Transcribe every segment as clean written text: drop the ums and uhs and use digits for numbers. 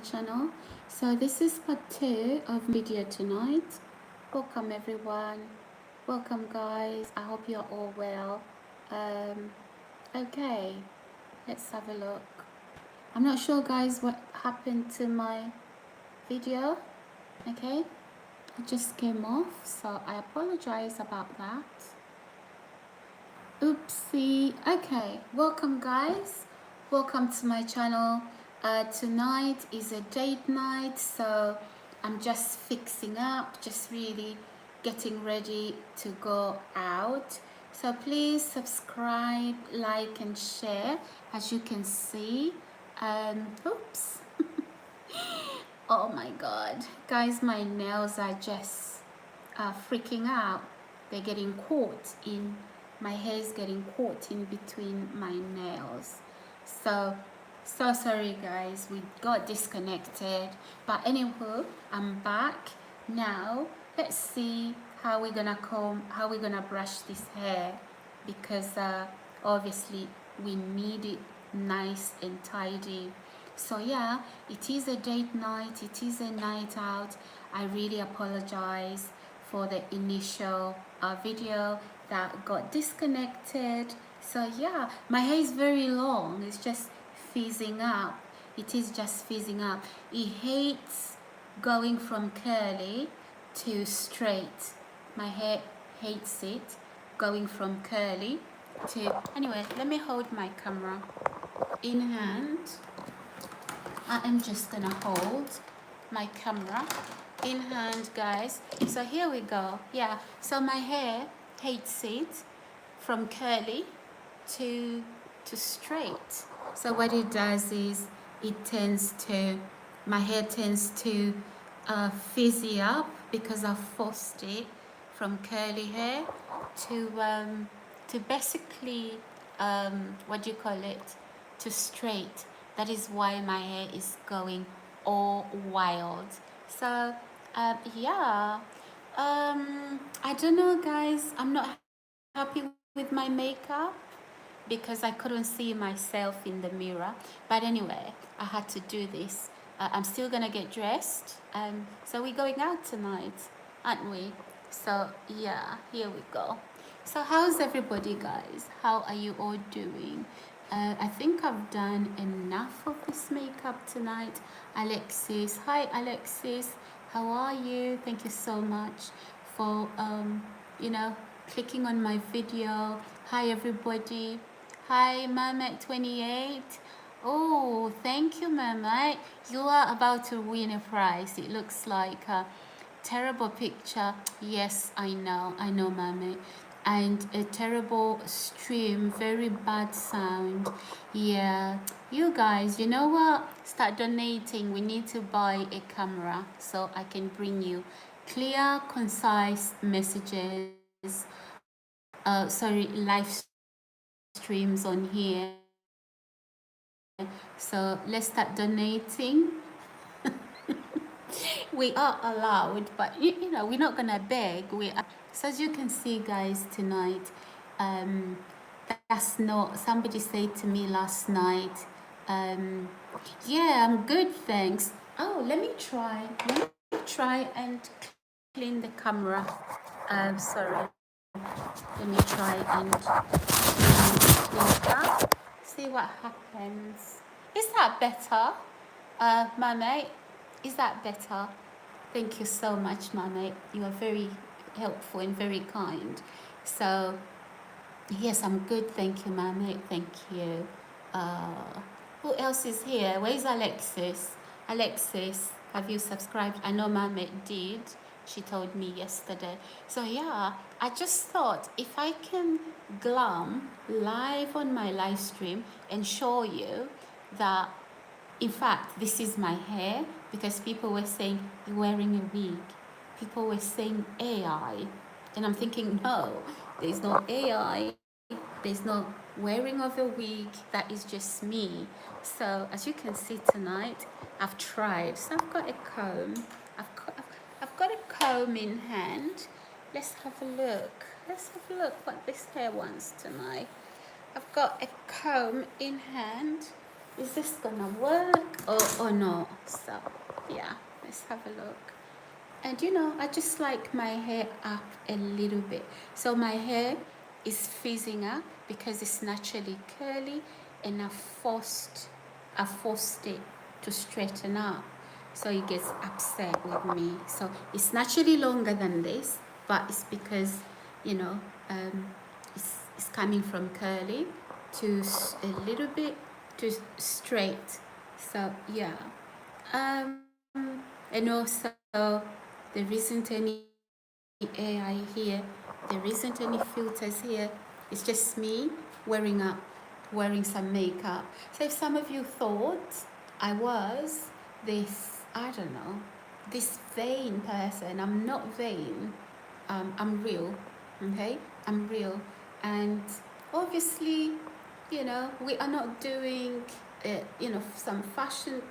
channel. So this is part 2 of video tonight. Welcome everyone. Welcome guys. I hope you're all well. Okay, let's have a look. I'm not sure guys what happened to my video. Okay, it just came off, so I apologize about that. Oopsie. Okay, welcome guys, welcome to my channel. Tonight is a date night, so I'm just fixing up, just really getting ready to go out. So please subscribe, like and share. As you can see, oops. Oh my god guys, my nails are just freaking out. They're getting caught in, my hair is getting caught in between my nails. So sorry guys, we got disconnected, but anywho, I'm back now. Let's see how we're gonna comb, how we're gonna brush this hair, because obviously we need it nice and tidy. So yeah, it is a date night, it is a night out. I really apologize for the initial video that got disconnected. So yeah, my hair is very long, it's just fizzing up. It is just fizzing up. It hates going from curly to straight. My hair hates it going from curly to, anyway, let me hold my camera in hand. I am just gonna hold my camera in hand guys. So here we go. Yeah, so my hair hates it from curly to straight. So what it does is it tends to, my hair tends to fizzy up because I forced it from curly hair to basically what do you call it, to straight. That is why my hair is going all wild. So yeah, I don't know guys, I'm not happy with my makeup because I couldn't see myself in the mirror, but anyway, I had to do this. I'm still gonna get dressed, so we're going out tonight, aren't we? So yeah, here we go. So how's everybody guys? How are you all doing? I think I've done enough of this makeup tonight. Alexis, hi Alexis, how are you? Thank you so much for you know, clicking on my video. Hi everybody. Hi Mermaid28. Oh, thank you Mermaid. You are about to win a prize. It looks like a terrible picture. Yes, I know Mermaid. And a terrible stream, very bad sound. Yeah, you guys, you know what, start donating. We need to buy a camera so I can bring you clear, concise messages, sorry, live streams on here. So let's start donating. We are allowed, but you know, we're not gonna beg. We are. So as you can see guys, tonight, that's not, somebody said to me last night, yeah, I'm good thanks. Oh, let me try and clean the camera. Sorry, let me try and clean that, see what happens. Is that better, Mermaid? Is that better? Thank you so much, Mermaid. You are very helpful and very kind. So yes, I'm good, thank you Mermaid, thank you. Who else is here? Where's Alexis? Alexis, have you subscribed? I know Mermaid did, she told me yesterday. So yeah, I just thought if I can glam live on my live stream and show you that, in fact, this is my hair, because people were saying you're wearing a wig, people were saying AI, and I'm thinking, no, there's no AI, there's no wearing of a wig, that is just me. So as you can see tonight, I've tried. So I've got a comb, I've got a comb in hand. Let's have a look. Let's have a look what this hair wants tonight. I've got a comb in hand. is this gonna work or not? So yeah, let's have a look. And you know, I just like my hair up a little bit. So my hair is fizzing up because it's naturally curly, and I forced it to straighten up. So it gets upset with me. So it's naturally longer than this, but it's because, you know, it's coming from curly to a little bit to straight. So yeah. And also there isn't any AI here. There isn't any filters here. It's just me wearing some makeup. So if some of you thought I was this, I don't know, this vain person, I'm not vain. I'm real. Okay, I'm real, and obviously, you know, we are not doing, you know, some fashion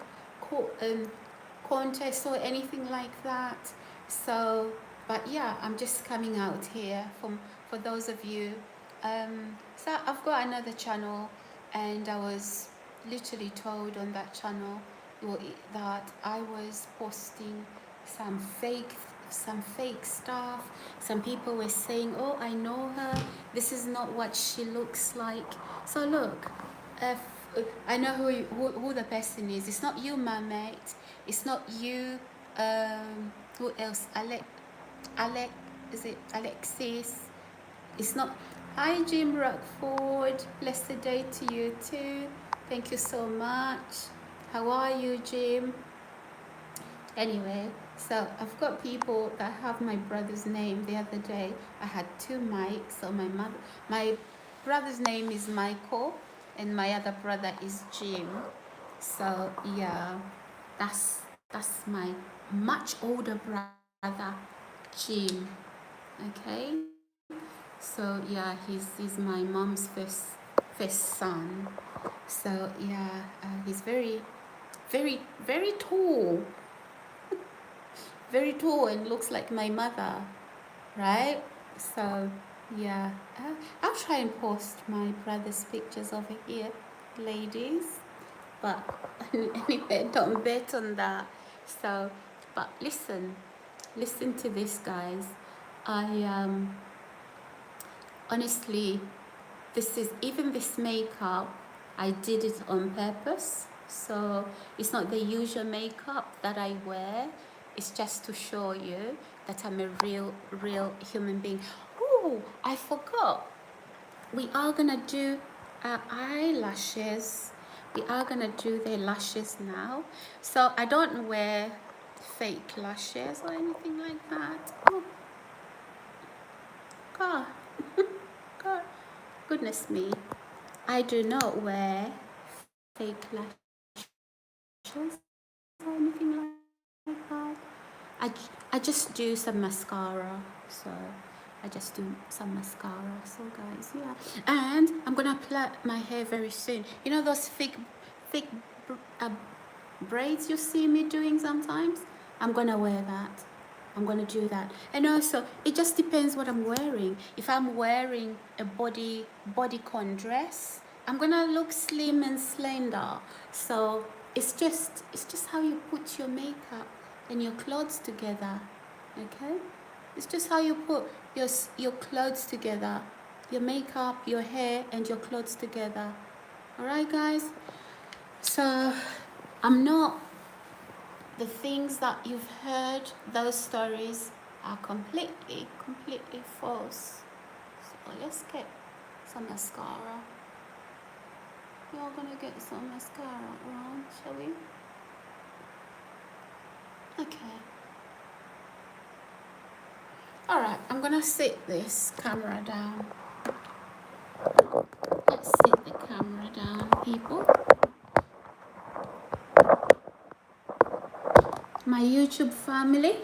contest or anything like that. So, but yeah, I'm just coming out here for those of you. So I've got another channel, and I was literally told on that channel that I was posting some fake some fake stuff. Some people were saying, oh, I know her, this is not what she looks like. So look, if I know who the person is. It's not you, my mate. It's not you. Who else? Alec, is it Alexis? It's not. Hi, Jim Rockford. Blessed day to you too. Thank you so much. How are you, Jim? Anyway, so I've got people that have my brother's name. The other day, I had two mics. So my brother's name is Michael, and my other brother is Jim. So yeah, that's my much older brother, Jim. Okay, so yeah, he's my mom's first son. So yeah, he's very tall, very tall, and looks like my mother, right? So yeah, I'll try and post my brother's pictures over here, ladies. But anyway, don't bet on that. So, but listen to this, guys. I honestly, this is even this makeup, I did it on purpose. So it's not the usual makeup that I wear. It's just to show you that I'm a real human being. Oh, I forgot. We are gonna do eyelashes. We are gonna do the lashes now. So I don't wear fake lashes or anything like that. Oh God, God, goodness me. I do not wear fake lashes or anything like that. I just do some mascara. So I just do some mascara. So guys, yeah. And I'm gonna plait my hair very soon. You know those thick braids you see me doing sometimes? I'm gonna wear that. I'm gonna do that. And also, it just depends what I'm wearing. If I'm wearing a bodycon dress, I'm gonna look slim and slender. So it's just how you put your makeup and your clothes together. Okay? It's just how you put your clothes together. Your makeup, your hair, and your clothes together. Alright, guys? So I'm not, the things that you've heard, those stories are completely false. So let's get some mascara. We're all gonna get some mascara around, shall we? Okay. Alright, I'm gonna sit this camera down. Let's sit the camera down, people. My YouTube family,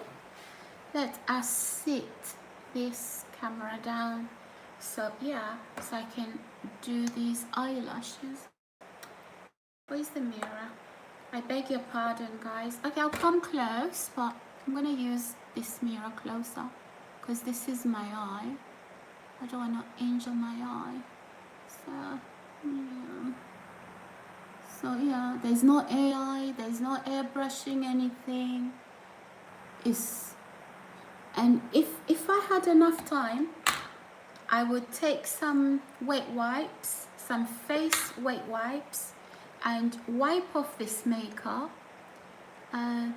let us sit this camera down. So yeah, so I can do these eyelashes. Where's the mirror? I beg your pardon, guys. Okay, I'll come close, but I'm gonna use this mirror closer because this is my eye. I don't want to injure my eye. So, yeah. So yeah, there's no AI, there's no airbrushing anything. And if I had enough time, I would take some wet wipes, some face wet wipes, and wipe off this makeup, uh,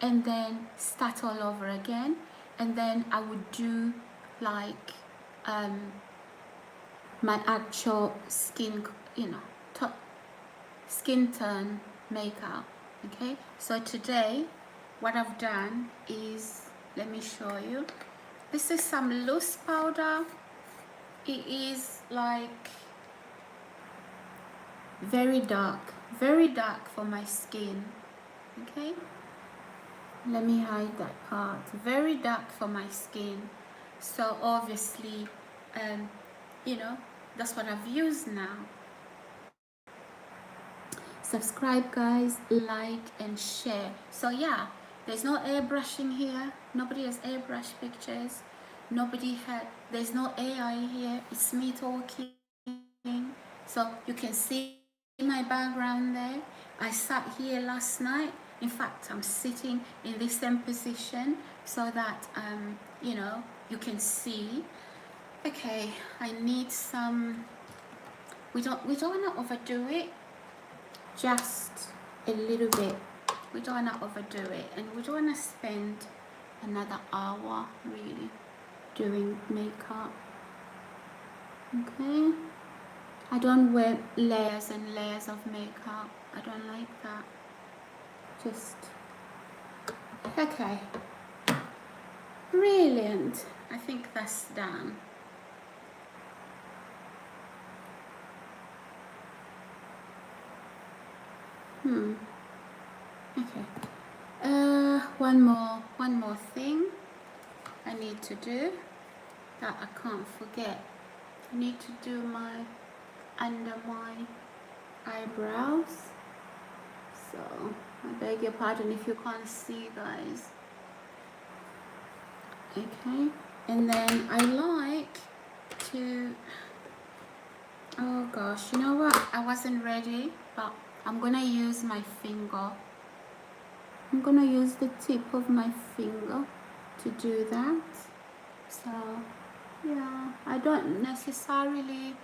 and then start all over again. And then I would do like my actual skin, skin tone makeup. Okay, so today what I've done is, let me show you. This is some loose powder. It is like very dark for my skin. Okay, let me hide that part. Very dark for my skin. So obviously, that's what I've used now. Subscribe, guys, like and share. So yeah, there's no airbrushing here. Nobody has airbrushed pictures. There's no AI here. It's me talking. So you can see my background there. I sat here last night. In fact, I'm sitting in this same position so that you can see. Okay, I need some. We don't want to overdo it. Just a little bit. We don't want to overdo it, and we don't want to spend another hour really doing makeup. Okay, I don't wear layers and layers of makeup. I don't like that. Just okay. Brilliant. I think that's done. Okay. One more thing I need to do that I can't forget. I need to do under my eyebrows. So I beg your pardon if you can't see, guys. Okay. And then I like to, oh gosh, you know what? I wasn't ready, but I'm gonna use my finger. I'm gonna use the tip of my finger to do that. So yeah, I don't necessarily,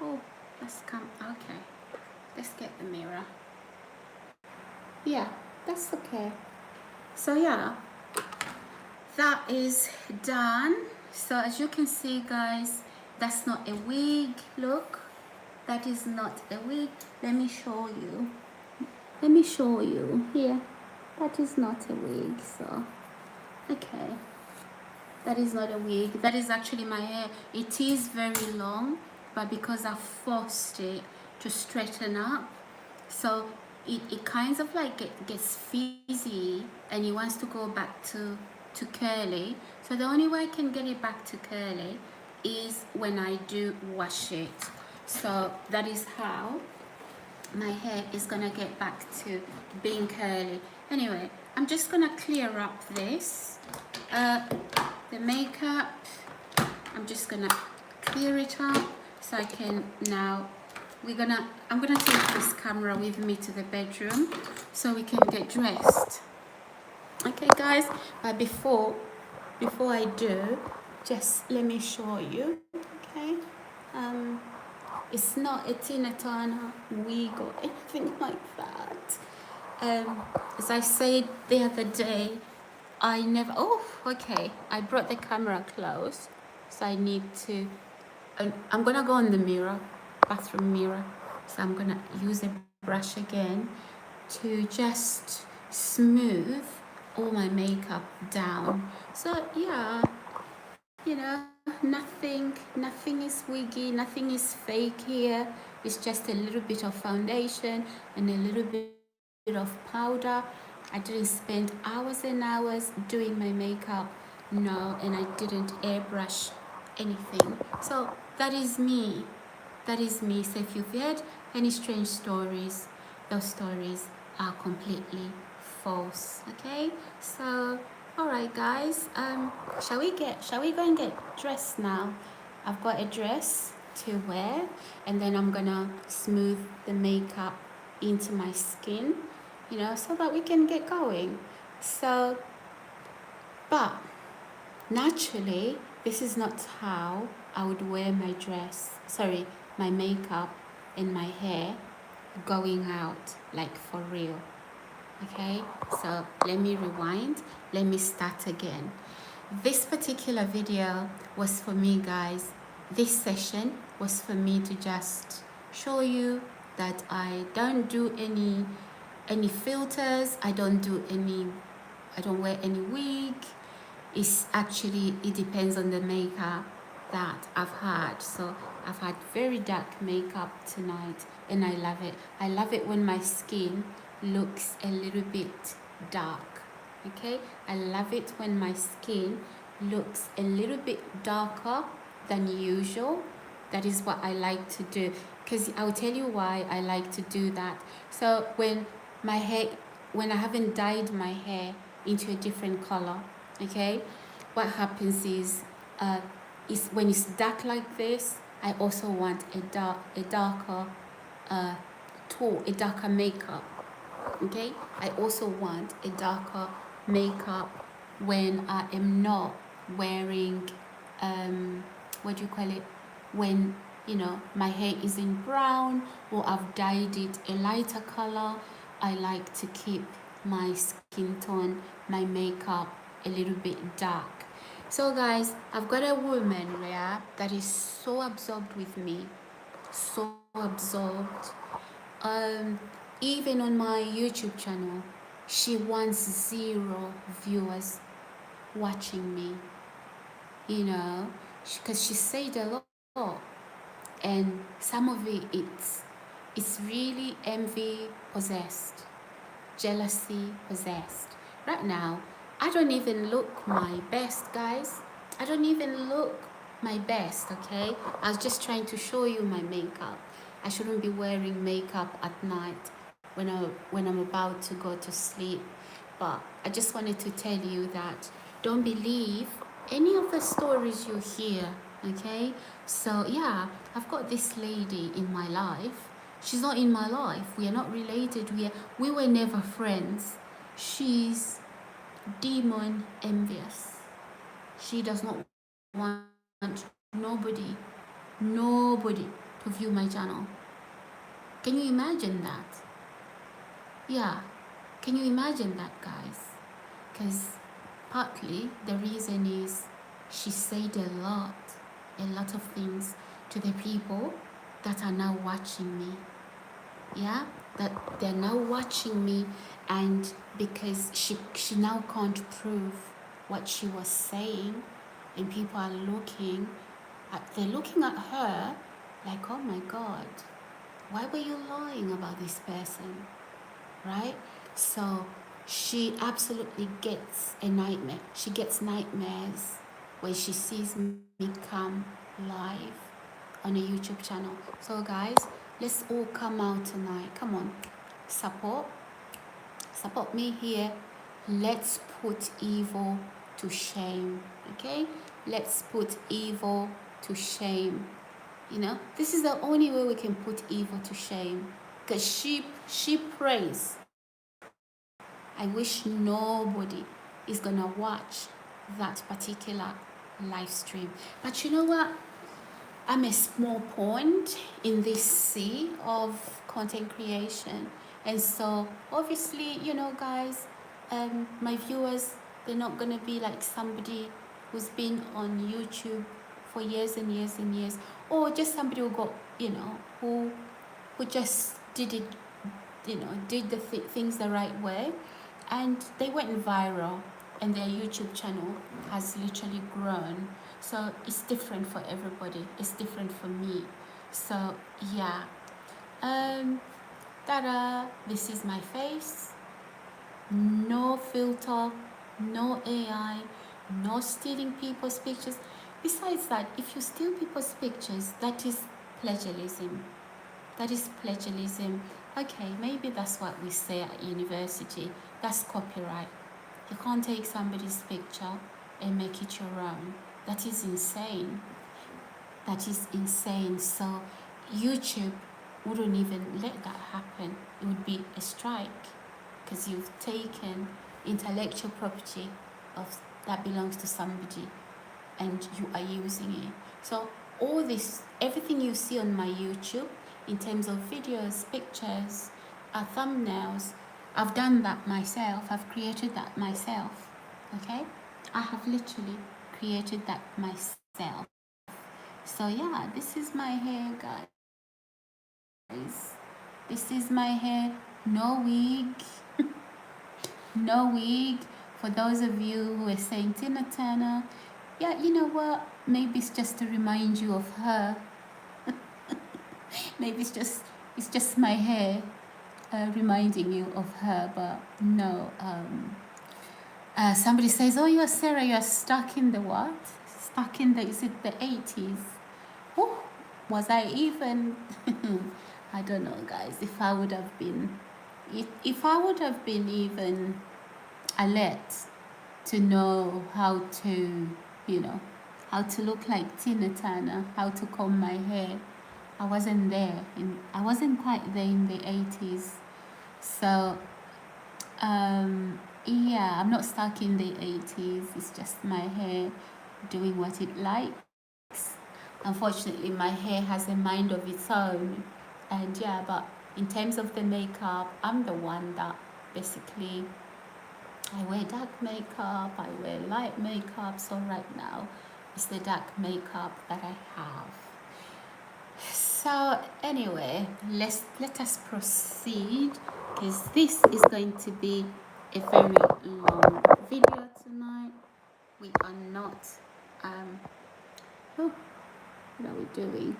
okay, let's get the mirror. Yeah, that's okay. So yeah, that is done. So as you can see, guys, that's not a wig. Look, that is not a wig. Let me show you here. That is not a wig. So okay, that is not a wig. That is actually my hair. It is very long, but because I forced it to straighten up, so it kind of like gets frizzy, and it wants to go back to curly. So the only way I can get it back to curly is when I do wash it. So that is how my hair is gonna get back to being curly. Anyway, I'm just gonna clear up this the makeup. I'm just gonna clear it up so I can now. I'm gonna take this camera with me to the bedroom so we can get dressed. Okay, guys. But before I do, just let me show you. Okay. It's not a Tina Turner wig or anything like that. As I said the other day, I never. Oh, okay. I brought the camera close, so I need to. I'm gonna go on the mirror, bathroom mirror. So I'm gonna use a brush again to just smooth all my makeup down. So yeah, nothing is wiggy, nothing is fake here. It's just a little bit of foundation and a little bit of powder. I didn't spend hours and hours doing my makeup, no, and I didn't airbrush anything. So that is me. So if you've heard any strange stories, those stories are completely false. Okay, so all right, guys, shall we go and get dressed now? I've got a dress to wear, and then I'm gonna smooth the makeup into my skin, you know, so that we can get going. So, but naturally, this is not how I would wear my dress, sorry, my makeup and my hair going out, like for real. Okay, so let me rewind, let me start again. This particular video was for me, guys. This session was for me to just show you that I don't do any filters, I don't wear any wig. It's actually, it depends on the makeup that I've had. So I've had very dark makeup tonight and I love it. I love it when my skin looks a little bit dark. Okay, I love it when my skin looks a little bit darker than usual. That is what I like to do, because I'll tell you why I like to do that. So when I haven't dyed my hair into a different color, okay, what happens is when it's dark like this, I also want a darker a darker makeup. Okay, I also want a darker makeup when I am not wearing what do you call it, when, you know, my hair is in brown or I've dyed it a lighter color. I like to keep my skin tone, my makeup a little bit dark. So guys, I've got a woman, yeah, that is so absorbed with me, so absorbed. Even on my YouTube channel, she wants 0 viewers watching me, you know, because she said a lot, and some of it's really envy possessed, jealousy possessed. Right now, I don't even look my best, guys. I don't even look my best, okay? I was just trying to show you my makeup. I shouldn't be wearing makeup at night when I'm about to go to sleep. But I just wanted to tell you that don't believe any of the stories you hear, okay? So yeah, I've got this lady in my life. She's not in my life. We are not related. We were never friends. She's demon envious. She does not want nobody to view my channel. Can you imagine that? Yeah, can you imagine that, guys? Because partly the reason is she said a lot of things to the people that are now watching me. Yeah, that they're now watching me, and because she now can't prove what she was saying, and people are they're looking at her like, oh my God, why were you lying about this person, right? So she absolutely gets a nightmare. She gets nightmares when she sees me come live on a YouTube channel. So guys, let's all come out tonight. Come on, support me here. Let's put evil to shame. Okay, let's put evil to shame. You know, this is the only way we can put evil to shame, because she prays. I wish nobody is gonna watch that particular live stream. But you know what? I'm a small pond in this sea of content creation. And so obviously, you know, guys, my viewers, they're not going to be like somebody who's been on YouTube for years and years and years, or just somebody who got, you know, who just did it, you know, did the things the right way, and they went viral, and their YouTube channel has literally grown. So it's different for everybody. It's different for me. So yeah, ta-da! This is my face. No filter, no AI, no stealing people's pictures. Besides that, if you steal people's pictures, that is plagiarism. That is plagiarism. Okay, maybe that's what we say at university. That's copyright. You can't take somebody's picture and make it your own. That is insane. That is insane. So YouTube wouldn't even let that happen. It would be a strike because you've taken intellectual property of that belongs to somebody and you are using it. So all this, everything you see on my YouTube in terms of videos, pictures, thumbnails, I've done that myself. I've created that myself. Okay, I have literally created that myself. So yeah, this is my hair, guys. This is my hair. No wig. No wig. For those of you who are saying Tina Turner, yeah, you know what? Maybe it's just to remind you of her. Maybe it's just my hair reminding you of her. But no. Somebody says, "Oh, you're Sarah. You're stuck in the what? Stuck in the is it the 80s?" Oh, was I even? I don't know, guys. If I would have been, if I would have been even alert to know how to, you know, how to look like Tina Turner, how to comb my hair. I wasn't there. I wasn't quite there in the 80s. So, yeah, I'm not stuck in the 80s. It's just my hair doing what it likes. Unfortunately, my hair has a mind of its own. And yeah, but in terms of the makeup, I'm the one that basically I wear dark makeup, I wear light makeup, so right now it's the dark makeup that I have. So anyway, let us proceed because this is going to be a very long video tonight. We are not oh, what are we doing?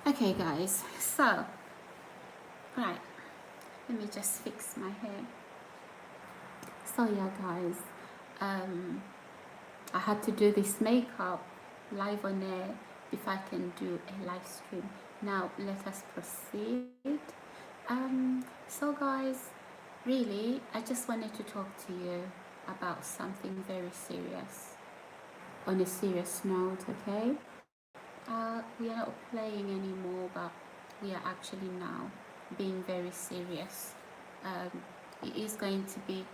Okay guys, so right, let me just fix my hair. So yeah guys, I had to do this makeup live on air if I can do a live stream. Now let us proceed. So guys, really I just wanted to talk to you about something very serious, on a serious note. Okay, we are not playing anymore, but we are actually now being very serious. It is going to be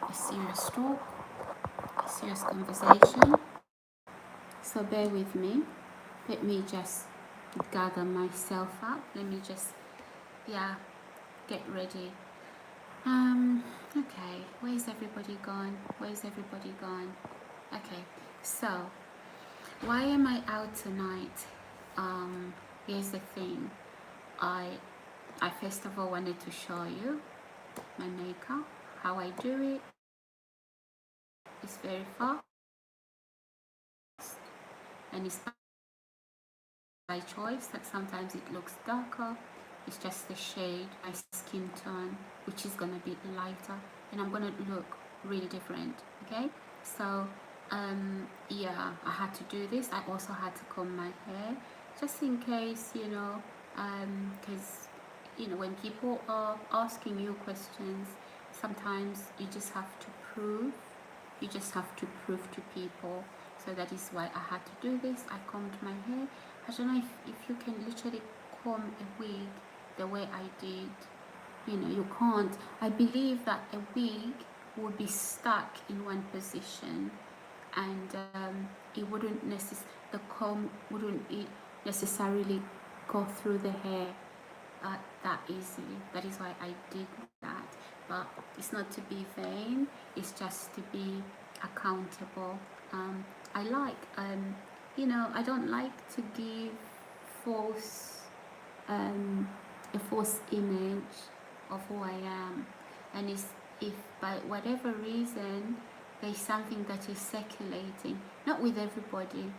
a serious talk, a serious conversation, so bear with me. Let me just gather myself up. Let me just, yeah, get ready. Okay, where's everybody gone? Where's everybody gone? Okay, so why am I out tonight? Here's the thing. I first of all wanted to show you my makeup, how I do it. It's very fast and it's by choice, that sometimes it looks darker. It's just the shade, my skin tone, which is gonna be lighter, and I'm gonna look really different. Okay, so yeah, I had to do this. I also had to comb my hair just in case, you know, because you know, when people are asking you questions, sometimes you just have to prove. You just have to prove to people. So that is why I had to do this. I combed my hair. I don't know if you can literally comb a wig the way I did. You know, you can't. I believe that a wig would be stuck in one position, and it wouldn't the comb wouldn't necessarily go through the hair that easily. That is why I did that. But it's not to be vain. It's just to be accountable. I like, you know, I don't like to give false, a false image of who I am. And if by whatever reason there's something that is circulating, not with everybody,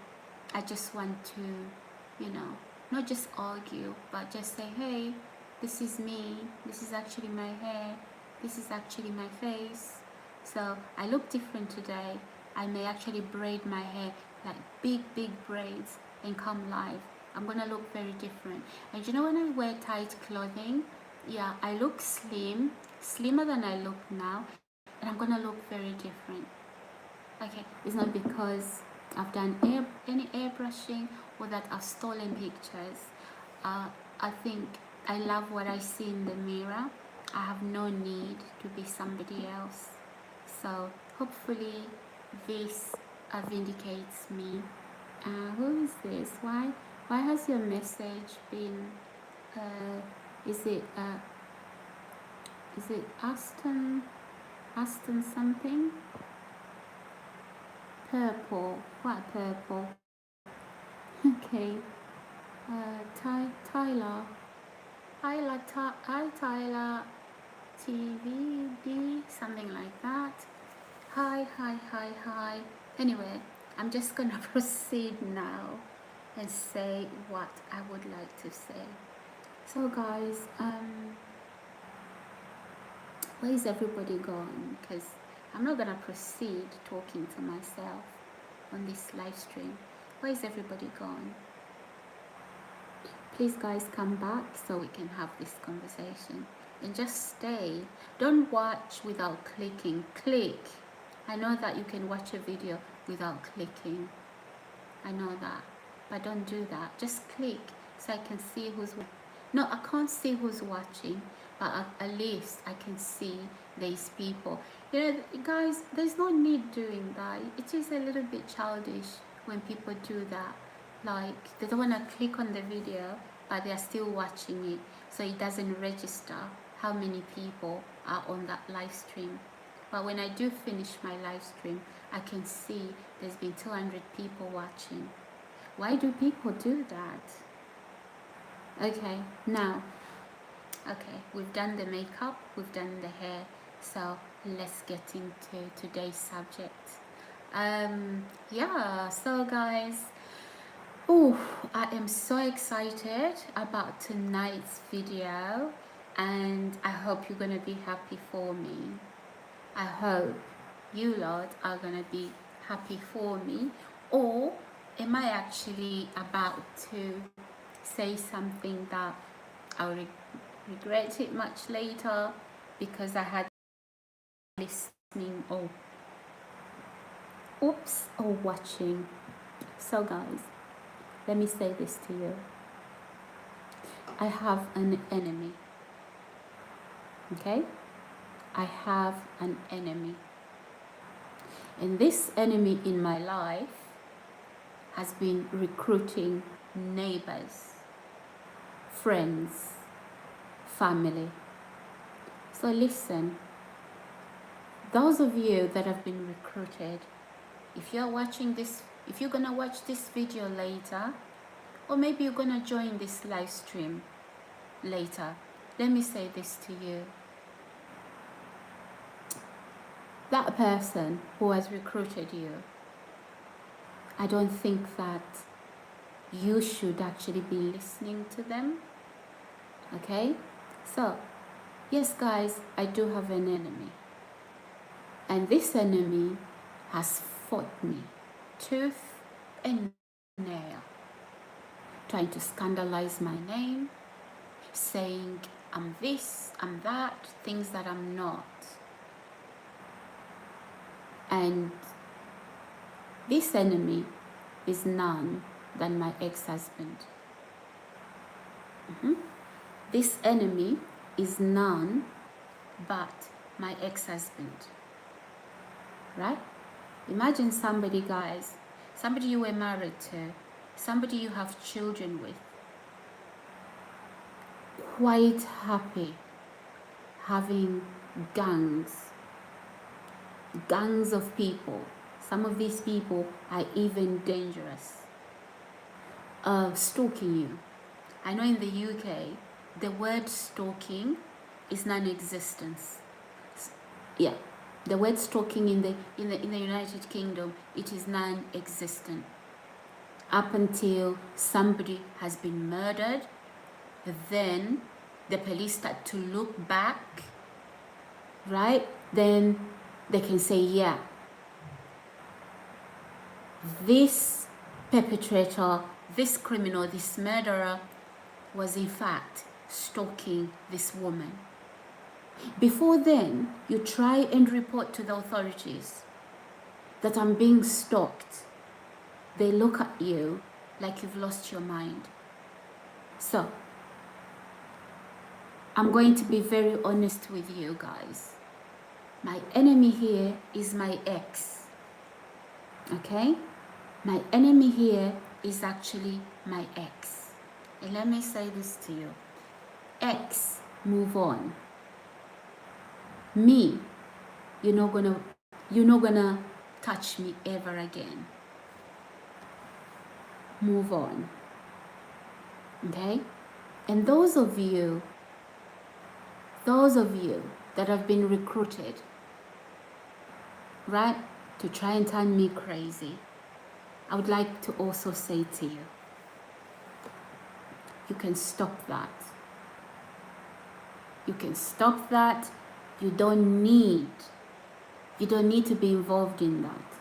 I just want to, you know, not just argue, but just say, hey, this is me, this is actually my hair, this is actually my face. So I look different today. I may actually braid my hair like big braids and come live. I'm gonna look very different. And you know, when I wear tight clothing, yeah, I look slimmer than I look now, and I'm gonna look very different. Okay, it's not because I've done any airbrushing or that I've stolen pictures. I think I love what I see in the mirror. I have no need to be somebody else. So hopefully this vindicates me. Who is this? Why has your message been? Is it Aston something? Purple. What purple? Okay. Tyler. Tyler. TVD. Something like that. Hi. Anyway, I'm just gonna proceed now and say what I would like to say. So guys, where is everybody gone? Because I'm not gonna proceed talking to myself on this live stream. Where is everybody gone? Please guys, come back so we can have this conversation, and just stay. Don't watch without clicking. Click. I know that you can watch a video without clicking. I know that, but don't do that. Just click so I can see who's. No, I can't see who's watching, but at least I can see these people. You know, guys, there's no need doing that. It is a little bit childish when people do that. Like, they don't want to click on the video, but they're still watching it, so it doesn't register how many people are on that live stream. But when I do finish my live stream, I can see there's been 200 people watching. Why do people do that? Okay, now, okay, we've done the makeup, we've done the hair, so let's get into today's subject. Yeah, so guys, I am so excited about tonight's video, and I hope you're gonna be happy for me. I hope you lot are gonna be happy for me. Or am I actually about to say something that I'll regret it much later because I had listening or watching? So guys, let me say this to you. I have an enemy. Okay? I have an enemy. And this enemy in my life has been recruiting neighbors, friends, family. So listen, those of you that have been recruited, if you're watching this, if you're gonna watch this video later, or maybe you're gonna join this live stream later, let me say this to you. That person who has recruited you, I don't think that you should actually be listening to them. Okay? So, yes guys, I do have an enemy. And this enemy has fought me tooth and nail, trying to scandalize my name, saying I'm this, I'm that, things that I'm not. And this enemy is none than my ex-husband. This enemy is none but my ex-husband. Right? Imagine somebody, guys, somebody you were married to, somebody you have children with, quite happy having gangs of people. Some of these people are even dangerous, stalking you. I know in the UK, the word stalking is non-existent. Yeah, the word stalking in the United Kingdom, it is non-existent. Up until somebody has been murdered, then the police start to look back, right? Then they can say, yeah, this perpetrator, this criminal, this murderer was in fact stalking this woman. Before then, you try and report to the authorities that I'm being stalked. they look at you like you've lost your mind. So I'm going to be very honest with you guys. My enemy here is my ex. Okay? My enemy here is actually my ex. And let me say this to you. Ex, move on. Me, you're not gonna touch me ever again. Move on. Okay? And those of you that have been recruited, right, to try and turn me crazy, I would like to also say to you, you can stop that. You can stop that. You don't need to be involved in that.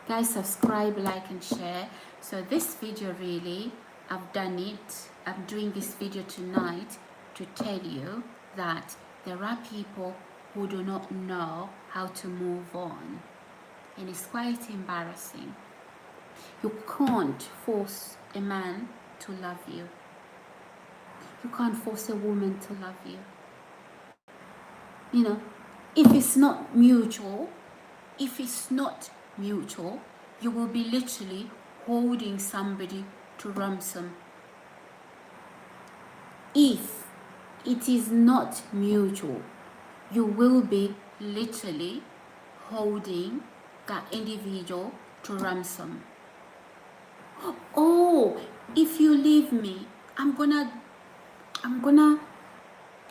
Guys, subscribe, like, and share. So this video really, I've done it. I'm doing this video tonight to tell you that there are people who do not know how to move on. And it's quite embarrassing. You can't force a man to love you. You can't force a woman to love you. You know, if it's not mutual, you will be literally holding somebody to ransom. If it is not mutual, you will be literally holding that individual to ransom. Oh, if you leave me, I'm gonna,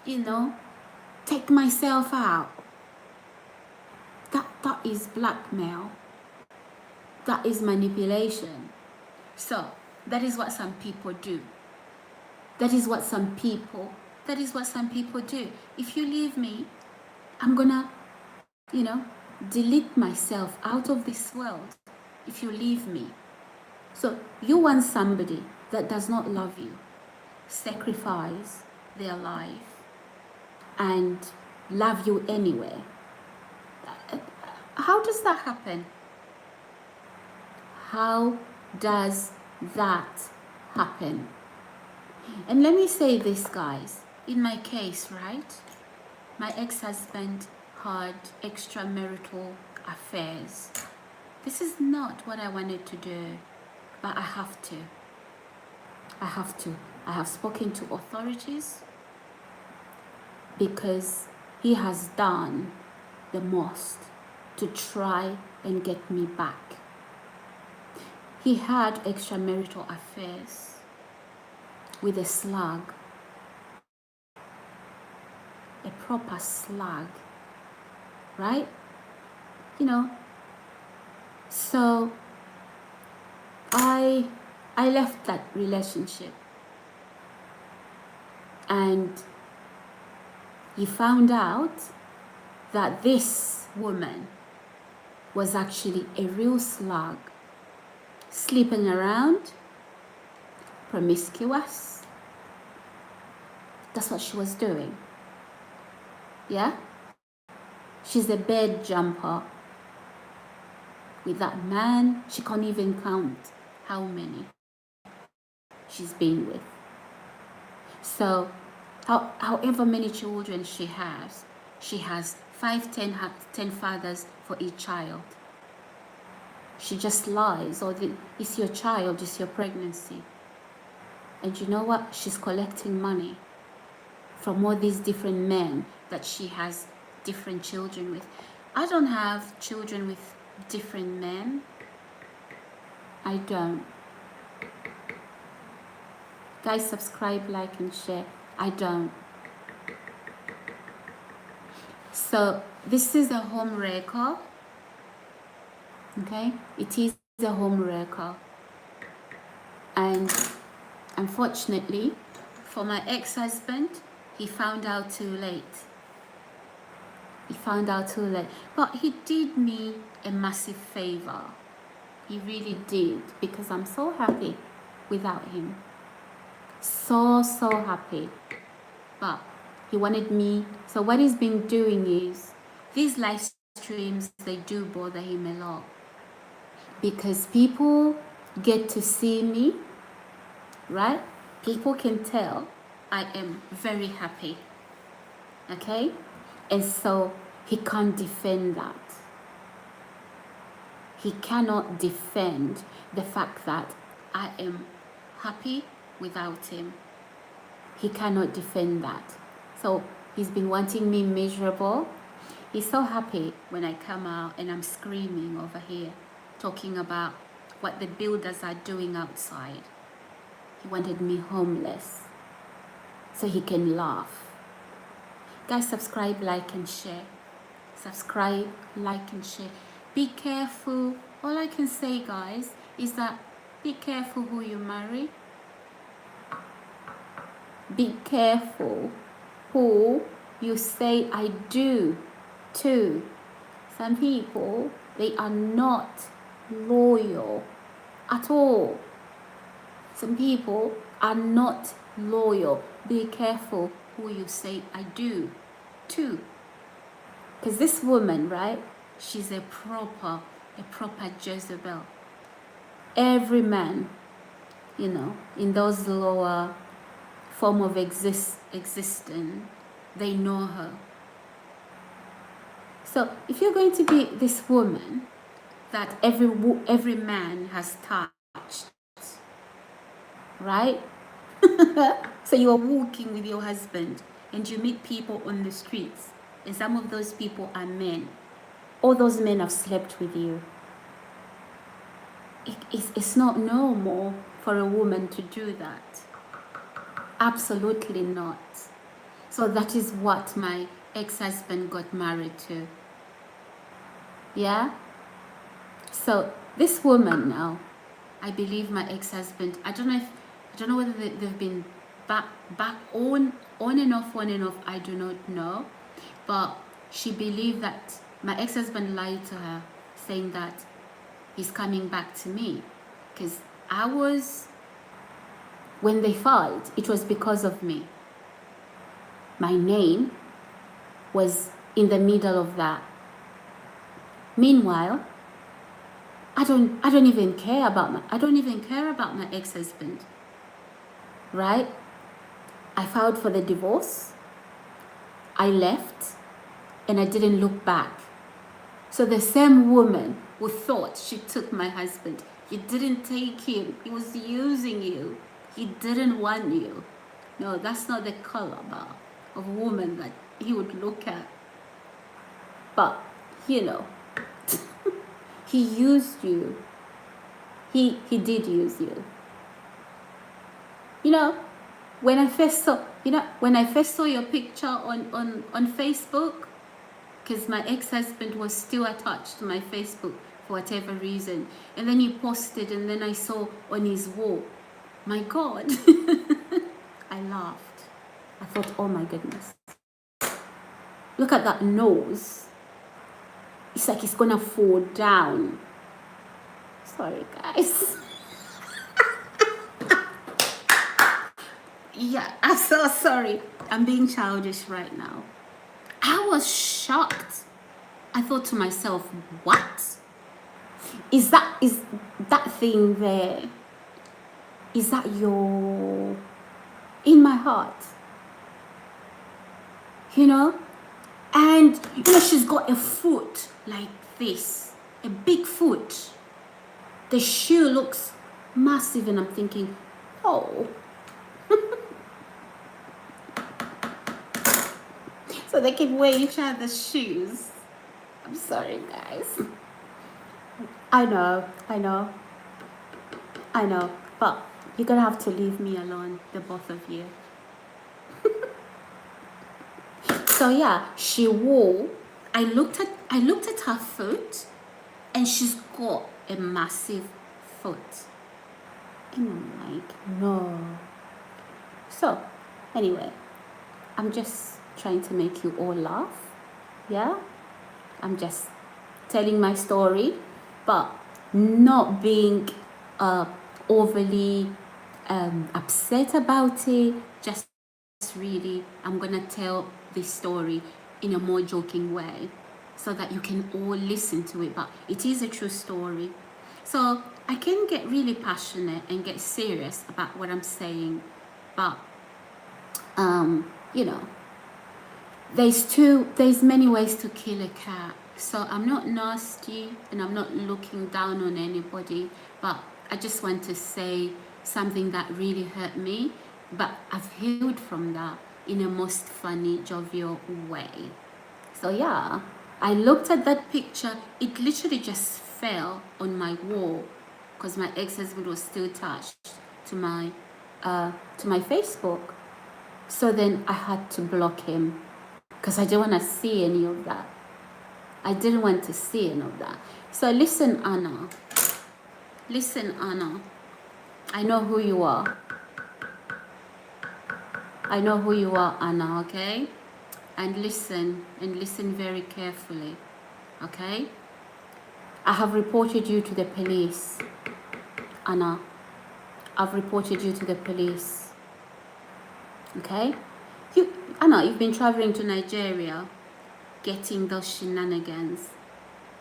you know, take myself out. That is blackmail. That is manipulation. So that is what some people do. That is what some people do. If you leave me, I'm gonna, you know, delete myself out of this world if you leave me. So you want somebody that does not love you sacrifice their life and love you anyway. How does that happen? How does that happen? And let me say this, guys. In my case, right? My ex-husband had extramarital affairs. This is not what I wanted to do, but I have to. I have spoken to authorities because he has done the most to try and get me back. He had extramarital affairs with a slug, a proper slug, right? You know, so I left that relationship, and he found out that this woman was actually a real slug, sleeping around, promiscuous. That's what she was doing. Yeah? She's a bed jumper with that man. She can't even count how many she's been with. So, however many children she has 5, 10 fathers for each child. She just lies, or it's your child, it's your pregnancy. And you know what? She's collecting money from all these different men that she has different children with. I don't have children with different men. I don't. Guys, subscribe, like, and share. I don't. So this is a home wrecker. Okay, it is a home wrecker. And unfortunately for my ex-husband, he found out too late. He found out too late. But he did me a massive favor. He really did, because I'm so happy without him. So happy. But he wanted me. So what he's been doing is, these live streams, they do bother him a lot. because people get to see me, right? People can tell I am very happy, okay? And so he can't defend that. He cannot defend the fact that I am happy without him. He cannot defend that. So he's been wanting me miserable. He's so happy when I come out and I'm screaming over here, talking about what the builders are doing outside. He wanted me homeless so he can laugh. Guys, subscribe, like, and share. Subscribe, like, and share. Be careful. All I can say, guys, is that be careful who you marry. Be careful who you say I do to. Some people, they are not loyal at all. Some people are not loyal. Be careful who you say I do to. Because this woman, right, she's a proper Jezebel. Every man, you know, in those lower form of existence, they know her. So if you're going to be this woman that every man has touched, right? So you are walking with your husband and you meet people on the streets, and some of those people are men. All those men have slept with you. It's not normal for a woman to do that. Absolutely not. So that is what my ex-husband got married to. Yeah? So this woman now, I believe my ex-husband, I don't know whether they've been back on and off, I do not know. But she believed that my ex-husband lied to her, saying that he's coming back to me. Because when they filed, it was because of me. My name was in the middle of that. Meanwhile, I don't even care about my ex-husband. Right? I filed for the divorce. I left and I didn't look back. So the same woman who thought she took my husband, you didn't take him. He was using you. He didn't want you. No, that's not the caliber of woman that he would look at. But, you know, he used you. He did use you. You know, when I first saw your picture on Facebook, because my ex-husband was still attached to my Facebook for whatever reason, and then you posted, and then I saw on his wall, my God, I laughed. I thought, oh my goodness, look at that nose. It's like it's gonna fall down. Sorry, guys. Yeah, I'm so sorry. I'm being childish right now. I was shocked. I thought to myself, what? Is that thing there? Is that your... in my heart? You know? And, you know, she's got a foot like this. A big foot. The shoe looks massive and I'm thinking, oh... So they can wear each other's shoes. I'm sorry, guys. I know. But you're gonna have to leave me alone, the both of you. So yeah, she wore. I looked at her foot, and she's got a massive foot. And I'm like, no. So, anyway, I'm just trying to make you all laugh. Yeah? I'm just telling my story, but not being overly upset about it. Just really, I'm gonna tell this story in a more joking way so that you can all listen to it. But it is a true story. So I can get really passionate and get serious about what I'm saying, but you know, there's many ways to kill a cat. So I'm not nasty and I'm not looking down on anybody, but I just want to say something that really hurt me, but I've healed from that in a most funny, jovial way. So yeah, I looked at that picture. It literally just fell on my wall because my ex-husband was still attached to my Facebook. So then I had to block him because I didn't want to see any of that. I didn't want to see any of that. So listen, Anna. Listen, Anna. I know who you are. I know who you are, Anna, okay? And listen very carefully, okay? I have reported you to the police, Anna. I've reported you to the police, okay? Anna, you've been traveling to Nigeria, getting those shenanigans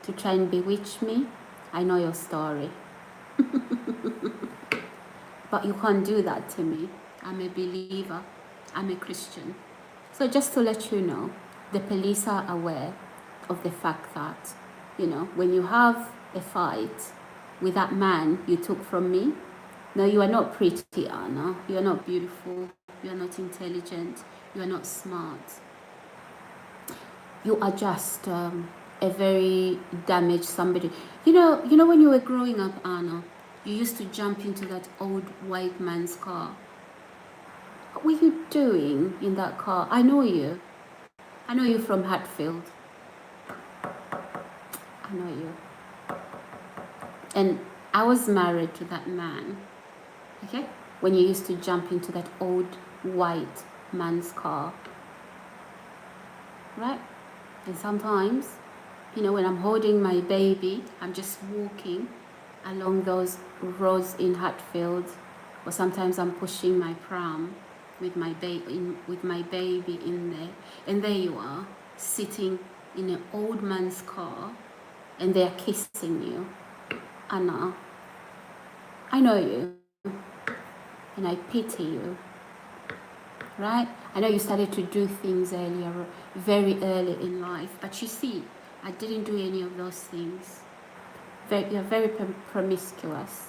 to try and bewitch me. I know your story. But you can't do that to me. I'm a believer. I'm a Christian. So just to let you know, the police are aware of the fact that, you know, when you have a fight with that man you took from me, no, you are not pretty, Anna. You are not beautiful. You are not intelligent. You are not smart. You are just a very damaged somebody. You know when you were growing up, Anna, you used to jump into that old white man's car. What were you doing in that car? I know you. I know you from Hatfield. I know you. And I was married to that man. Okay? When you used to jump into that old white man's car. Right? And sometimes, you know, when I'm holding my baby, I'm just walking along those roads in Hatfield, or sometimes I'm pushing my pram with my baby in there, and there you are, sitting in an old man's car, and they're kissing you. Anna, I know you, and I pity you. Right? I know you started to do things earlier, very early in life, but you see, I didn't do any of those things. You're very promiscuous.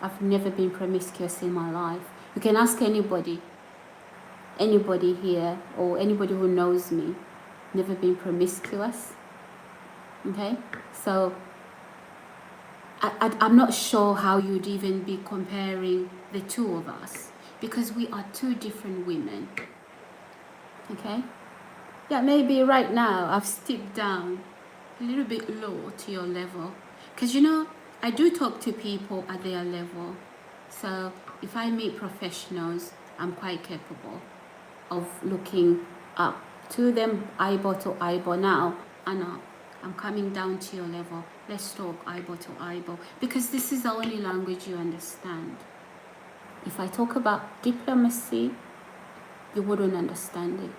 I've never been promiscuous in my life. You can ask anybody here, or anybody who knows me, never been promiscuous. Okay? So, I'm not sure how you'd even be comparing the two of us, because we are two different women. Okay? Yeah, maybe right now I've stepped down a little bit low to your level. Because, you know, I do talk to people at their level. So if I meet professionals, I'm quite capable of looking up to them eyeball to eyeball. Now, Anna, I'm coming down to your level. Let's talk eyeball to eyeball. Because this is the only language you understand. If I talk about diplomacy, you wouldn't understand it.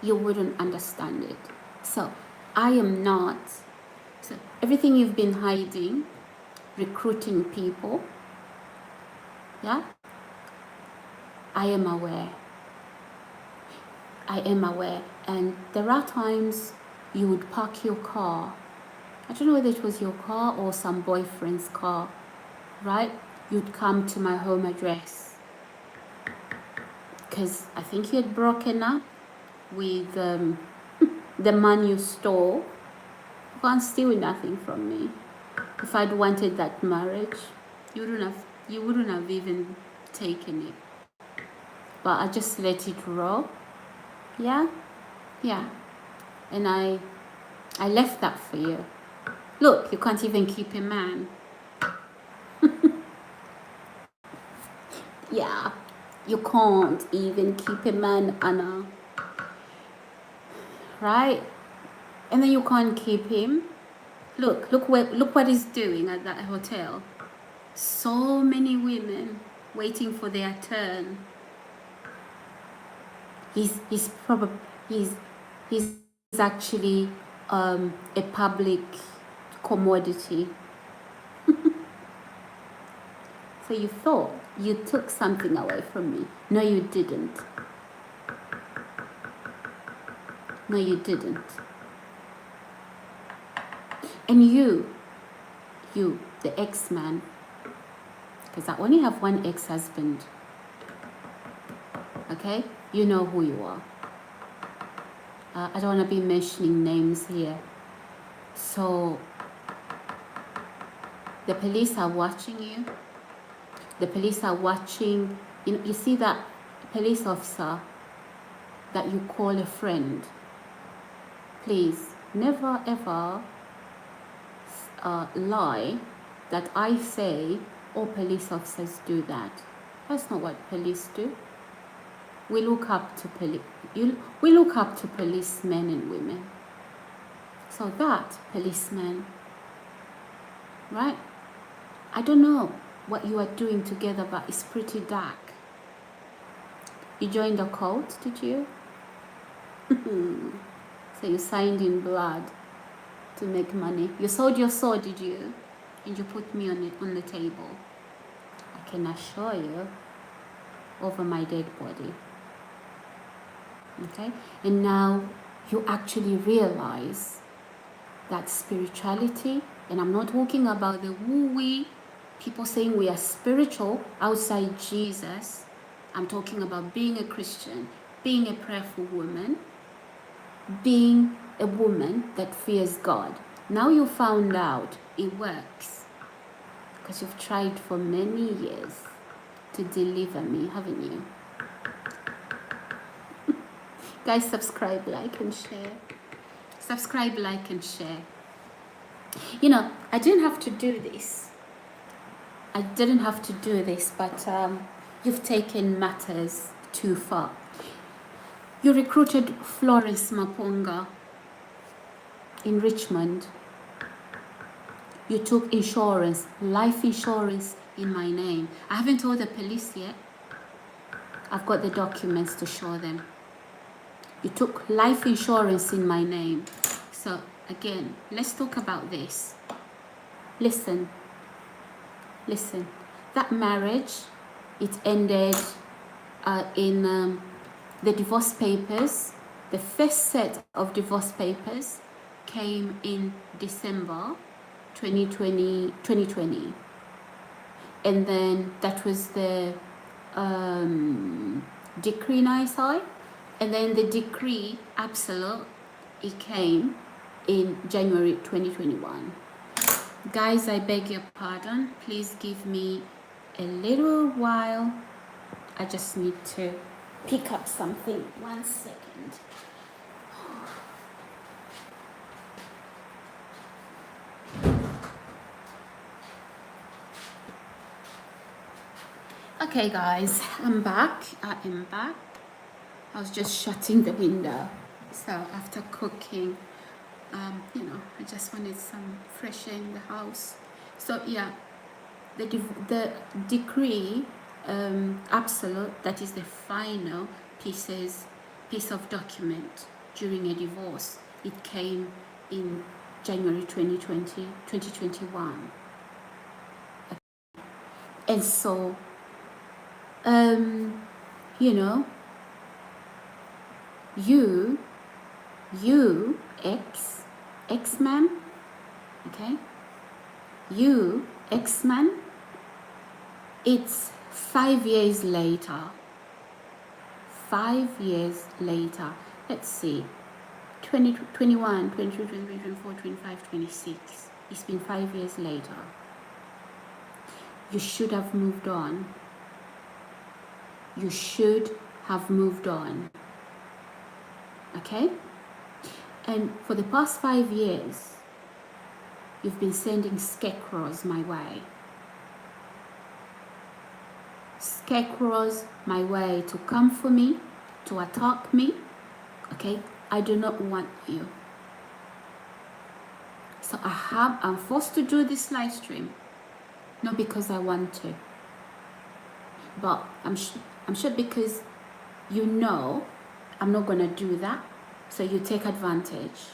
You wouldn't understand it. So I am not. So everything you've been hiding, recruiting people, yeah, I am aware. I am aware. And there are times you would park your car. I don't know whether it was your car or some boyfriend's car, right? You'd come to my home address because I think you had broken up with the man you stole. You can't steal nothing from me. If I'd wanted that marriage, you wouldn't have even taken it. But I just let it roll. Yeah? Yeah. And I left that for you. Look, you can't even keep a man. Yeah. You can't even keep a man, Anna. Right? And then you can't keep him. Look what he's doing at that hotel. So many women waiting for their turn. He's actually a public commodity. So you thought you took something away from me. No, you didn't. No, you didn't. And you, the ex-man, because I only have one ex-husband, okay? You know who you are. I don't want to be mentioning names here. So, the police are watching you. The police are watching, you see that police officer that you call a friend. Please, never ever lie that I say all police officers do that. That's not what police do. We look up to we look up to policemen and women. So that policeman, right? I don't know what you are doing together, but it's pretty dark. You joined a cult, did you? So you signed in blood to make money. You sold your soul, did you? And you put me on the table. I can assure you, over my dead body. Okay? And now you actually realize that spirituality, and I'm not talking about the woo-wee, people saying we are spiritual outside Jesus. I'm talking about being a Christian, being a prayerful woman, being a woman that fears God. Now you found out it works because you've tried for many years to deliver me, haven't you? Guys, subscribe, like, and share. Subscribe, like, and share. You know, I didn't have to do this. I didn't have to do this, but you've taken matters too far. You recruited Florence Maponga in Richmond. You took insurance, life insurance in my name. I haven't told the police yet. I've got the documents to show them. You took life insurance in my name. So again, let's talk about this. Listen. That marriage, it ended in the divorce papers. The first set of divorce papers came in December 2020. And then that was the decree nisi. And then the decree absolute, it came in January 2021. Guys, I beg your pardon. Please give me a little while. I just need to pick up something. 1 second. Okay, guys, I'm back. I am back. I was just shutting the window. So after cooking, you know, I just wanted some fresh air in the house. So yeah, the decree absolute, that is the final piece of document during a divorce. It came in January 2021. And so, you know, you ex-man, okay, you ex-man, it's 5 years later. 5 years later. Let's see, 2021, 22, 23, 24, 25, 26. It's been 5 years later. You should have moved on. You should have moved on. Okay? And for the past 5 years, you've been sending scarecrows my way. Scarecrows my way to come for me, to attack me. Okay? I do not want you. So I'm forced to do this live stream. Not because I want to. But I'm sure because you know I'm not going to do that. So you take advantage.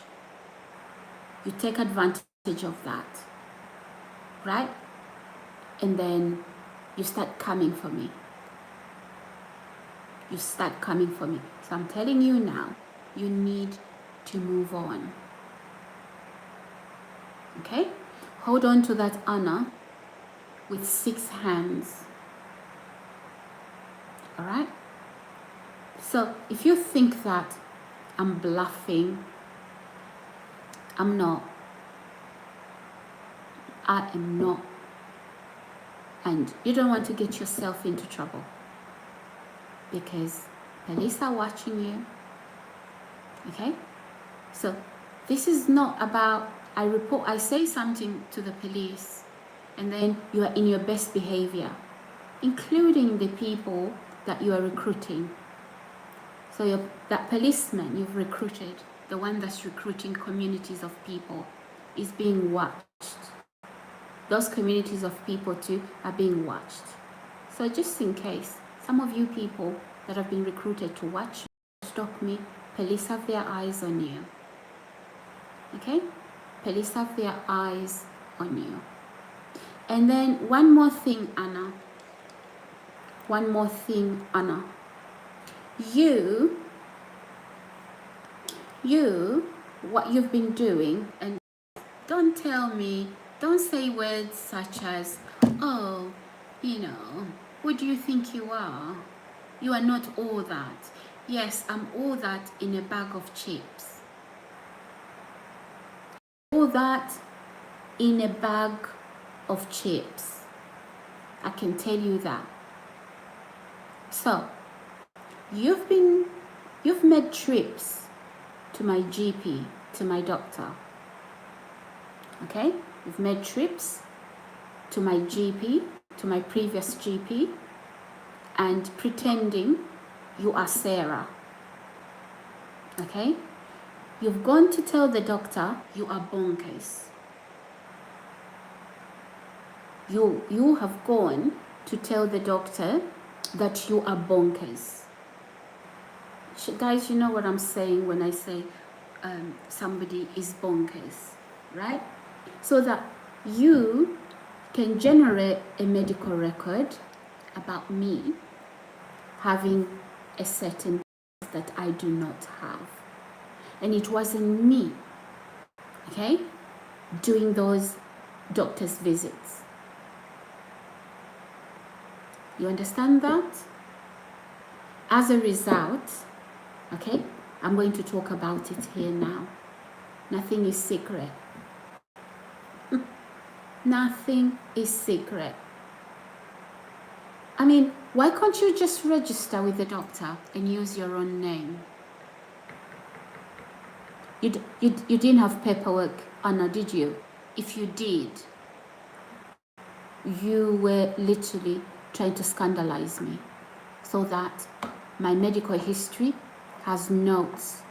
You take advantage of that, right? And then you start coming for me. You start coming for me. So I'm telling you now, you need to move on. Okay? Hold on to that honor with 6 hands. All right? So if you think that I'm bluffing, I'm not. I am not. And you don't want to get yourself into trouble because police are watching you. Okay? So this is not about I say something to the police and then you are in your best behavior, including the people that you are recruiting. So that policeman you've recruited, the one that's recruiting communities of people, is being watched. Those communities of people too are being watched. So just in case, some of you people that have been recruited to watch, stalk me, police have their eyes on you. Okay? Police have their eyes on you. And then one more thing, Anna. One more thing, Anna. You, what you've been doing, and don't tell me, don't say words such as, oh, you know, who do you think you are? You are not all that. Yes, I'm all that in a bag of chips. All that in a bag of chips. I can tell you that. So, you've made trips to my GP, to my doctor. Okay? You've made trips to my GP, to my previous GP, and pretending you are Sarah. Okay? You've gone to tell the doctor you are bonkers. You have gone to tell the doctor that you are bonkers. Guys, you know what I'm saying when I say somebody is bonkers, right? So that you can generate a medical record about me having a certain that I do not have. And it wasn't me, okay, doing those doctor's visits. You understand that? As a result, okay, I'm going to talk about it here now. Nothing is secret. Nothing is secret. I mean, why can't you just register with the doctor and use your own name? You didn't have paperwork, Anna, did you? If you did, you were literally trying to scandalize me so that my medical history has notes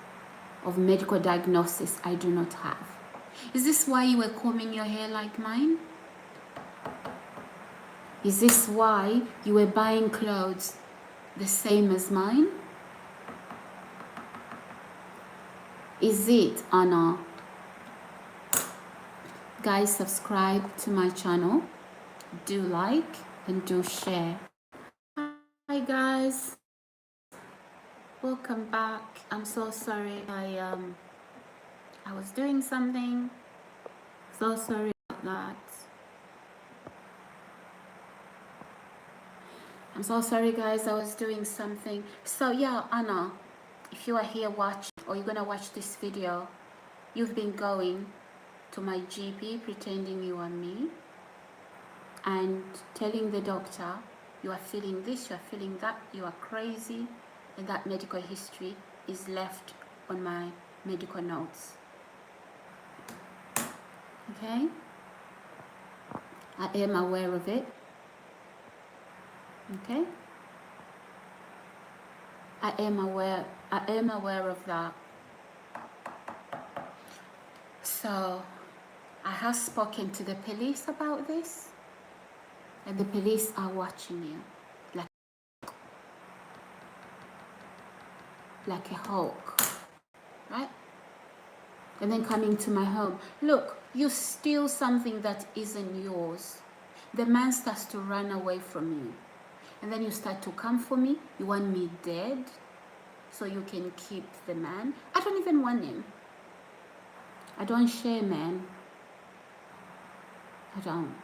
of medical diagnosis I do not have. Is this why you were combing your hair like mine? Is this why you were buying clothes the same as mine? Is it, Anna? Guys, subscribe to my channel. Do like and do share. Hi guys. Welcome back. I'm so sorry. I was doing something. So sorry about that. I'm so sorry guys, I was doing something. So yeah, Anna, if you are here watching or you're gonna watch this video, you've been going to my GP pretending you are me and telling the doctor you are feeling this, you are feeling that, you are crazy, and that medical history is left on my medical notes. Okay? I am aware of it. Okay? I am aware of that. So I have spoken to the police about this, and the police are watching you like a hawk, right? and then coming to my home. Look, you steal something that isn't yours. The man starts to run away from you. And then you start to come for me. You want me dead so you can keep the man. I don't even want him. I don't share, man. I don't.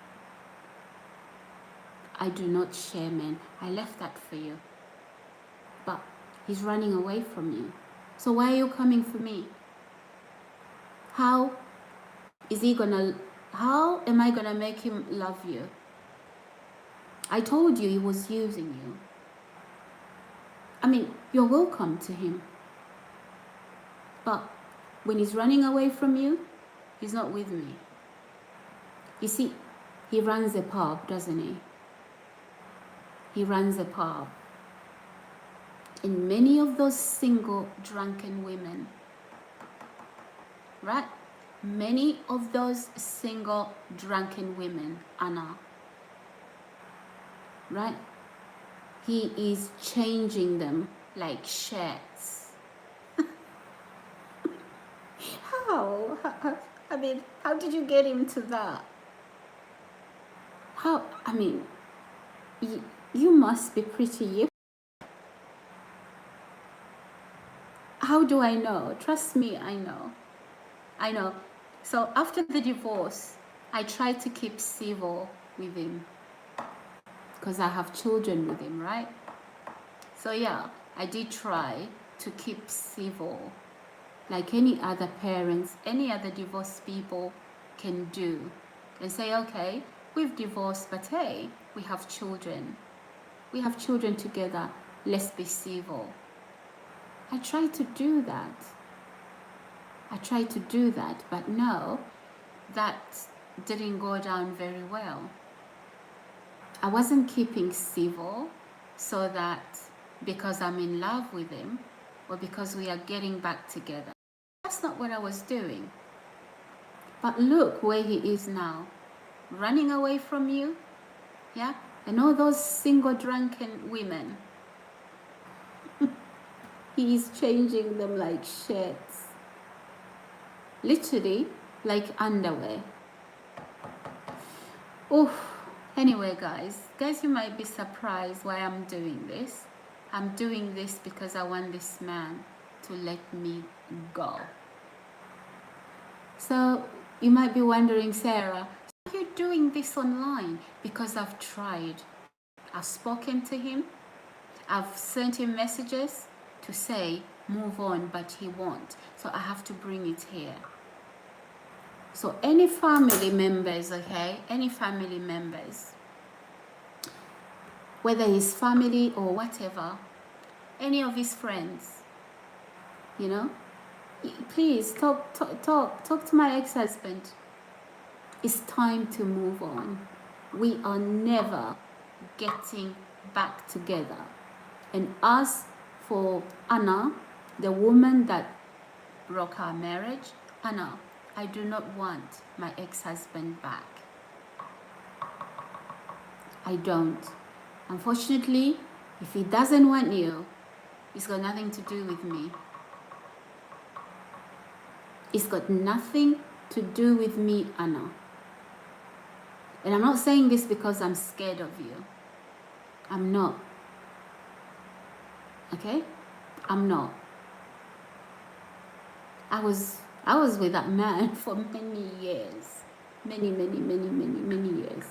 I do not share, man. I left that for you. But he's running away from you. So why are you coming for me? How am I gonna make him love you? I told you he was using you. I mean, you're welcome to him. But when he's running away from you, he's not with me. You see, he runs a pub, doesn't he? He runs a pub. And many of those single drunken women, right? Many of those single drunken women, Anna, right? He is changing them like shirts. How? I mean, how did you get him to that? How? I mean, you must be pretty. How do I know? Trust me, I know. I know. So after the divorce, I tried to keep civil with him because I have children with him, right? So yeah, I did try to keep civil like any other parents, any other divorced people can do, and say, okay, we've divorced, but hey, we have children. We have children together. Let's be civil. I tried to do that. But no, that didn't go down very well. I wasn't keeping civil so that because I'm in love with him or because we are getting back together. That's not what I was doing. But look where he is now, running away from you, yeah? And all those single drunken women, he is changing them like shirts. Literally, like underwear. Oof. Anyway, guys, you might be surprised why I'm doing this. I'm doing this because I want this man to let me go. So you might be wondering, Sarah, are you doing this online? Because I've tried. I've spoken to him. I've sent him messages to say, move on, but he won't. So I have to bring it here. So any family members, okay, whether his family or whatever, any of his friends, you know, please talk to my ex-husband. It's time to move on. We are never getting back together. And as for Anna, the woman that broke our marriage, Anna, I do not want my ex-husband back. I don't. Unfortunately, if he doesn't want you, it's got nothing to do with me. It's got nothing to do with me, Anna. And I'm not saying this because I'm scared of you. I'm not. Okay? I'm not. I was with that man for many years. Many years.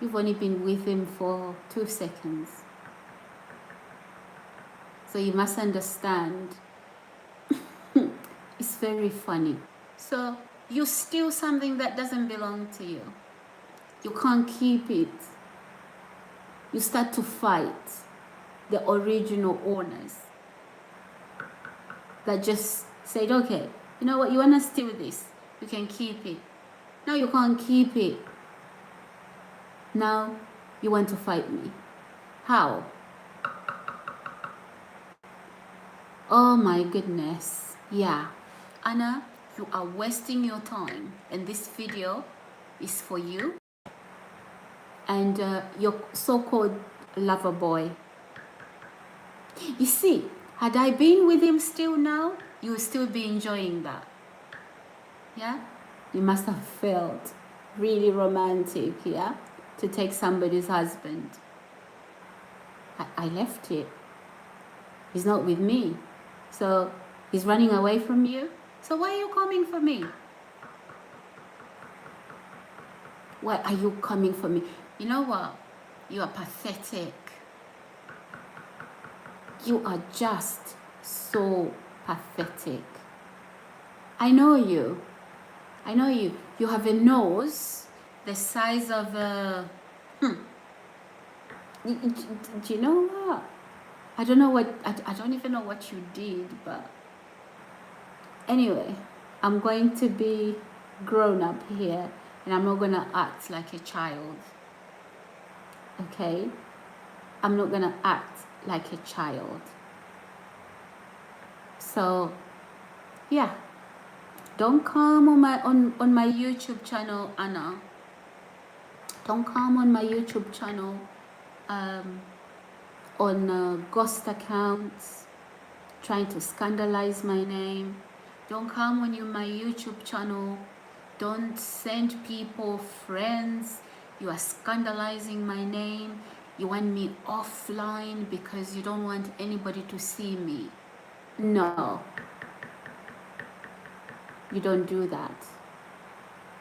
You've only been with him for 2 seconds. So you must understand. It's very funny. So you steal something that doesn't belong to you. You can't keep it. You start to fight the original owners that just said, okay, you know what, you want to steal this, you can keep it. No, you can't keep it. Now you want to fight me. How? Oh my goodness. Yeah. Anna, you are wasting your time, and this video is for you and your so-called lover boy. You see, had I been with him still now, you would still be enjoying that. Yeah, you must have felt really romantic, yeah, to take somebody's husband. I left it. He's not with me. So he's running away from you. So why are you coming for me? Why are you coming for me? You know what? You are pathetic. You are just so pathetic. I know you. I know you. You have a nose the size of a... Do you know what? I don't know what... I don't even know what you did, but... Anyway, I'm going to be grown up here, and I'm not going to act like a child. Okay? I'm not going to act like a child. So, yeah. Don't come on my YouTube channel, Anna. Don't come on my YouTube channel on ghost accounts trying to scandalize my name. Don't come on my YouTube channel. Don't send people friends. You are scandalizing my name. You want me offline because you don't want anybody to see me. No. You don't do that.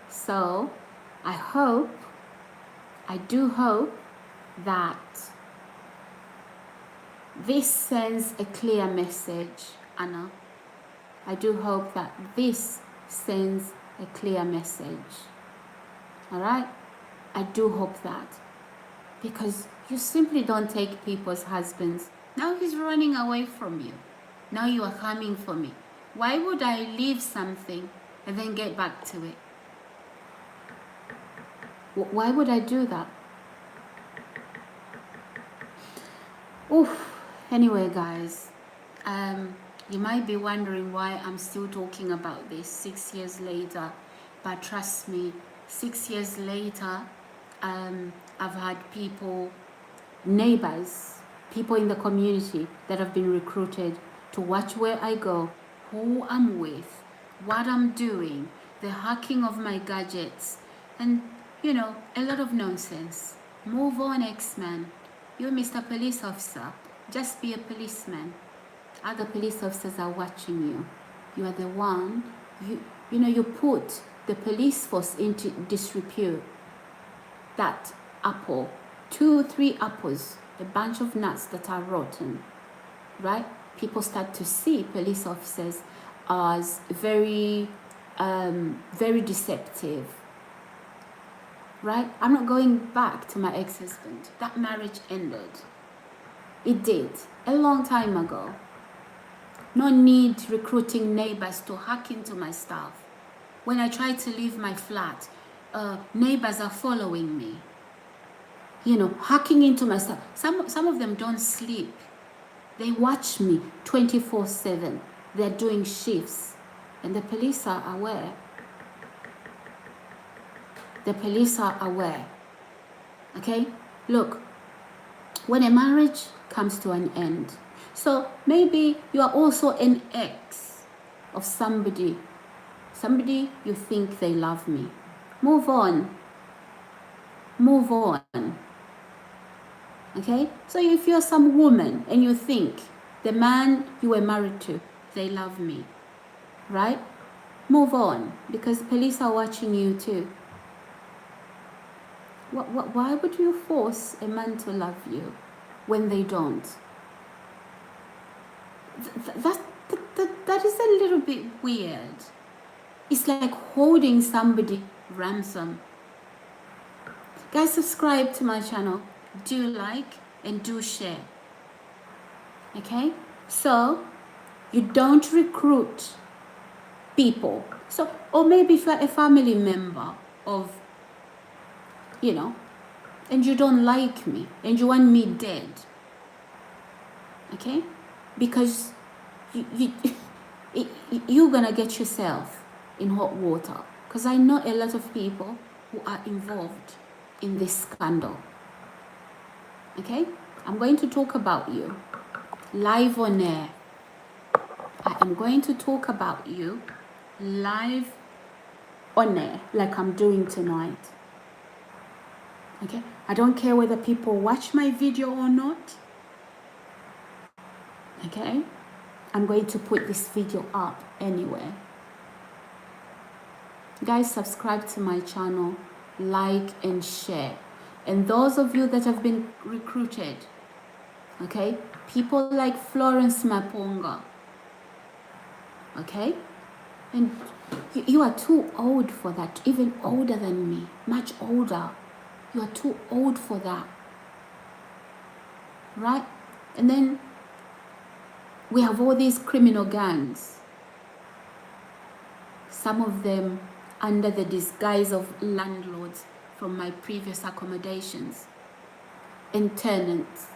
So, I do hope that this sends a clear message, Anna. I do hope that this sends a clear message. All right? I do hope that. Because you simply don't take people's husbands. Now he's running away from you. Now you are coming for me. Why would I leave something and then get back to it? Why would I do that? Oof. Anyway, guys, you might be wondering why I'm still talking about this 6 years later. But trust me, 6 years later, I've had people, neighbors, people in the community that have been recruited to watch where I go, who I'm with, what I'm doing, the hacking of my gadgets, and, you know, a lot of nonsense. Move on, X-Man. You're Mr. Police Officer. Just be a policeman. Other police officers are watching you. You are the one, you know, you put the police force into disrepute. That apple, 2, 3 apples, a bunch of nuts that are rotten, right? People start to see police officers as very deceptive, right? I'm not going back to my ex-husband. That marriage ended. It did, a long time ago. No need recruiting neighbors to hack into my stuff. When I try to leave my flat, neighbors are following me. You know, hacking into my stuff. Some of them don't sleep. They watch me 24/7. They're doing shifts. And the police are aware. The police are aware. Okay? Look, when a marriage comes to an end, so maybe you are also an ex of somebody you think they love me. Move on. Move on. Okay? So if you're some woman and you think the man you were married to, they love me, right? Move on, because police are watching you too. Why would you force a man to love you when they don't? That is a little bit weird. It's like holding somebody ransom. Guys, subscribe to my channel. Do like and do share. Okay? So, you don't recruit people. So, or maybe if you're a family member of, you know, and you don't like me and you want me dead. Okay? Because you're gonna get yourself in hot water. Because I know a lot of people who are involved in this scandal. Okay? I'm going to talk about you live on air. I am going to talk about you live on air like I'm doing tonight. Okay, I don't care whether people watch my video or not. Okay, I'm going to put this video up anyway. Guys, subscribe to my channel, like and share. And those of you that have been recruited, okay, people like Florence Maponga, okay, and you are too old for that, even older than me, much older. You are too old for that, right? And then we have all these criminal gangs, some of them under the disguise of landlords from my previous accommodations and tenants,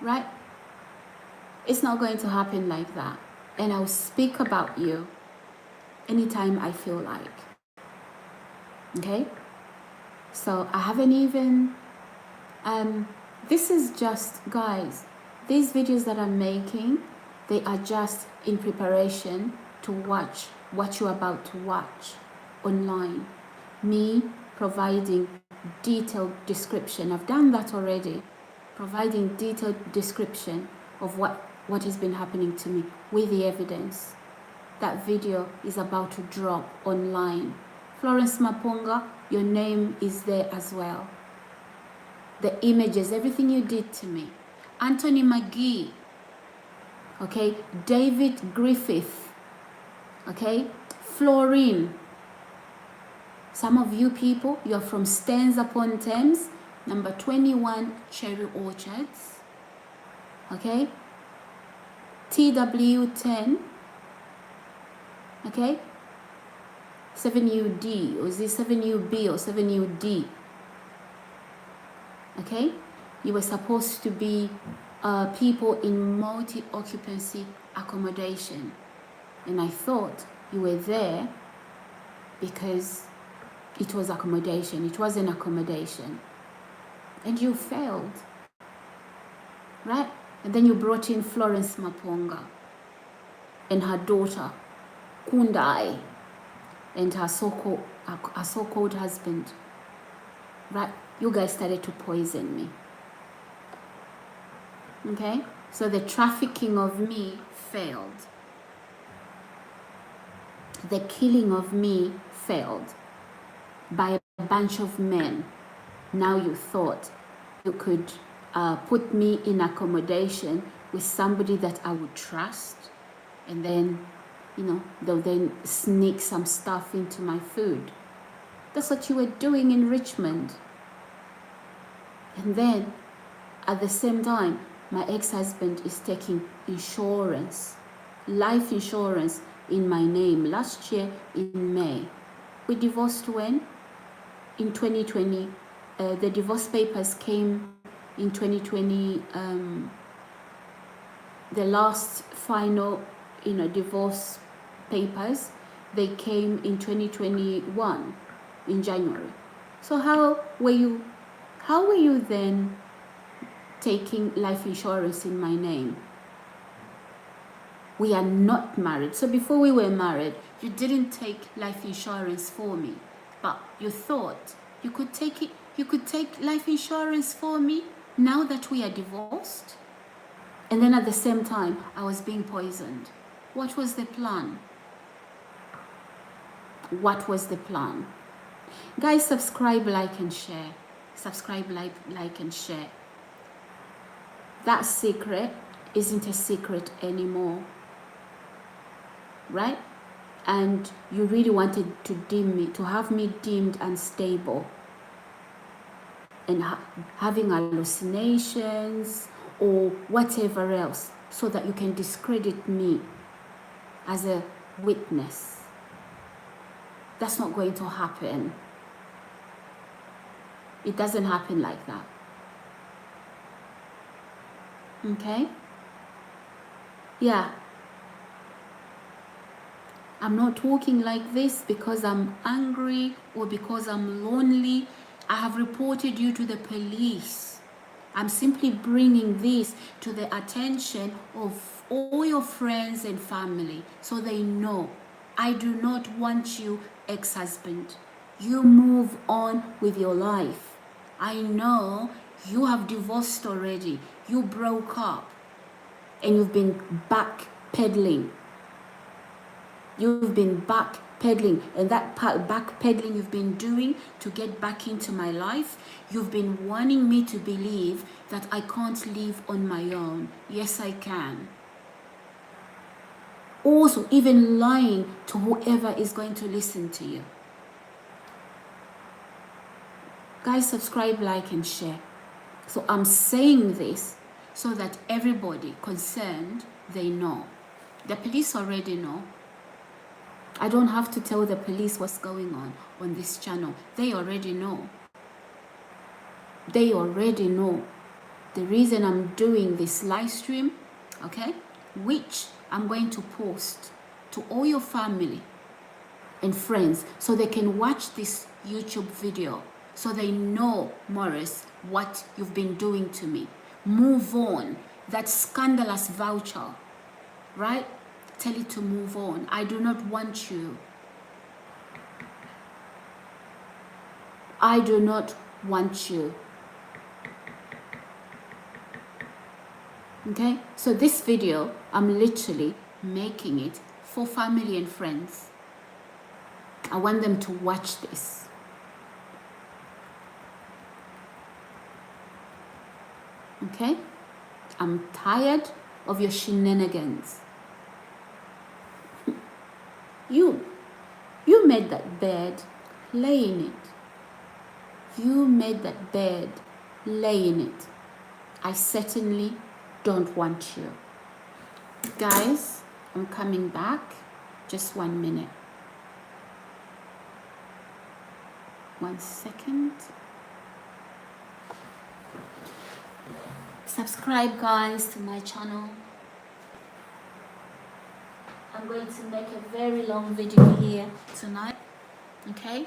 right? It's not going to happen like that. And I'll speak about you anytime I feel like. Okay? So I haven't even, this is just, guys, these videos that I'm making, they are just in preparation to watch what you're about to watch online. Me providing detailed description. I've done that already. Providing detailed description of what has been happening to me with the evidence. That video is about to drop online. Florence Maponga, your name is there as well. The images, everything you did to me. Anthony McGee, okay? David Griffith, okay? Florine. Some of you people, you're from Staines upon Thames, number 21 Cherry Orchards, okay? TW10, okay? 7UD, or is it 7UB or 7UD? Okay? You were supposed to be people in multi-occupancy accommodation. And I thought you were there because it was accommodation. It wasn't accommodation. And you failed. Right? And then you brought in Florence Maponga and her daughter, Kundai, and her so-called husband. Right? You guys started to poison me. Okay? So the trafficking of me failed. The killing of me failed by a bunch of men. Now you thought you could put me in accommodation with somebody that I would trust, and then, you know, they'll then sneak some stuff into my food. That's what you were doing in Richmond. And then, at the same time, my ex-husband is taking insurance, life insurance in my name last year in May. We divorced when? In 2020. The divorce papers came in 2020. The last final, divorce papers, they came in 2021 in January. So how were you then taking life insurance in my name? We are not married. So before we were married, you didn't take life insurance for me, but you thought you could take it. You could take life insurance for me now that we are divorced. And then at the same time, I was being poisoned. What was the plan? What was the plan? Guys, subscribe, like, and share. Subscribe, like, and share. That secret isn't a secret anymore. Right? And you really wanted to dim me, to have me deemed unstable and having hallucinations or whatever else, so that you can discredit me as a witness. That's not going to happen. It doesn't happen like that. Okay? Yeah. I'm not talking like this because I'm angry or because I'm lonely. I have reported you to the police. I'm simply bringing this to the attention of all your friends and family so they know. I do not want you, ex-husband. You move on with your life. I know you have divorced already. You broke up and you've been backpedaling. You've been backpedaling, and that backpedaling you've been doing to get back into my life, you've been wanting me to believe that I can't live on my own. Yes, I can. Also, even lying to whoever is going to listen to you. Guys, subscribe, like, and share. So I'm saying this so that everybody concerned, they know. The police already know. I don't have to tell the police what's going on this channel. They already know. They already know. The reason I'm doing this live stream, okay, which I'm going to post to all your family and friends so they can watch this YouTube video, so they know, Morris, what you've been doing to me. Move on. That scandalous voucher, right? Tell it to move on. I do not want you. I do not want you. Okay? So this video, I'm literally making it for family and friends. I want them to watch this. Okay? I'm tired of your shenanigans. You made that bed, lay in it. You made that bed, lay in it. I certainly don't want you. Guys, I'm coming back. Just 1 minute. 1 second. Subscribe, guys, to my channel. I'm going to make a very long video here tonight, okay?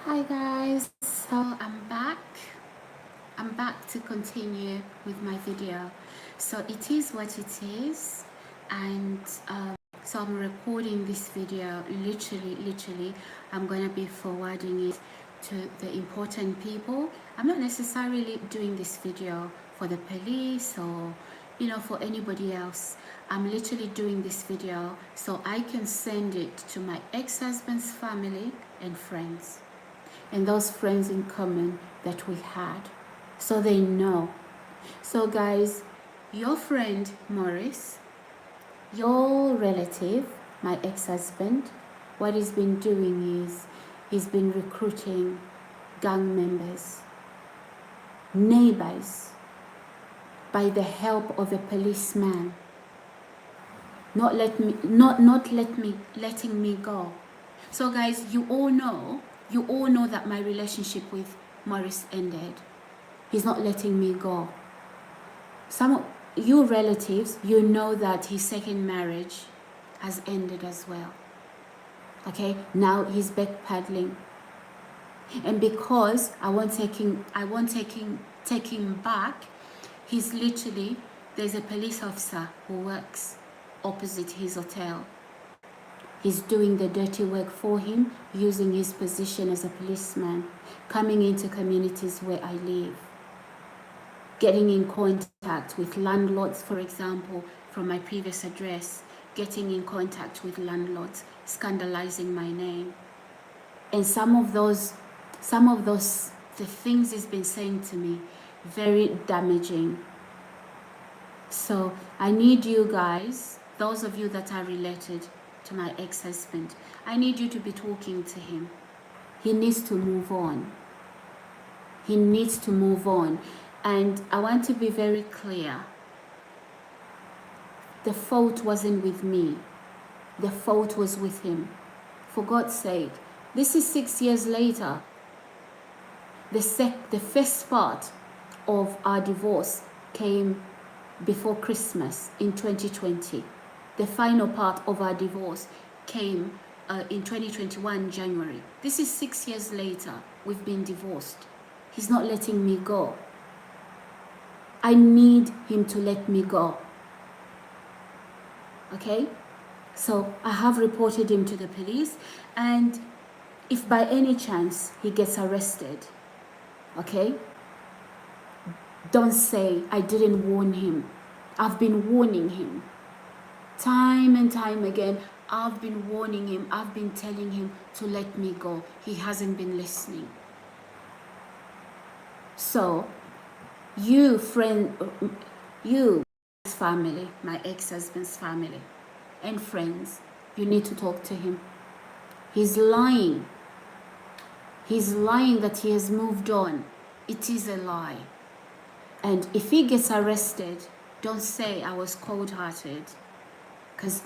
Hi guys, so I'm back to continue with my video. So it is what it is, and so I'm recording this video literally I'm gonna be forwarding it to the important people. I'm not necessarily doing this video for the police or you know, for anybody else. I'm literally doing this video so I can send it to my ex-husband's family and friends, and those friends in common that we had, so they know. So guys, your friend Morris, your relative, my ex-husband, what he's been doing is he's been recruiting gang members, neighbors, by the help of a policeman, letting me go. So guys, you all know that my relationship with Morris ended. He's not letting me go. Some of you relatives, you know that his second marriage has ended as well. Okay, now he's backpedaling, and because I won't take him back, he's literally, there's a police officer who works opposite his hotel. He's doing the dirty work for him, using his position as a policeman, coming into communities where I live, getting in contact with landlords, for example, from my previous address, getting in contact with landlords, scandalizing my name. And some of those, the things he's been saying to me, very damaging. So I need you guys, those of you that are related to my ex-husband, I need you to be talking to him. He needs to move on. He needs to move on. And I want to be very clear. The fault wasn't with me. The fault was with him. For God's sake, this is 6 years later. The first part of our divorce came before Christmas in 2020. The final part of our divorce came in 2021, January. This is 6 years later. We've been divorced. He's not letting me go. I need him to let me go. Okay? So I have reported him to the police, and if by any chance he gets arrested, okay, don't say I didn't warn him. I've been warning him. Time and time again, I've been warning him. I've been telling him to let me go. He hasn't been listening. So, you family, my ex-husband's family and friends, you need to talk to him. He's lying. He's lying that he has moved on. It is a lie. And if he gets arrested, don't say I was cold-hearted, because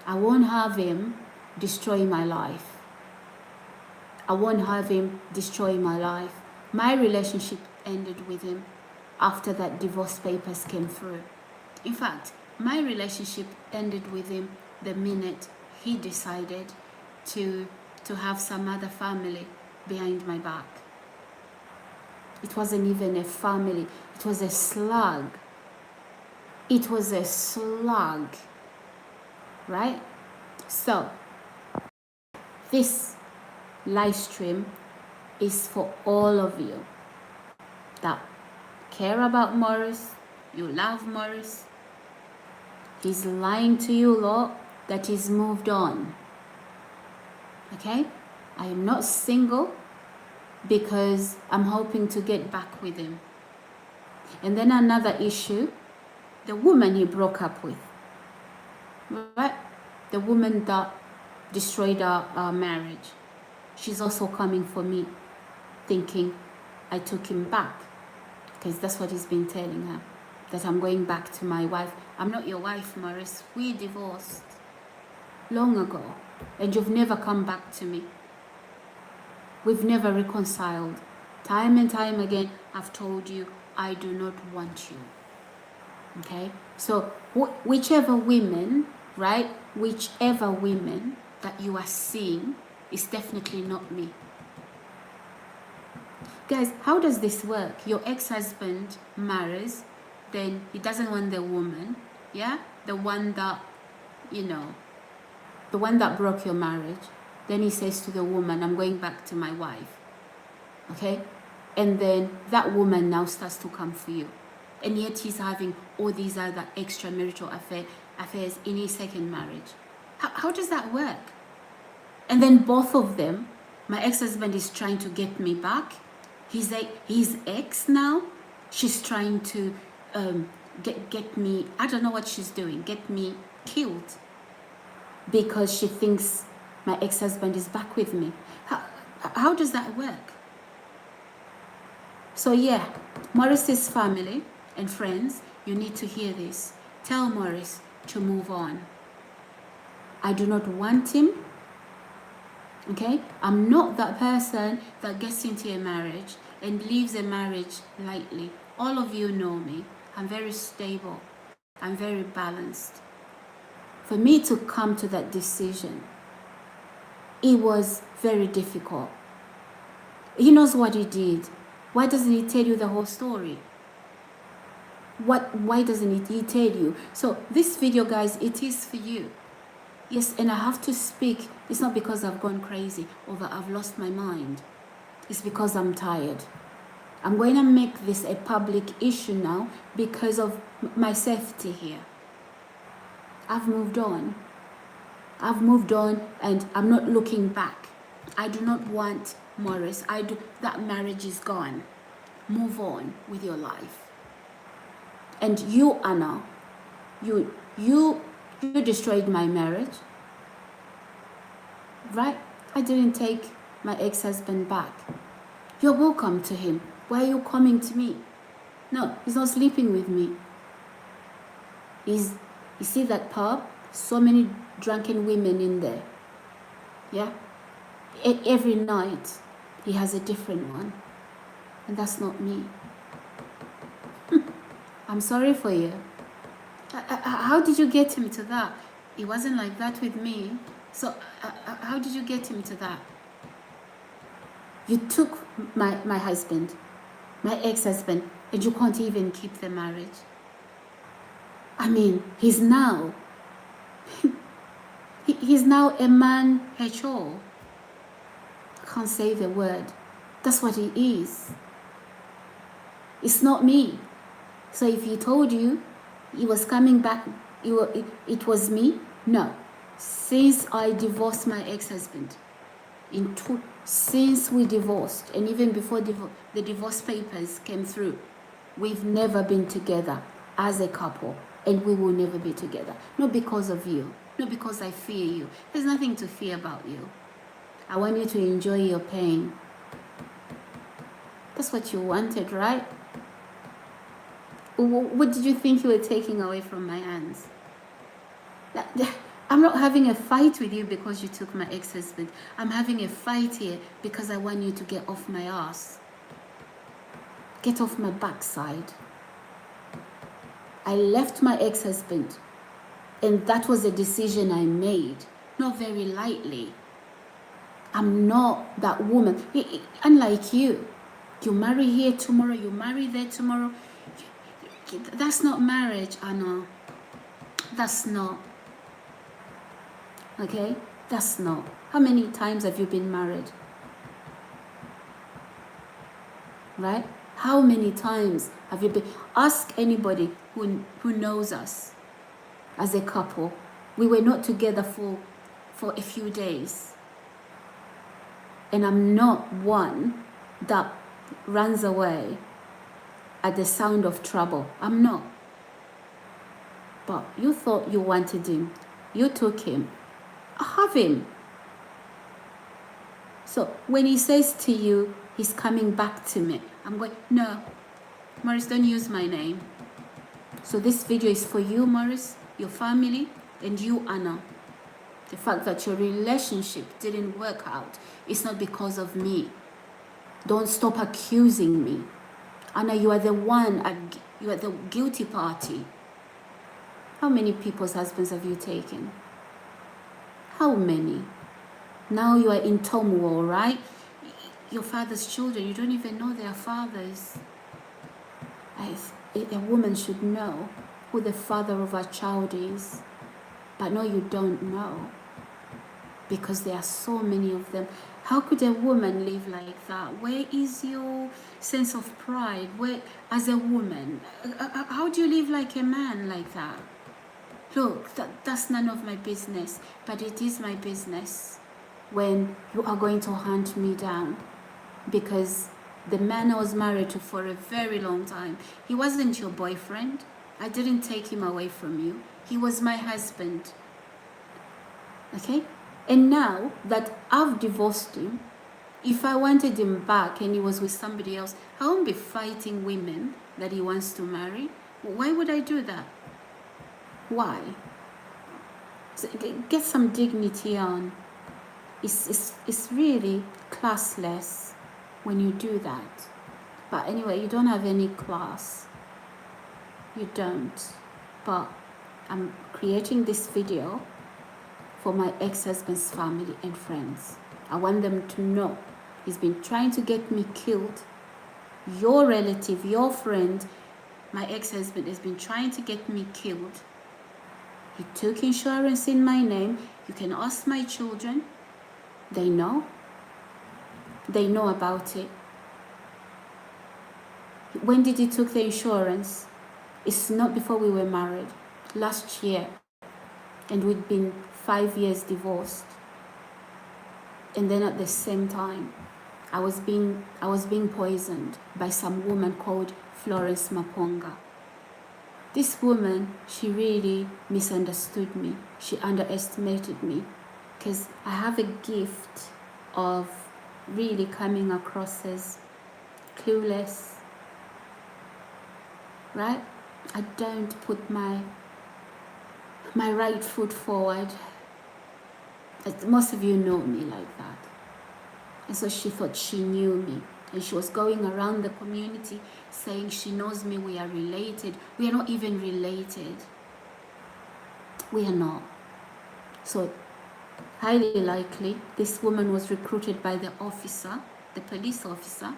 I won't have him destroy my life. I won't have him destroy my life. My relationship ended with him after that divorce papers came through. In fact, my relationship ended with him the minute he decided to have some other family behind my back. It wasn't even a family. It was a slug. It was a slug. Right? So, this live stream is for all of you that care about Morris, you love Morris. He's lying to you lot that he's moved on. Okay? I am not single because I'm hoping to get back with him. And then another issue, the woman he broke up with. Right? The woman that destroyed our marriage. She's also coming for me, thinking I took him back. Because that's what he's been telling her, that I'm going back to my wife. I'm not your wife, Morris. We divorced long ago, and you've never come back to me. We've never reconciled. Time and time again, I've told you, I do not want you. Okay? So, whichever women, right? Whichever women that you are seeing is definitely not me. Guys, how does this work? Your ex-husband marries, then he doesn't want the woman, yeah? The one that, you know, the one that broke your marriage. Then he says to the woman, I'm going back to my wife. Okay? And then that woman now starts to come for you. and yet he's having all these other extramarital affairs in his second marriage. How does that work? And then both of them, my ex-husband is trying to get me back. His ex now, she's trying to get me, I don't know what she's doing, get me killed because she thinks my ex-husband is back with me. How does that work? So yeah, Maurice's family and friends, you need to hear this. Tell Maurice to move on. I do not want him. Okay? I'm not that person that gets into a marriage and leaves a marriage lightly. All of you know me. I'm very stable. I'm very balanced. For me to come to that decision, it was very difficult. He knows what he did. Why doesn't he tell you the whole story? Why doesn't he tell you? So this video, guys, it is for you. Yes, and I have to speak. It's not because I've gone crazy or that I've lost my mind. It's because I'm tired. I'm going to make this a public issue now because of my safety here. I've moved on. I've moved on and I'm not looking back. I do not want Maurice. That marriage is gone. Move on with your life. And you, Anna, you destroyed my marriage, right? I didn't take my ex-husband back. You're welcome to him. Why are you coming to me? No, he's not sleeping with me. You see that pub? So many drunken women in there. Yeah? Every night, he has a different one. And that's not me. I'm sorry for you. How did you get him to that? It wasn't like that with me. So how did you get him to that? You took my husband, my ex-husband, and you can't even keep the marriage. I mean, he's now a man HO. I can't say the word. That's what he is. It's not me. So if he told you he was coming back, it was me? No. Since I divorced my ex-husband, since we divorced, and even before the divorce papers came through, we've never been together as a couple, and we will never be together. Not because of you, not because I fear you. There's nothing to fear about you. I want you to enjoy your pain. That's what you wanted, right? What did you think you were taking away from my hands? I'm not having a fight with you because you took my ex-husband. I'm having a fight here because I want you to get off my ass. Get off my backside. I left my ex-husband, and that was a decision I made, not very lightly. I'm not that woman. Unlike you, you marry here tomorrow, you marry there tomorrow. That's not marriage, Anna. That's not. Okay? That's not. How many times have you been married? Right? How many times have you been? Ask anybody who knows us as a couple. We were not together for a few days. And I'm not one that runs away at the sound of trouble. I'm not. But you thought you wanted him. You took him. I have him. So when he says to you, he's coming back to me, I'm going, no, Maurice, don't use my name. So this video is for you, Maurice, your family, and you, Anna. The fact that your relationship didn't work out is not because of me. Don't stop accusing me. Anna, you are the one, you are the guilty party. How many people's husbands have you taken? How many? Now you are in turmoil, right? Your father's children, you don't even know their fathers. A woman should know who the father of her child is. But no, you don't know. because there are so many of them. How could a woman live like that? Where is your sense of pride? Where, as a woman, how do you live like a man like that? Look, that's none of my business, but it is my business when you are going to hunt me down, because the man I was married to for a very long time, he wasn't your boyfriend. I didn't take him away from you. He was my husband. Okay? And now that I've divorced him, if I wanted him back and he was with somebody else, I won't be fighting women that he wants to marry. Why would I do that? Why? So get some dignity on. It's really classless when you do that. But anyway, you don't have any class. You don't. But I'm creating this video for my ex-husband's family and friends. I want them to know he's been trying to get me killed. Your relative, your friend, my ex-husband has been trying to get me killed. He took insurance in my name. You can ask my children. They know. They know about it. When did he took the insurance? It's not before we were married. Last year. And we'd been 5 years divorced. And then at the same time, I was being poisoned by some woman called Florence Maponga. This woman, she really misunderstood me. She underestimated me, because I have a gift of really coming across as clueless, right? I don't put my right foot forward. Most of you know me like that. And so she thought she knew me. And she was going around the community saying she knows me, we are related. We are not even related. We are not. So highly likely this woman was recruited by the officer, the police officer,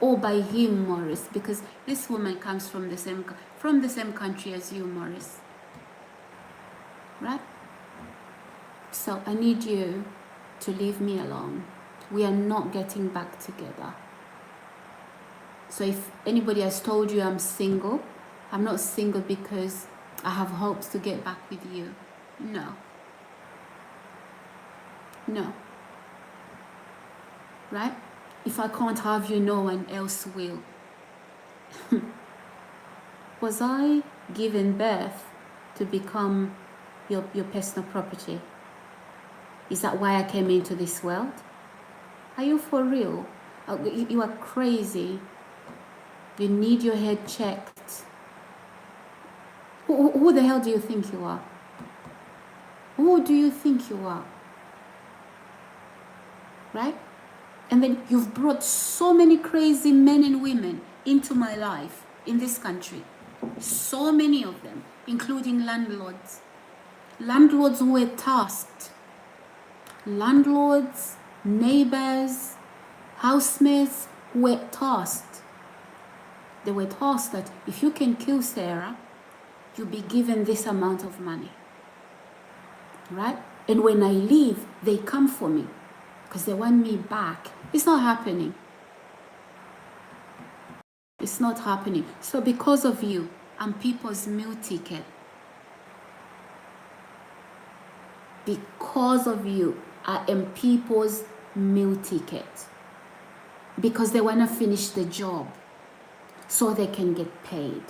or by him, Morris, because this woman comes from the same country as you, Morris. Right? So I need you to leave me alone. We are not getting back together. So if anybody has told you I'm single, I'm not single because I have hopes to get back with you. No. No. Right? If I can't have you, no one else will. Was I given birth to become your personal property? Is that why I came into this world? Are you for real? You are crazy. You need your head checked. Who the hell do you think you are? Who do you think you are? Right? And then you've brought so many crazy men and women into my life in this country. So many of them, including landlords. Landlords who were tasked. Landlords, neighbors, housemates who were tasked. They were tasked that if you can kill Sarah, you'll be given this amount of money. Right? And when I leave, they come for me because they want me back. It's not happening. It's not happening. So because of you, I'm people's meal ticket. Because of you, I am people's meal ticket. Because they want to finish the job so they can get paid.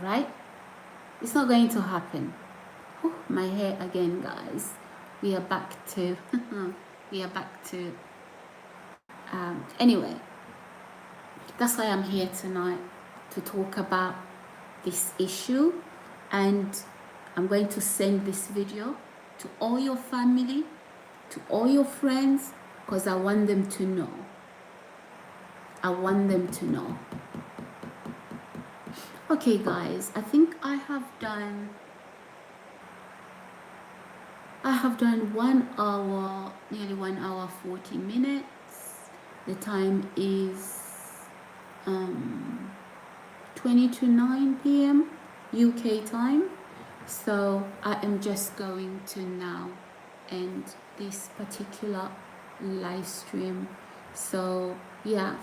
Right? It's not going to happen. Oh, my hair again, guys. We are back to anyway, that's why I'm here tonight, to talk about this issue. And I'm going to send this video to all your family, to all your friends, because I want them to know. I want them to know. Okay, guys, I think I have done 1 hour, nearly 1 hour 40 minutes. The time is 20 to 9 p.m. UK time. So I am just going to now end this particular live stream. So yeah,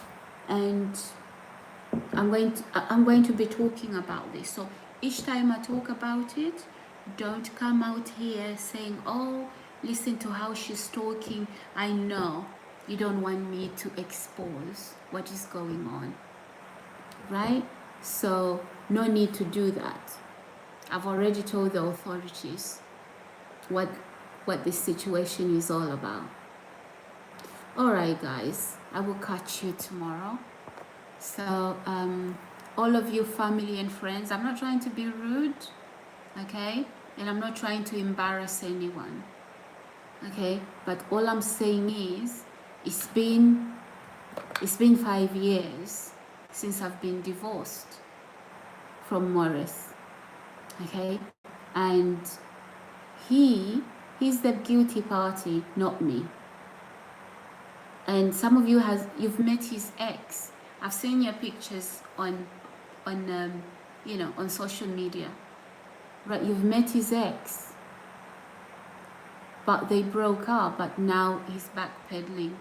and I'm going to be talking about this. So each time I talk about it, don't come out here saying, "Oh, listen to how she's talking." I know you don't want me to expose what is going on, right? So no need to do that. I've already told the authorities what this situation is all about. All right, guys, I will catch you tomorrow. So all of you family and friends, I'm not trying to be rude, okay, and I'm not trying to embarrass anyone, okay, but all I'm saying is it's been 5 years since I've been divorced from Morris, okay, and he's the guilty party, not me. And some of you you've met his ex. I've seen your pictures on on social media, right? You've met his ex, but they broke up. But now he's backpedaling,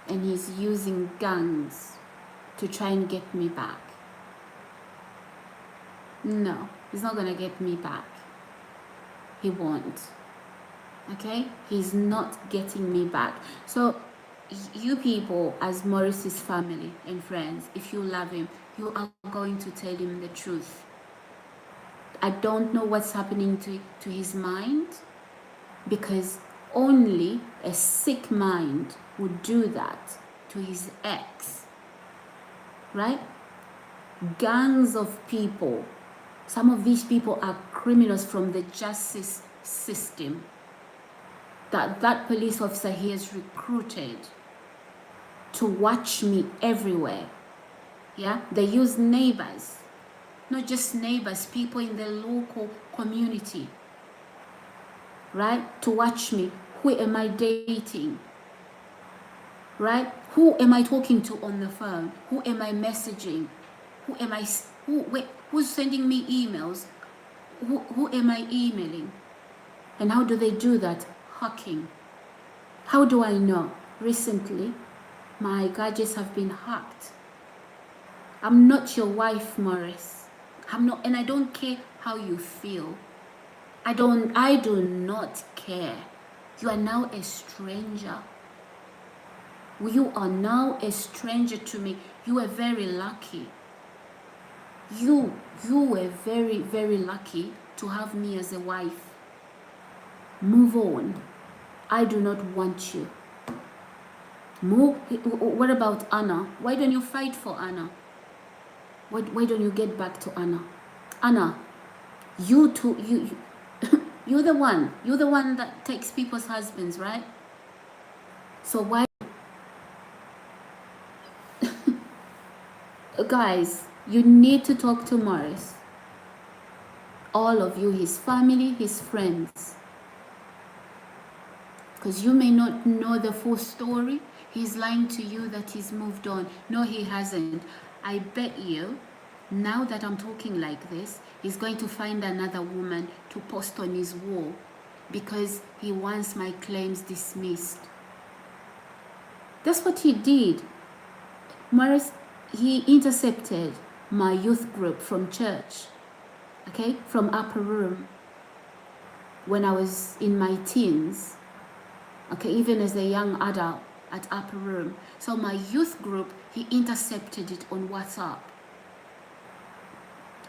and he's using gangs to try and get me back. No, he's not gonna get me back. He won't. Okay, he's not getting me back. So you people, as Morris's family and friends, if you love him, you are going to tell him the truth. I don't know what's happening to his mind, because only a sick mind would do that to his ex, right? Gangs of people. Some of these people are criminals from the justice system that police officer he has recruited to watch me everywhere. Yeah, they use neighbors, not just neighbors, people in the local community, right, to watch me. Who am I dating? Right? Who am I talking to on the phone? Who am I messaging? Who's sending me emails? Who am I emailing? And how do they do that? Hacking. How do I know? Recently, my gadgets have been hacked. I'm not your wife, Morris. I'm not, and I don't care how you feel. I do not care. You are now a stranger. You are now a stranger to me. You are very lucky. You were very, very lucky to have me as a wife. Move on. I do not want you. Move. What about Anna? Why don't you fight for Anna? Why don't you get back to Anna? Anna, you too, you're the one that takes people's husbands, right? So why? Guys, you need to talk to Morris. All of you, his family, his friends. Because you may not know the full story. He's lying to you that he's moved on. No, he hasn't. I bet you, now that I'm talking like this, he's going to find another woman to post on his wall because he wants my claims dismissed. That's what he did. Morris, he intercepted my youth group from church, okay, from Upper Room, when I was in my teens, okay, even as a young adult at Upper Room. So my youth group, he intercepted it on WhatsApp.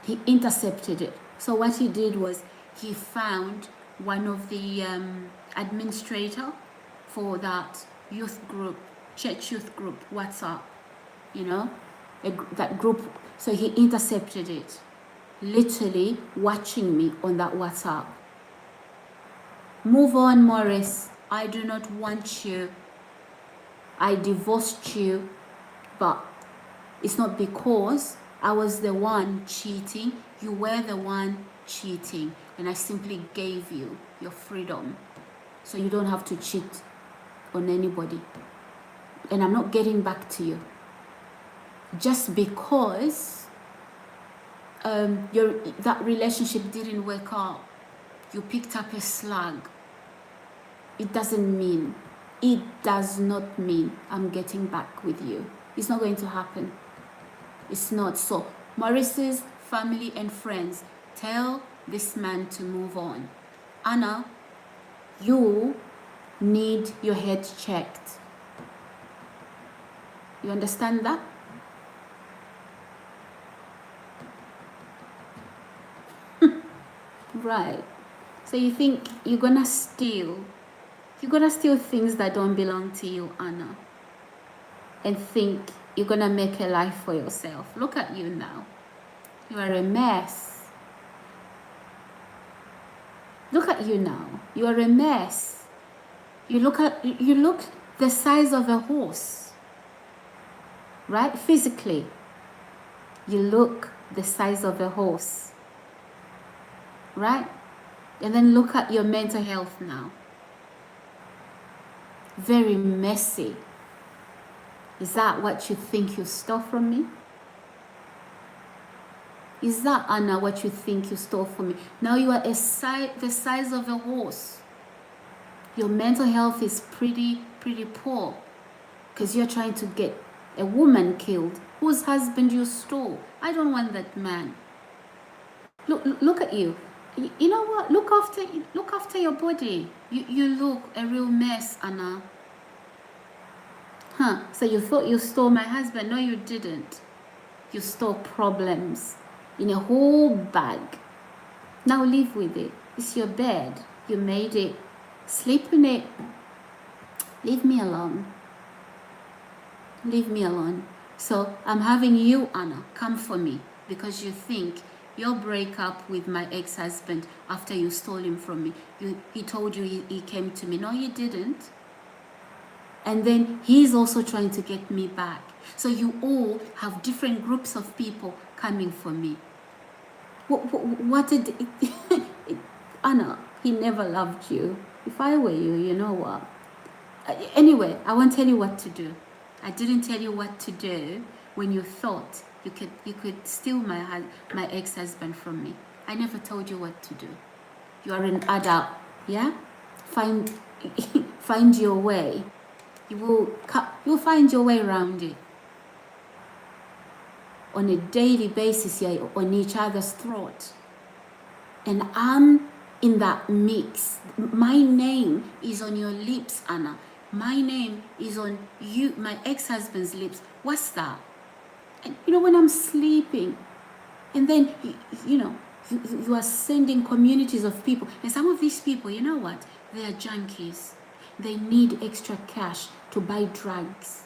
He intercepted it. So what he did was he found one of the administrator for that youth group, church youth group, WhatsApp, you know, that group. So he intercepted it, literally watching me on that WhatsApp. Move on, Morris. I do not want you. I divorced you, but it's not because I was the one cheating. You were the one cheating, and I simply gave you your freedom so you don't have to cheat on anybody. And I'm not getting back to you just because that relationship didn't work out, you picked up a slug, it does not mean I'm getting back with you. It's not going to happen. It's not. So Maurice's family and friends, tell this man to move on. Anna, you need your head checked. You understand that? Right. So you think you're gonna steal things that don't belong to you, Anna, and think you're gonna make a life for yourself. Look at you now. You are a mess. Look at you now. You are a mess. You look the size of a horse. Right? Physically. You look the size of a horse. Right? And then look at your mental health now. Very messy. Is that what you think you stole from me? Is that, Anna, what you think you stole from me? Now you are the size of a horse. Your mental health is pretty poor because you're trying to get a woman killed whose husband you stole. I don't want that man. Look at you. You know what? Look after your body. You look a real mess, Anna. Huh? So you thought you stole my husband? No, you didn't. You stole problems in a whole bag. Now live with it. It's your bed. You made it. Sleep in it. Leave me alone. Leave me alone. So I'm having you, Anna, come for me because you think your breakup with my ex-husband after you stole him from me, he told you he came to me. No, he didn't. And then he's also trying to get me back. So you all have different groups of people coming for me. What did Anna, he never loved you. If I were you, you know what? Anyway, I won't tell you what to do. I didn't tell you what to do when you thought you could steal my ex-husband from me. I never told you what to do. You are an adult, yeah? Find your way. You'll find your way around it. On a daily basis, you're on each other's throat. And I'm in that mix. My name is on your lips, Anna. My name is on you, my ex-husband's lips. What's that? And when I'm sleeping, and then you are sending communities of people, and some of these people, you know what? They are junkies. They need extra cash to buy drugs.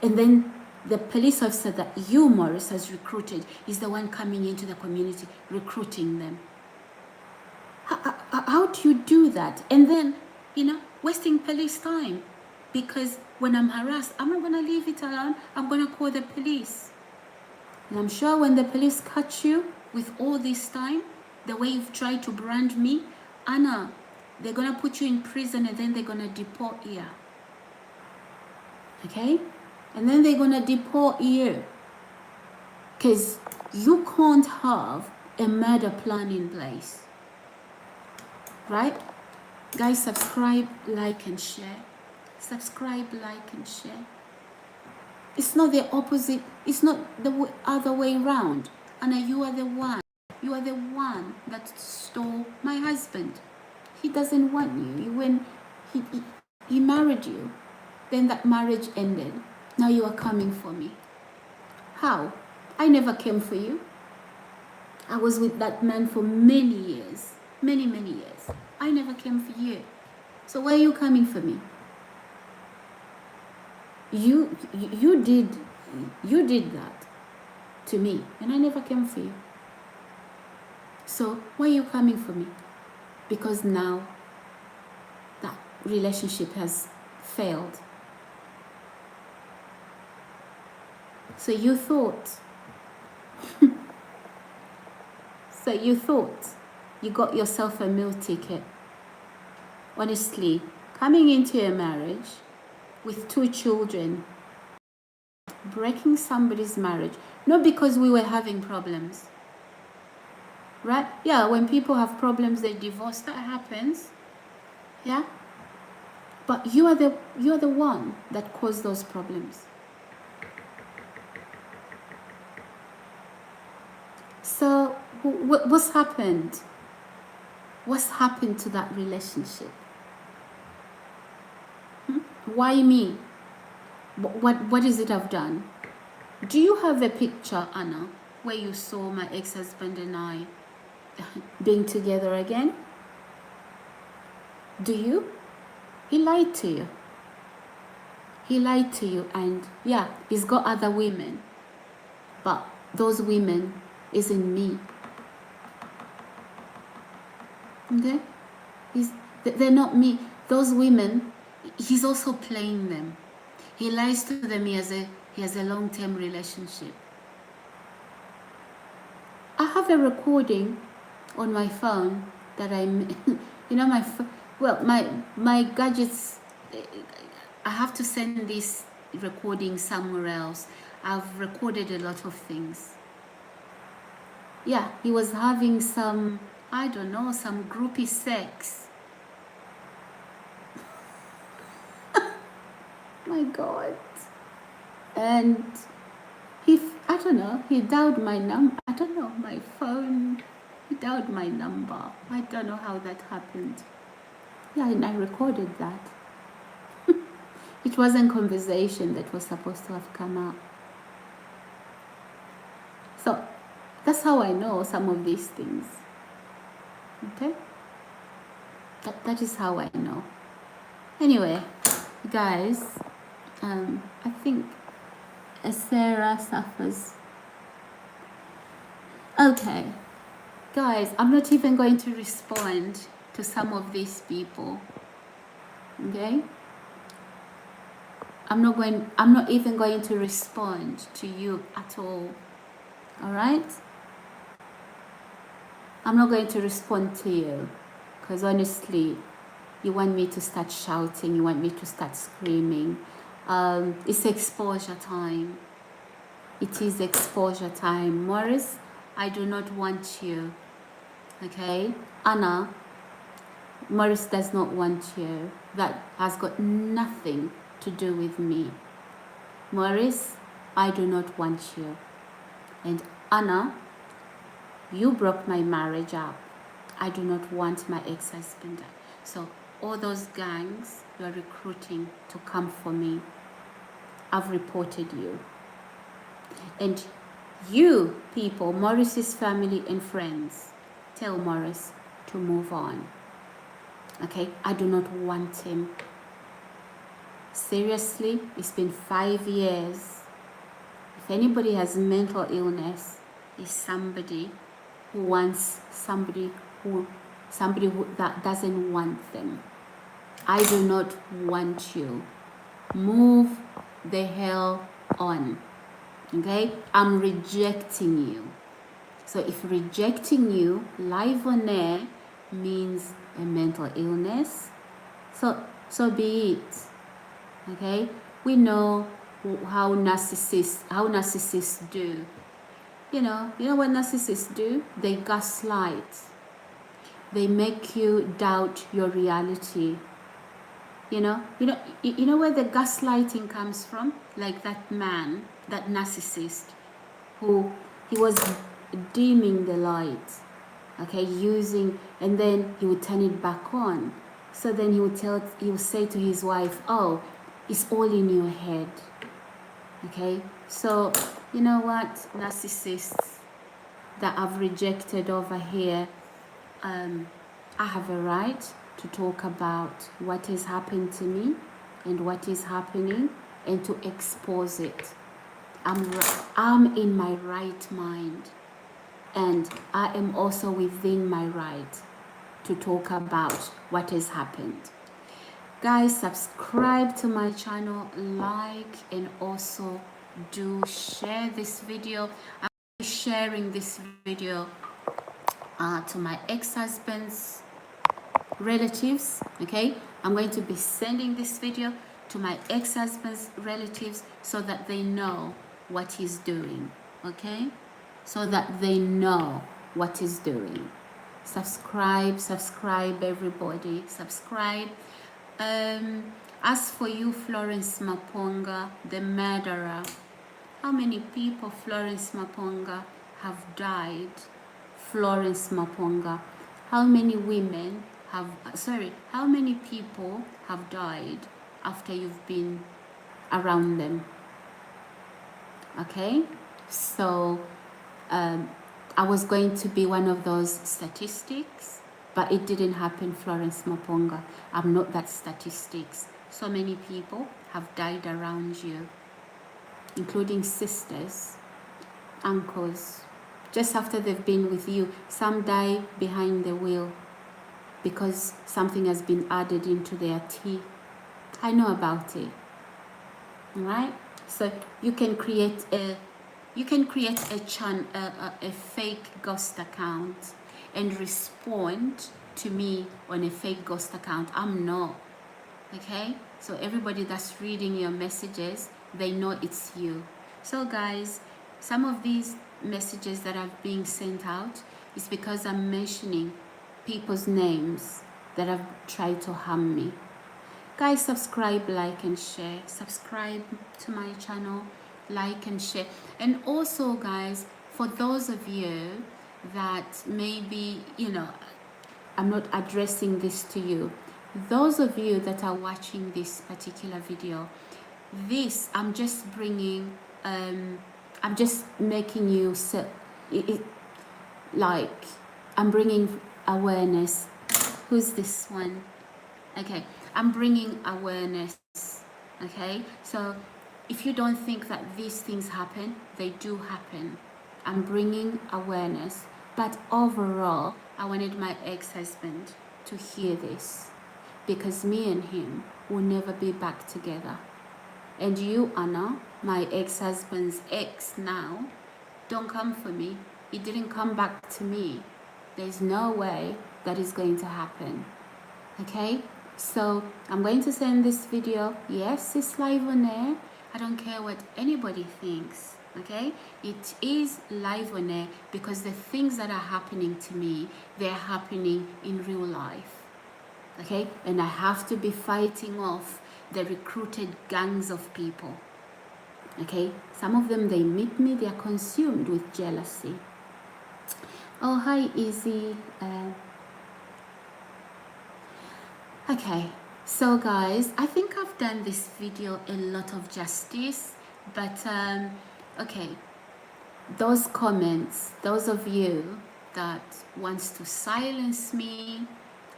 And then the police officer that you, Maurice, has recruited is the one coming into the community recruiting them. How do you do that? And then, wasting police time. Because when I'm harassed, I'm not going to leave it alone. I'm going to call the police. And I'm sure when the police catch you with all this time, the way you've tried to brand me, Anna, they're going to put you in prison and then they're going to deport you. Okay? And then they're going to deport you. Because you can't have a murder plan in place. Right? Guys, subscribe, like, and share. Subscribe, like, and share. It's not the opposite. It's not the other way around. Anna, you are the one. You are the one that stole my husband. He doesn't want you. When he married you, then that marriage ended. Now you are coming for me. How? I never came for you. I was with that man for many years. Many years. I never came for you. So why are you coming for me? You did that to me, and I never came for you. So why are you coming for me? Because now that relationship has failed. So you thought you got yourself a meal ticket. Honestly, coming into a marriage with 2 children, breaking somebody's marriage. not because we were having problems, right? Yeah, when people have problems, they divorce, that happens. Yeah, but you're the one that caused those problems. So what's happened? What's happened to that relationship? Why me? What is it I've done? Do you have a picture, Anna, where you saw my ex-husband and I being together again? Do you? He lied to you. He lied to you, and yeah, he's got other women, but those women isn't me. Okay? They're not me. Those women, he's also playing them. He lies to them. He has a long-term relationship. I have a recording on my phone that my gadgets. I have to send this recording somewhere else. I've recorded a lot of things. Yeah, he was having some, I don't know, some groupie sex. My God. And I don't know, he dialed my number. I don't know, my phone. He dialed my number. I don't know how that happened. Yeah, and I recorded that. It wasn't conversation that was supposed to have come out. So that's how I know some of these things. Okay? That is how I know. Anyway, guys, I think Sarah suffers. Okay, guys, I'm not even going to respond to some of these people. Okay? I'm not even going to respond to you at all. All right? I'm not going to respond to you because honestly, you want me to start shouting, you want me to start screaming. It's exposure time. It is exposure time. Morris, I do not want you. Okay? Anna, Morris does not want you. That has got nothing to do with me. Morris, I do not want you. And Anna, you broke my marriage up. I do not want my ex-husband. So all those gangs you are recruiting to come for me, I've reported you. And you people, Morris's family and friends, tell Morris to move on. Okay? I do not want him. Seriously, it's been 5 years. If anybody has mental illness, it's somebody who wants somebody who that doesn't want them. I do not want you. Move the hell on. Okay? I'm rejecting you. So if rejecting you live on air means a mental illness, so be it. Okay? We know how narcissists do. You know what narcissists do? They gaslight. They make you doubt your reality. You know where the gaslighting comes from? Like that man, that narcissist, who he was dimming the light, okay, and then he would turn it back on. So then he would say to his wife, "Oh, it's all in your head." Okay, so you know what, narcissists that I've rejected over here, I have a right to talk about what has happened to me and what is happening and to expose it. I'm in my right mind, and I am also within my right to talk about what has happened. Guys, subscribe to my channel, like, and also do share this video. I'm sharing this video to my ex-husband's relatives. Okay, I'm going to be sending this video to my ex-husband's relatives so that they know what he's doing. okay? So that they know what is doing. Subscribe everybody, subscribe. As for you, Florence Maponga, the murderer, how many people, Florence Maponga, have died? Florence Maponga, how many women have, how many people have died after you've been around them? Okay, so I was going to be one of those statistics, but it didn't happen, Florence Maponga. I'm not that statistics. So many people have died around you, including sisters, uncles, just after they've been with you. Some die behind the wheel because something has been added into their tea. I know about it, right? So you can create a a fake ghost account and respond to me on a fake ghost account. I'm not, okay? So everybody that's reading your messages, they know it's you. So guys, some of these messages that are being sent out is because I'm mentioning people's names that have tried to harm me. Guys, subscribe, like, and share. Subscribe to my channel, like and share. And also, guys, for those of you that maybe, you know, I'm not addressing this to you. Those of you that are watching this particular video, this, I'm just bringing, I'm just making you, like, I'm bringing awareness. Who's this one? Okay, I'm bringing awareness, okay? So if you don't think that these things happen, they do happen. I'm bringing awareness. But overall, I wanted my ex-husband to hear this, because me and him will never be back together. And you, Anna, my ex-husband's ex now, don't come for me. He didn't come back to me. There's no way that is going to happen. Okay, so I'm going to send this video. Yes, it's live on air. I don't care what anybody thinks. Okay, it is live on air because the things that are happening to me, they're happening in real life. Okay, and I have to be fighting off the recruited gangs of people. Okay, some of them, they meet me, they're consumed with jealousy. Oh, hi, Izzy. Okay, so guys, I think I've done this video a lot of justice, but okay, those comments, those of you that wants to silence me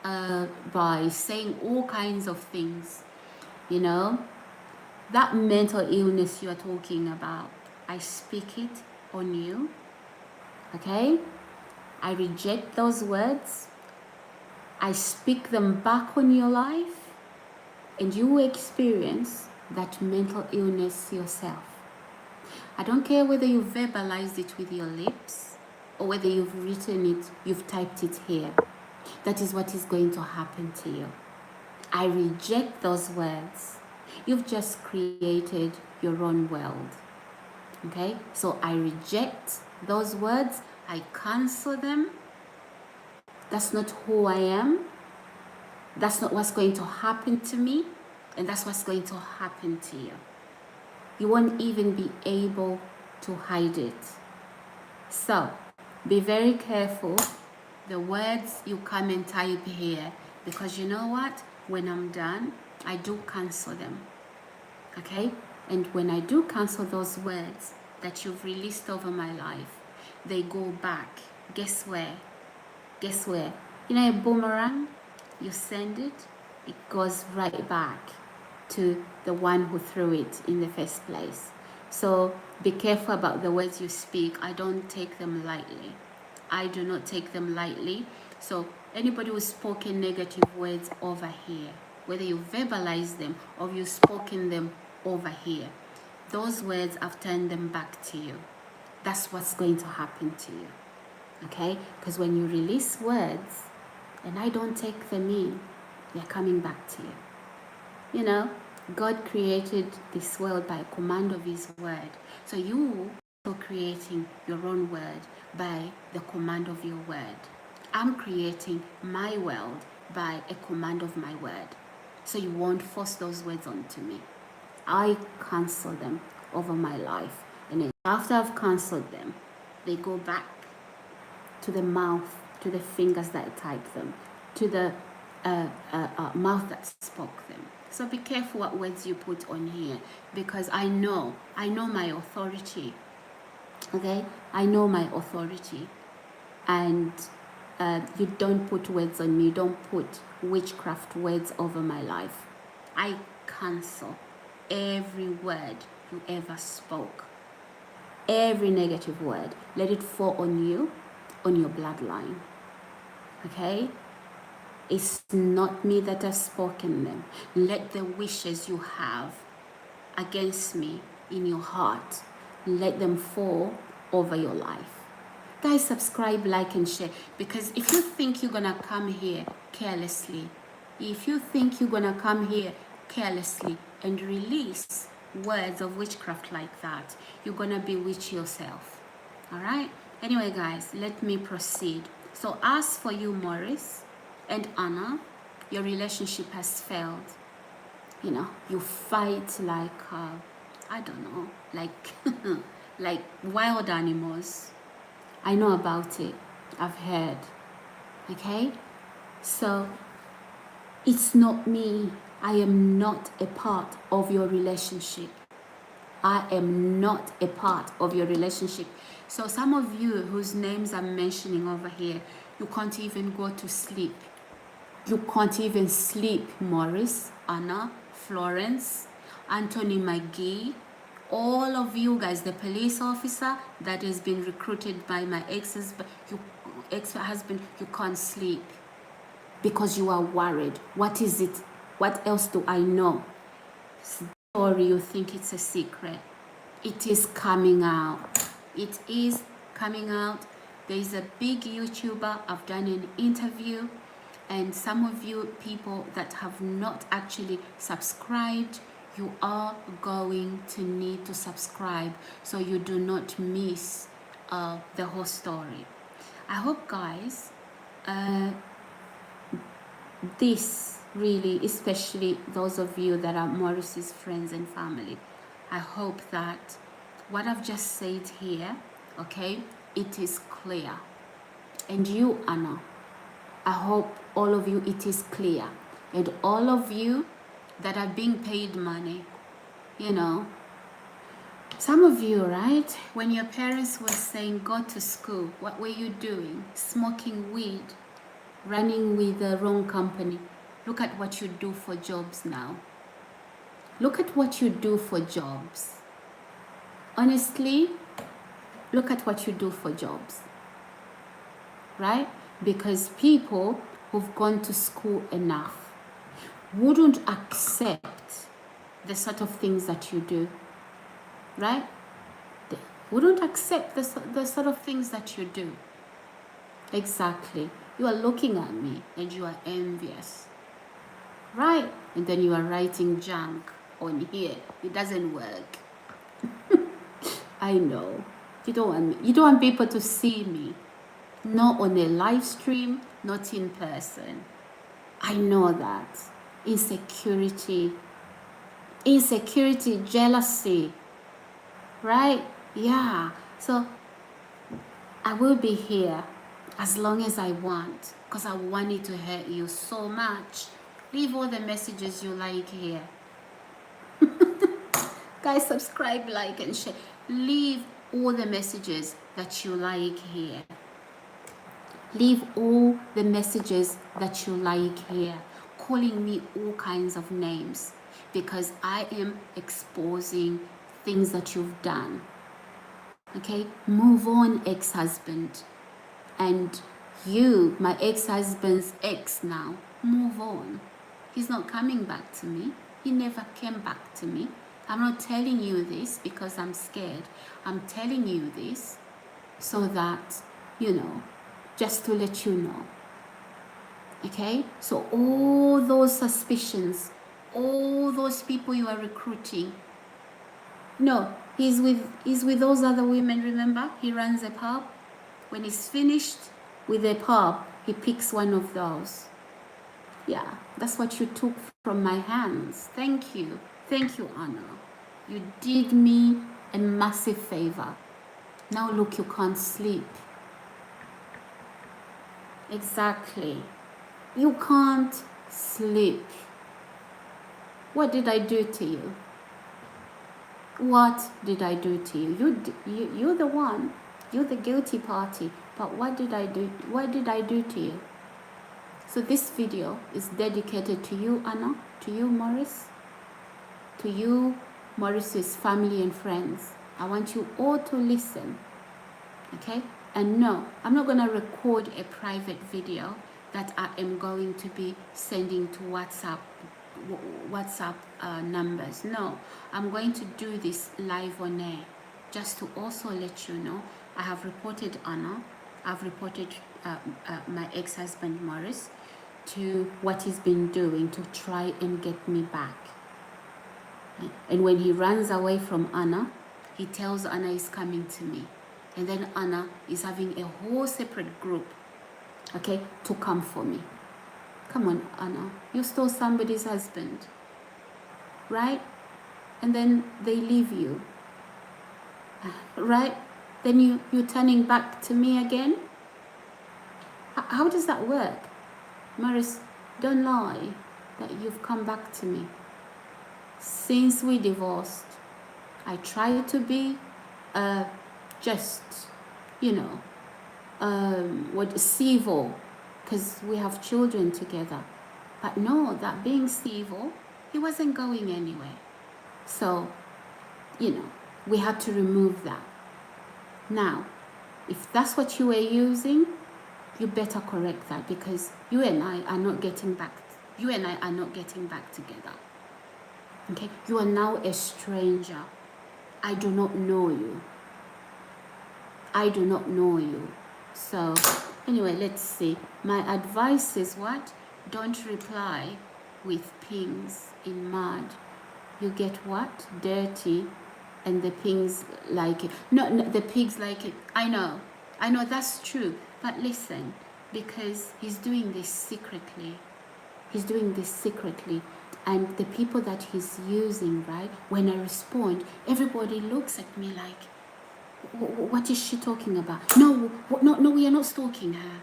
by saying all kinds of things, you know, that mental illness you are talking about, I speak it on you, okay? I reject those words. I speak them back on your life, and you will experience that mental illness yourself. I don't care whether you verbalized it with your lips or whether you've written it, you've typed it here. That is what is going to happen to you. I reject those words. You've just created your own world. Okay? So I reject those words. I cancel them. That's not who I am. That's not what's going to happen to me. And that's what's going to happen to you. You won't even be able to hide it. So, be very careful the words you come and type here, because you know what? When I'm done, I do cancel them. Okay? And when I do cancel those words that you've released over my life, they go back. Guess where? Guess where? You know a boomerang? You send it, it goes right back to the one who threw it in the first place. So be careful about the words you speak. I don't take them lightly. I do not take them lightly. So anybody who's spoken negative words over here, whether you verbalize them or you've spoken them over here, those words, I've turned them back to you. That's what's going to happen to you. Okay? Because when you release words, and I don't take them in, they're coming back to you. You know, God created this world by command of His word. So you creating your own world by the command of your word. I'm creating my world by a command of my word. So you won't force those words onto me. I cancel them over my life. And then after I've cancelled them, they go back to the mouth, to the fingers that type them, to the mouth that spoke them. So be careful what words you put on here, because I know my authority. Okay, I know my authority, and you don't put words on me. You don't put witchcraft words over my life. I cancel every word you ever spoke, every negative word. Let it fall on you, on your bloodline. Okay, it's not me that has spoken them. Let the wishes you have against me in your heart, let them fall over your life. Guys, subscribe, like, and share, because if you think you're gonna come here carelessly, and release words of witchcraft like that, you're gonna bewitch yourself. All right, anyway guys, let me proceed. So as for you, Morris and Anna, your relationship has failed. You know, you fight like I don't know, like like wild animals. I know about it, I've heard. Okay, so it's not me. I am not a part of your relationship. I am not a part of your relationship. So some of you whose names I'm mentioning over here, you can't even go to sleep. You can't even sleep. Morris, Anna, Florence, Anthony McGee, all of you guys, the police officer that has been recruited by my ex-husband, you can't sleep because you are worried. What is it? What else do I know? Sorry, you think it's a secret. It is coming out. It is coming out. There is a big YouTuber. I've done an interview, and some of you people that have not actually subscribed, you are going to need to subscribe so you do not miss the whole story. I hope, guys, this really, especially those of you that are Morris's friends and family, I hope that what I've just said here, okay, it is clear. And you, Anna, I hope all of you, it is clear. And all of you that are being paid money, you know, some of you, right, when your parents were saying go to school, what were you doing? Smoking weed, running with the wrong company. Look at what you do for jobs now. Look at what you do for jobs. Honestly, look at what you do for jobs, right? Because people who've gone to school enough wouldn't accept the sort of things that you do, right? They wouldn't accept the sort of things that you do. Exactly. You are looking at me and you are envious, right? And then you are writing junk on here. It doesn't work. I know. You don't want people to see me. Not on a live stream, not in person. I know that. Insecurity, jealousy, right? Yeah. So I will be here as long as I want, because I want it to hurt you so much. Leave all the messages you like here. Guys, subscribe, like, and share. Leave all the messages that you like here. Leave all the messages that you like here, calling me all kinds of names, because I am exposing things that you've done. Okay, move on, ex-husband. And you, my ex-husband's ex now, move on. He's not coming back to me. He never came back to me. I'm not telling you this because I'm scared. I'm telling you this so that, you know, just to let you know. Okay? So all those suspicions, all those people you are recruiting, no, He's with those other women, remember? He runs a pub. When he's finished with a pub, he picks one of those. Yeah, that's what you took from my hands. Thank you. Thank you, Anna. You did me a massive favor. Now look, you can't sleep. Exactly. You can't sleep. What did I do to you? What did I do to you? You're the one. You're the guilty party. But what did I do? What did I do to you? So this video is dedicated to you, Anna, to you, Morris, to you, Morris's family and friends. I want you all to listen, okay? And no, I'm not going to record a private video that I am going to be sending to WhatsApp numbers. No, I'm going to do this live on air, just to also let you know I have reported Anna, I've reported my ex-husband Morris to what he's been doing to try and get me back. And when he runs away from Anna, he tells Anna he's coming to me, and then Anna is having a whole separate group, okay, to come for me. Come on, Anna, you stole somebody's husband, right? And then they leave you, right? Then you're turning back to me again? How does that work? Morris, don't lie that you've come back to me. Since we divorced, I tried to be just, civil, because we have children together. But no, that being civil, he wasn't going anywhere. So, we had to remove that. Now, if that's what you were using, you better correct that, because you and I are not getting back. You and I are not getting back together. Okay? You are now a stranger. I do not know you. I do not know you. So, anyway, let's see. My advice is what? Don't reply with pings in mud. You get what? Dirty, and the pigs like it. No, the pigs like it. I know, that's true. But listen, because he's doing this secretly. He's doing this secretly. And the people that he's using, right? When I respond, everybody looks at me like, what is she talking about? No, we are not stalking her.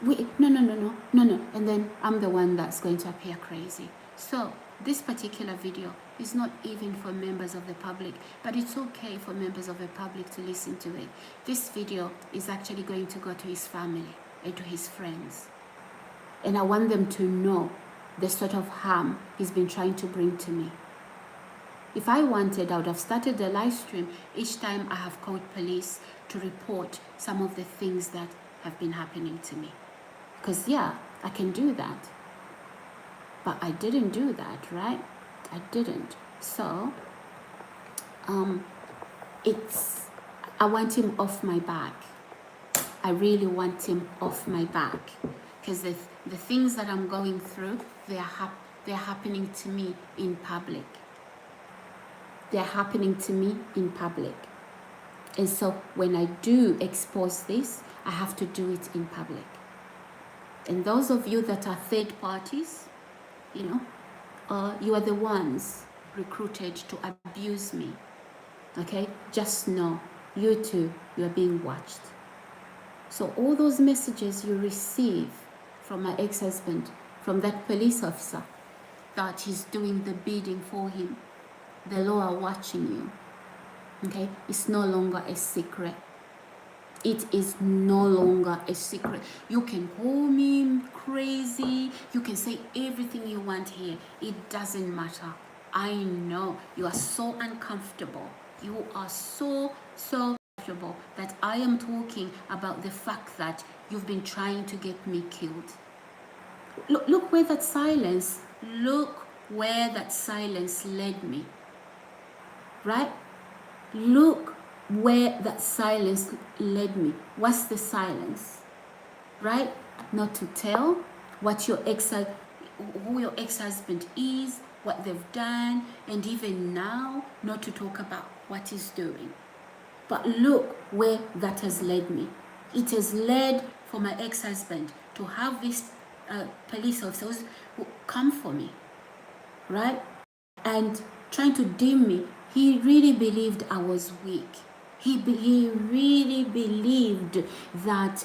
No. And then I'm the one that's going to appear crazy. So this particular video is not even for members of the public, but it's okay for members of the public to listen to it. This video is actually going to go to his family and to his friends. And I want them to know the sort of harm he's been trying to bring to me. If I wanted, I would have started a live stream each time I have called police to report some of the things that have been happening to me. Because yeah, I can do that. But I didn't do that, right? I didn't. So, I want him off my back. I really want him off my back. Because the things that I'm going through, they're happening to me in public. They're happening to me in public. And so when I do expose this, I have to do it in public. And those of you that are third parties, you are the ones recruited to abuse me. Okay? Just know, you too, you are being watched. So all those messages you receive from my ex-husband, from that police officer, that he's doing the bidding for him, the law are watching you. Okay? It's no longer a secret. It is no longer a secret. You can call me crazy. You can say everything you want here. It doesn't matter. I know you are so uncomfortable. You are so comfortable that I am talking about the fact that you've been trying to get me killed. Look where that silence, led me. Right? Look where that silence led me. What's the silence? Right? Not to tell what who your ex-husband is, what they've done, and even now not to talk about what he's doing. But look where that has led me. It has led for my ex-husband to have these police officers who come for me, right? And trying to deem me. He really believed I was weak. He really believed that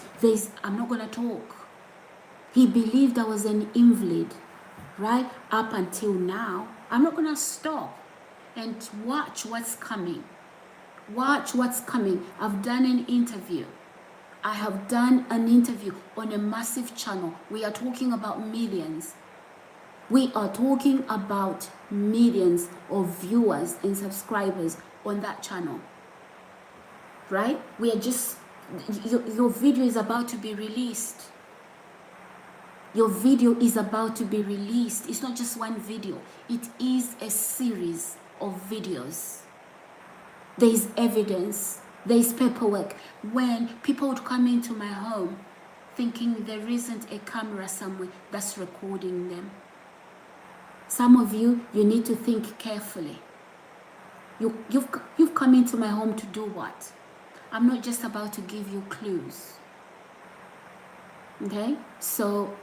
I'm not going to talk. He believed I was an invalid, right? Up until now, I'm not going to stop and watch what's coming. Watch what's coming. I've done an interview. I have done an interview on a massive channel. We are talking about millions. We are talking about millions of viewers and subscribers on that channel. Right? We are just, your video is about to be released. Your video is about to be released. It's not just one video. It is a series of videos. There is evidence. There is paperwork. When people would come into my home thinking there isn't a camera somewhere that's recording them. Some of you need to think carefully. You've come into my home to do what? I'm not just about to give you clues. Okay? So,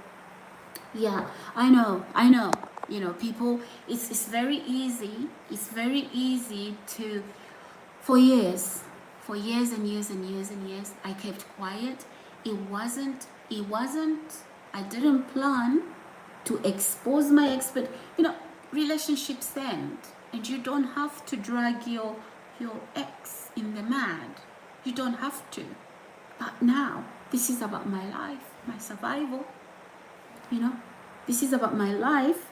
yeah, I know, you know, people, it's very easy to, for years and years, I kept quiet. It wasn't, I didn't plan to expose my expert, you know, relationships end, and you don't have to drag your ex in the mud. You don't have to. But now, this is about my life, my survival. You know, this is about my life,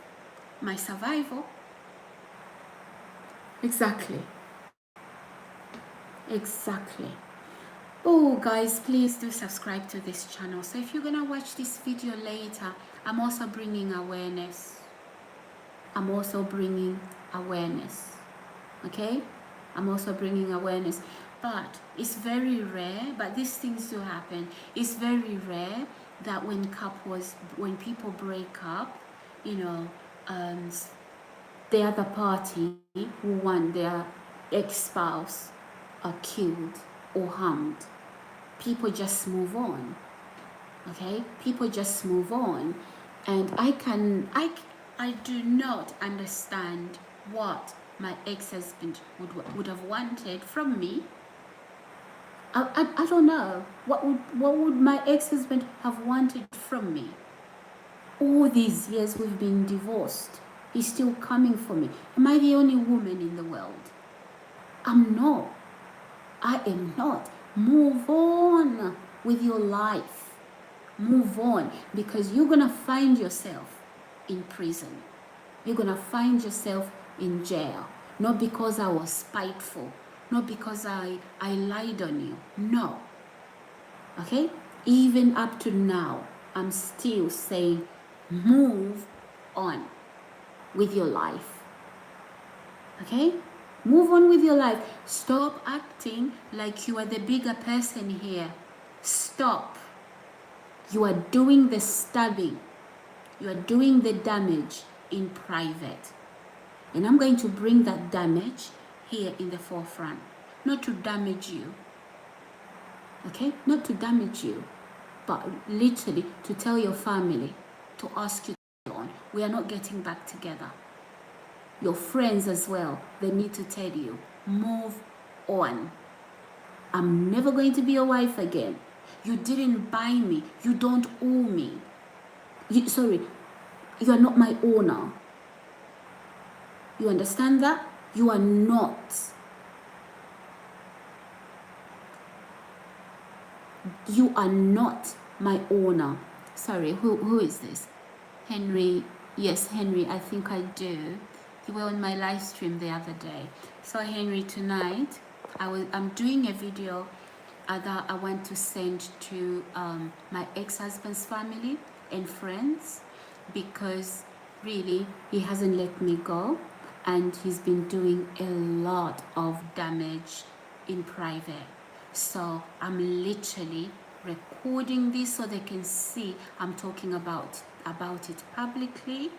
my survival. Exactly. Oh, guys, please do subscribe to this channel. So if you're gonna watch this video later, I'm also bringing awareness. Okay? I'm also bringing awareness. But it's very rare, but these things do happen. It's very rare that when people break up, you know, the other party who want their ex-spouse are killed or harmed. People just move on. Okay? People just move on. And I do not understand what my ex-husband would have wanted from me. I don't know. What would my ex-husband have wanted from me? All these years we've been divorced. He's still coming for me. Am I the only woman in the world? I'm not. I am not. Move on with your life. Move on, because you're going to find yourself in prison. You're going to find yourself in jail. Not because I was spiteful. Not because I lied on you. No. Okay? Even up to now, I'm still saying move on with your life. Okay? Move on with your life. Stop acting like you are the bigger person here. Stop. You are doing the stabbing. You are doing the damage in private. And I'm going to bring that damage here in the forefront. Not to damage you. Okay? Not to damage you. But literally to tell your family, to ask you to go on. We are not getting back together. Your friends as well, they need to tell you, move on. I'm never going to be your wife again. You didn't buy me. You don't owe me. You are not my owner. You understand that? You are not. You are not my owner. Sorry, who is this? Henry. Yes, Henry, I think I do. You were on my live stream the other day. So Henry, tonight I'm doing a video that I want to send to my ex-husband's family and friends, because really he hasn't let me go and he's been doing a lot of damage in private. So I'm literally recording this so they can see I'm talking about it publicly.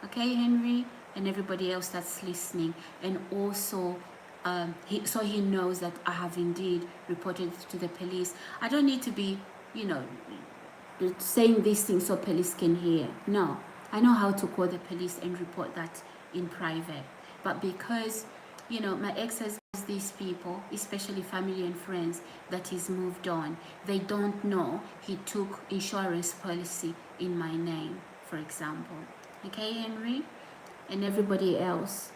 Okay, Henry, and everybody else that's listening. And also so he knows that I have indeed reported to the police. I don't need to be, you know, saying these things so police can hear. No, I know how to call the police and report that in private. But because, you know, my ex has these people, especially family and friends, that he's moved on, they don't know he took insurance policy in my name, for example. Okay, Henry? And everybody else,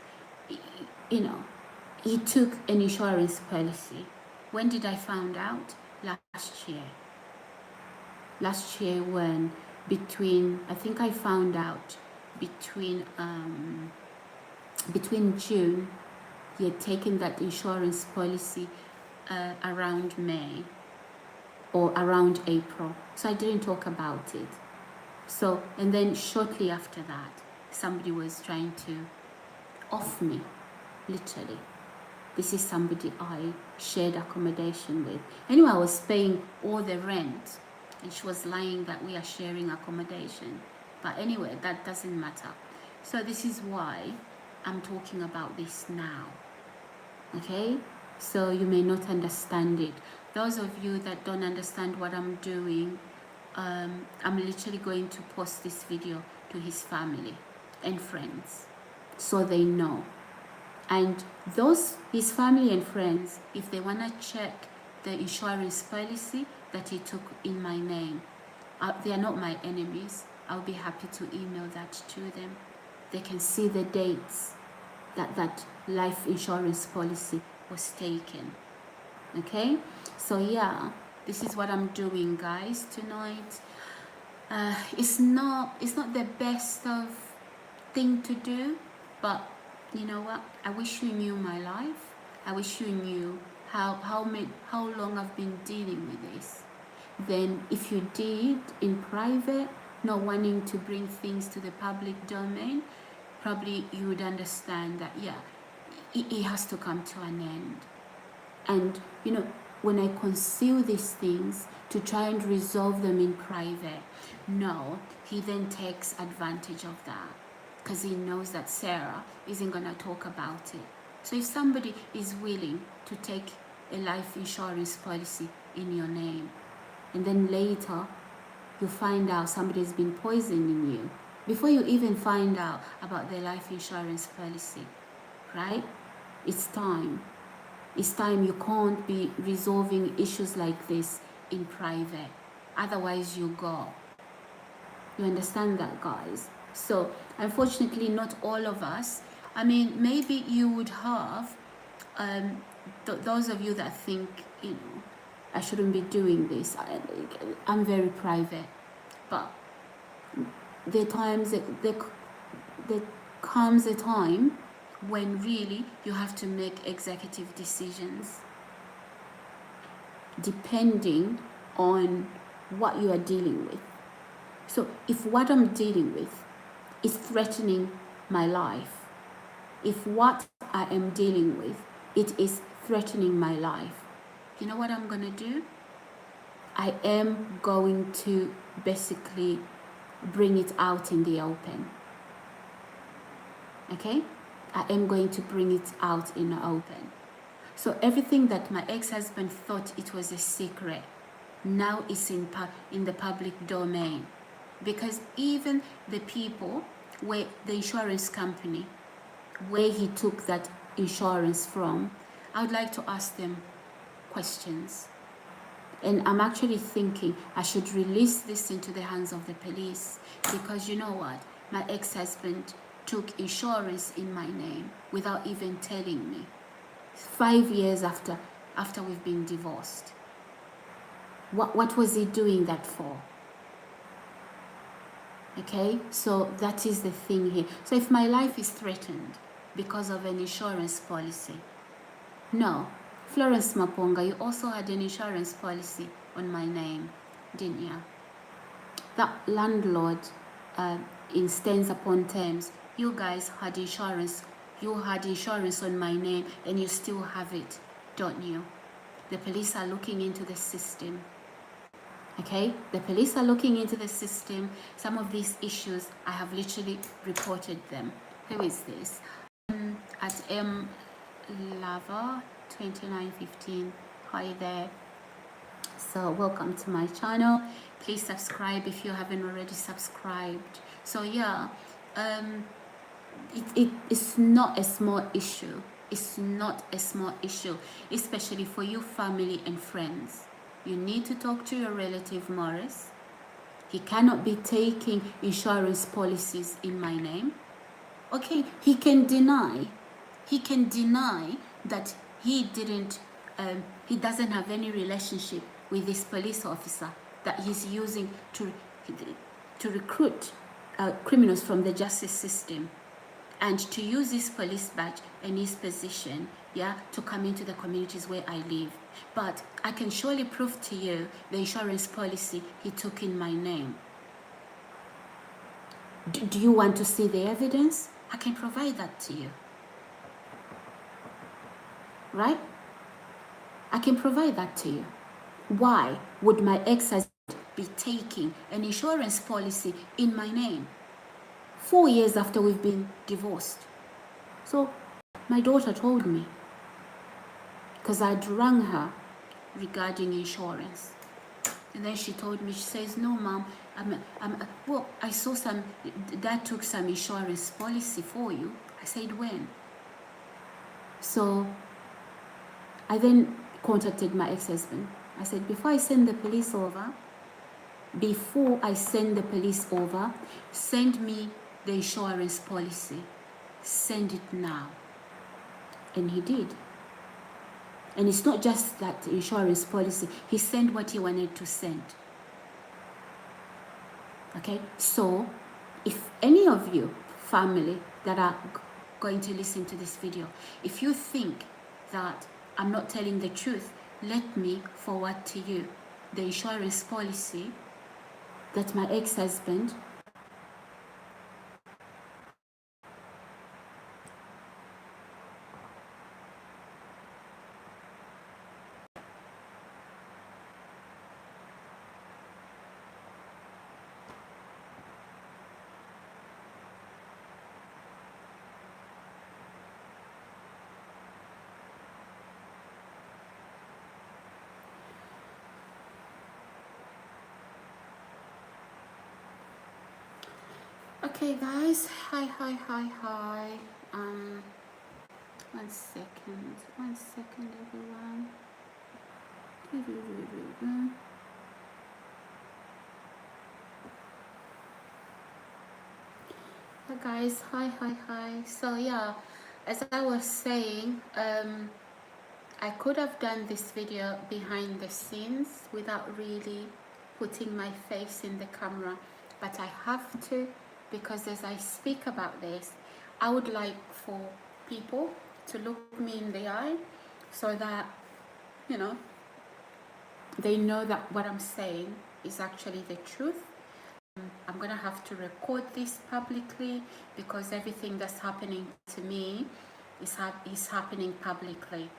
you know, he took an insurance policy. When did I find out? Last year. Last year, when I think I found out between June, he had taken that insurance policy around May or around April. So I didn't talk about it. So, and then shortly after that, somebody was trying to off me, literally. This is somebody I shared accommodation with. Anyway, I was paying all the rent, and she was lying that we are sharing accommodation. But anyway, that doesn't matter. So this is why I'm talking about this now. Okay? So you may not understand it. Those of you that don't understand what I'm doing, I'm literally going to post this video to his family and friends so they know. And his family and friends, if they want to check the insurance policy that he took in my name, they are not my enemies. I'll be happy to email that to them. They can see the dates that life insurance policy was taken. Okay? So yeah, this is what I'm doing, guys, tonight. It's not the best of thing to do, but you know what? I wish you knew my life. I wish you knew how long I've been dealing with this. Then if you did in private, not wanting to bring things to the public domain, probably you would understand that, yeah, it has to come to an end. And, you know, when I conceal these things to try and resolve them in private, no, he then takes advantage of that, because he knows that Sarah isn't going to talk about it. So if somebody is willing to take a life insurance policy in your name, and then later you find out somebody's been poisoning you, before you even find out about their life insurance policy, right? It's time. It's time. You can't be resolving issues like this in private. Otherwise you go. You understand that, guys? So unfortunately, not all of us. I mean, maybe you would have those of you that think, you know, I shouldn't be doing this. I'm very private. But there comes a time when really you have to make executive decisions depending on what you are dealing with. So if what I'm dealing with is threatening my life, if what I am dealing with, it is threatening my life, you know what I'm going to do? I am going to basically bring it out in the open. Okay? I am going to bring it out in the open. So everything that my ex-husband thought it was a secret, now it's in the public domain. Because even the people, where the insurance company, where he took that insurance from, I would like to ask them questions. And I'm actually thinking I should release this into the hands of the police, because you know what? My ex-husband took insurance in my name without even telling me. 5 years after we've been divorced. What was he doing that for? Okay, so that is the thing here. So if my life is threatened because of an insurance policy, no. Florence Maponga, you also had an insurance policy on my name, didn't you? That landlord in Stains Upon Thames, you guys had insurance. You had insurance on my name and you still have it, don't you? The police are looking into the system. Okay, the police are looking into the system. Some of these issues, I have literally reported them. Who is this? At Lava 2915. Hi there. So welcome to my channel. Please subscribe if you haven't already subscribed. So yeah, it's not a small issue. It's not a small issue, especially for you family and friends. You need to talk to your relative Morris. He cannot be taking insurance policies in my name. Okay, he can deny that he didn't, he doesn't have any relationship with this police officer that he's using to recruit criminals from the justice system, and to use his police badge and his position, yeah, to come into the communities where I live. But I can surely prove to you the insurance policy he took in my name. Do you want to see the evidence? I can provide that to you. Right? I can provide that to you. Why would my ex-husband be taking an insurance policy in my name 4 years after we've been divorced? So my daughter told me, because I'd rang her regarding insurance. And then she told me, she says, no, Mom, well, I saw Dad took some insurance policy for you. I said, when? So I then contacted my ex-husband. I said, before I send the police over, send me the insurance policy. Send it now. And he did. And it's not just that insurance policy. He sent what he wanted to send. Okay? So, if any of you, family, that are going to listen to this video, if you think that I'm not telling the truth, let me forward to you the insurance policy that my ex-husband Okay guys, hi. 1 second everyone. Hi guys, hi. So yeah, as I was saying, I could have done this video behind the scenes without really putting my face in the camera, but I have to, because as I speak about this, I would like for people to look me in the eye so that, you know, they know that what I'm saying is actually the truth. I'm gonna have to record this publicly because everything that's happening to me is happening publicly.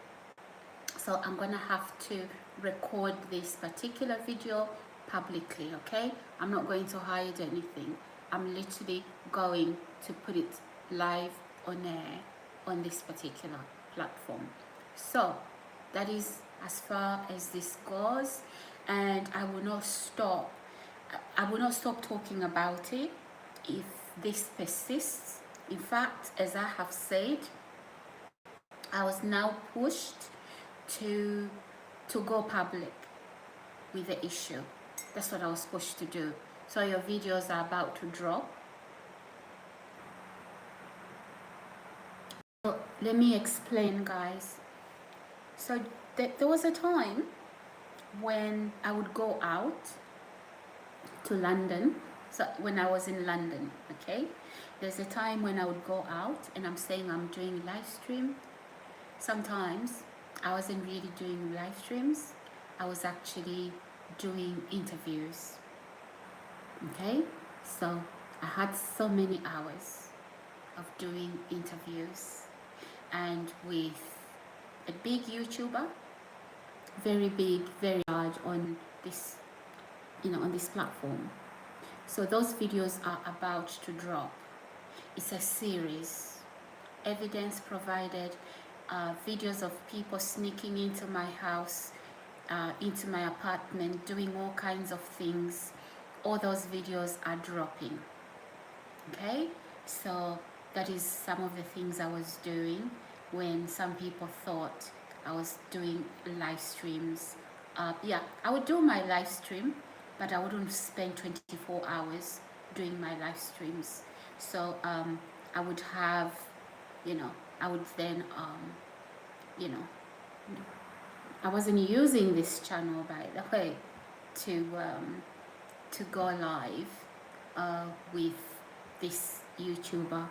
So I'm gonna have to record this particular video publicly, okay? I'm not going to hide anything. I'm literally going to put it live on air on this particular platform. So that is as far as this goes, and I will not stop talking about it if this persists. In fact, as I have said, I was now pushed to go public with the issue. That's what I was pushed to do. So your videos are about to drop. So let me explain, guys. So there was a time when I would go out to London. So when I was in London, okay, there's a time when I would go out, and I'm saying I'm doing live stream. Sometimes I wasn't really doing live streams. I was actually doing interviews. Okay, so I had so many hours of doing interviews, and with a big YouTuber, very big, very large on this, on this platform. So those videos are about to drop. It's a series, evidence provided, videos of people sneaking into my house, into my apartment, doing all kinds of things. All those videos are dropping. Okay, so that is some of the things I was doing when some people thought I was doing live streams. Yeah, I would do my live stream, but I wouldn't spend 24 hours doing my live streams. So I would have, you know, I would then, you know, I wasn't using this channel, by the way, to go live with this YouTuber.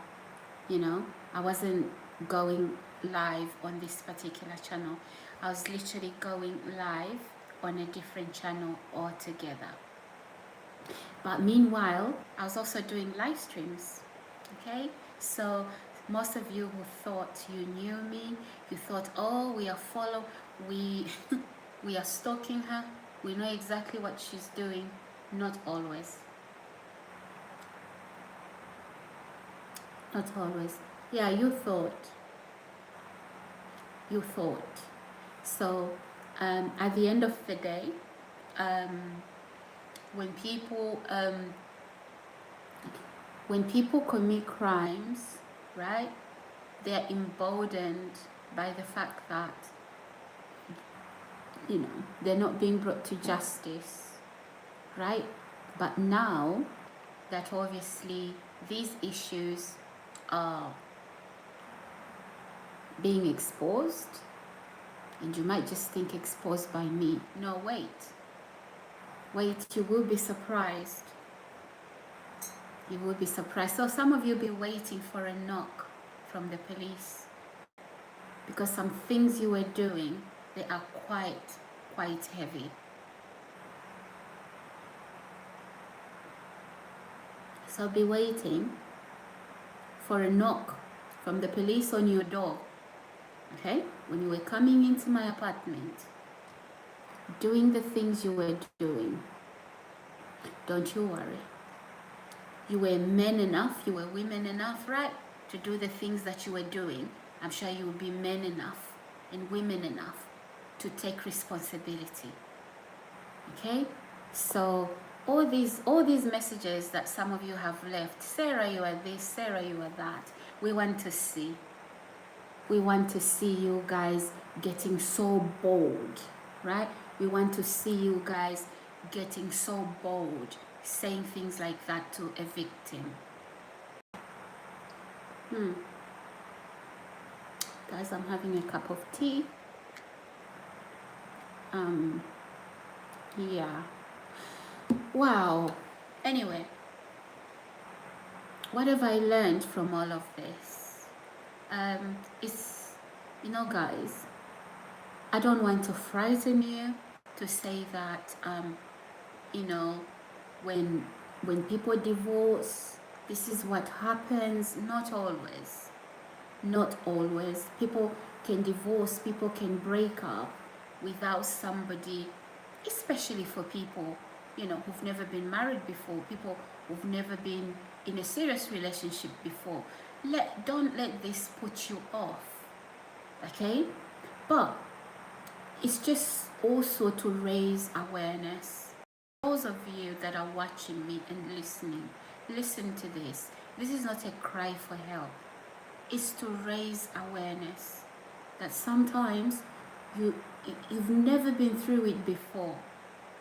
You know, I wasn't going live on this particular channel. I was literally going live on a different channel altogether. But meanwhile, I was also doing live streams. Okay, so most of you who thought you knew me, you thought, oh, we we are stalking her, we know exactly what she's doing. Not always. Not always. Yeah, you thought. So at the end of the day, when people commit crimes, right, they're emboldened by the fact that, you know, they're not being brought to justice, right? But now that obviously these issues are being exposed, and you might just think exposed by me. No, wait, you will be surprised. You will be surprised. So some of you will be waiting for a knock from the police, because some things you were doing, they are quite heavy. So be waiting for a knock from the police on your door. Okay? When you were coming into my apartment, doing the things you were doing, don't you worry. You were men enough, you were women enough, right, to do the things that you were doing. I'm sure you will be men enough and women enough to take responsibility. Okay? So all these messages that some of you have left, Sarah, you are this, Sarah, you are that, we want to see. We want to see you guys getting so bold, right? We want to see you guys getting so bold, saying things like that to a victim. Guys, I'm having a cup of tea. Yeah. Wow. Anyway, what have I learned from all of this? It's, you know, guys, I don't want to frighten you to say that, you know, when people divorce, this is what happens. Not always. Not always. People can divorce, people can break up without somebody, especially for people, you know, who've never been married before, people who've never been in a serious relationship before. Don't let this put you off, okay? But it's just also to raise awareness. Those of you that are watching me and listening, listen to this. This is not a cry for help. It's to raise awareness that sometimes you've never been through it before.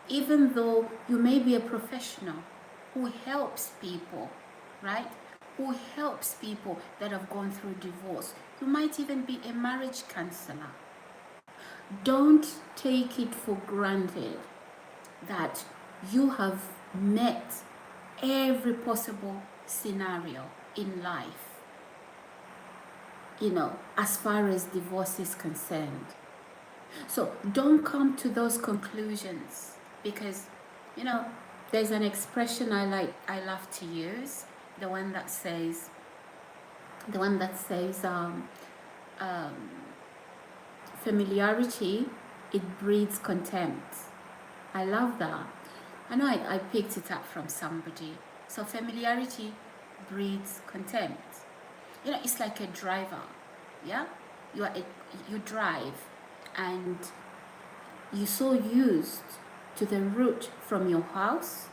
Even though you may be a professional who helps people, right? Who helps people that have gone through divorce. You might even be a marriage counselor. Don't take it for granted that you have met every possible scenario in life, you know, as far as divorce is concerned. So don't come to those conclusions, because, you know, there's an expression I love to use, the one that says familiarity, it breeds contempt. I love that. I know I picked it up from somebody. So familiarity breeds contempt. You know, it's like a driver, yeah? you drive, and you're so used to the route from your house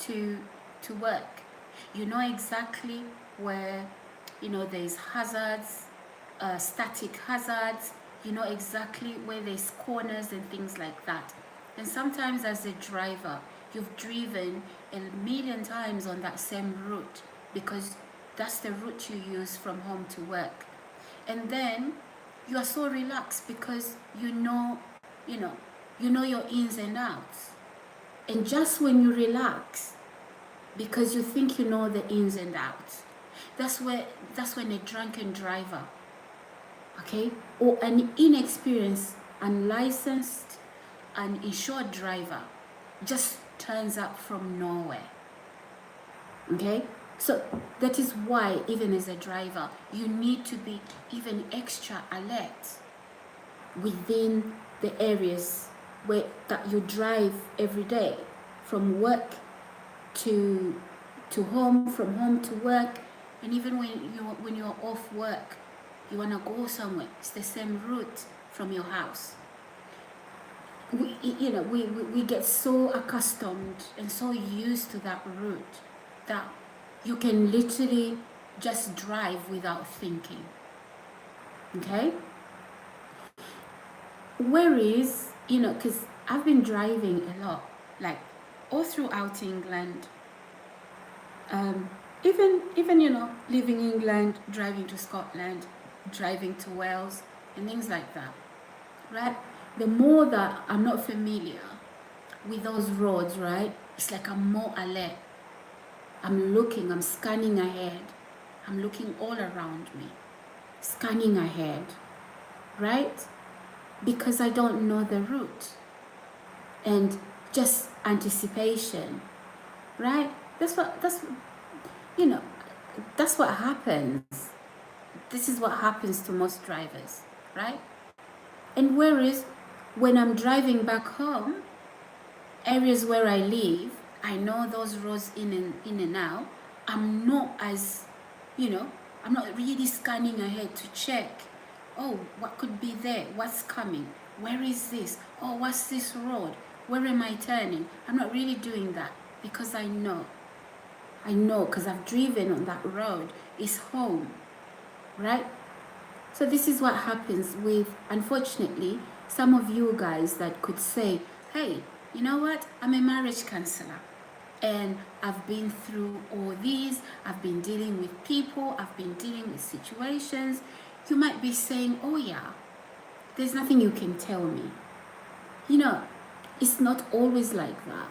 to work. You know exactly where, there's hazards, static hazards. You know exactly where there's corners and things like that. And sometimes as a driver, you've driven a million times on that same route because that's the route you use from home to work. And then you are so relaxed because you know your ins and outs. And just when you relax, because you think you know the ins and outs, that's when a drunken driver, okay, or an inexperienced, unlicensed, uninsured driver just turns up from nowhere. Okay, so that is why, even as a driver, you need to be even extra alert within the areas that you drive every day, from work to home, from home to work. And even when you're off work, you want to go somewhere, it's the same route from your house. We get so accustomed and so used to that route that you can literally just drive without thinking. Okay? Whereas, because I've been driving a lot, like all throughout England, even leaving England, driving to Scotland, driving to Wales, and things like that, right? The more that I'm not familiar with those roads, right, it's like I'm more alert. I'm scanning ahead. I'm looking all around me, scanning ahead, right? Because I don't know the route. And just anticipation, right? That's what happens. This is what happens to most drivers, right? And whereas when I'm driving back home, areas where I live, I know those roads in and out. I'm not as, I'm not really scanning ahead to check, oh, what could be there? What's coming? Where is this? Oh, what's this road? Where am I turning? I'm not really doing that because I know because I've driven on that road. It's home, right? So this is what happens with, unfortunately, some of you guys that could say, hey, you know what? I'm a marriage counselor and I've been through all these. I've been dealing with people. I've been dealing with situations. You might be saying, oh yeah, there's nothing you can tell me. It's not always like that.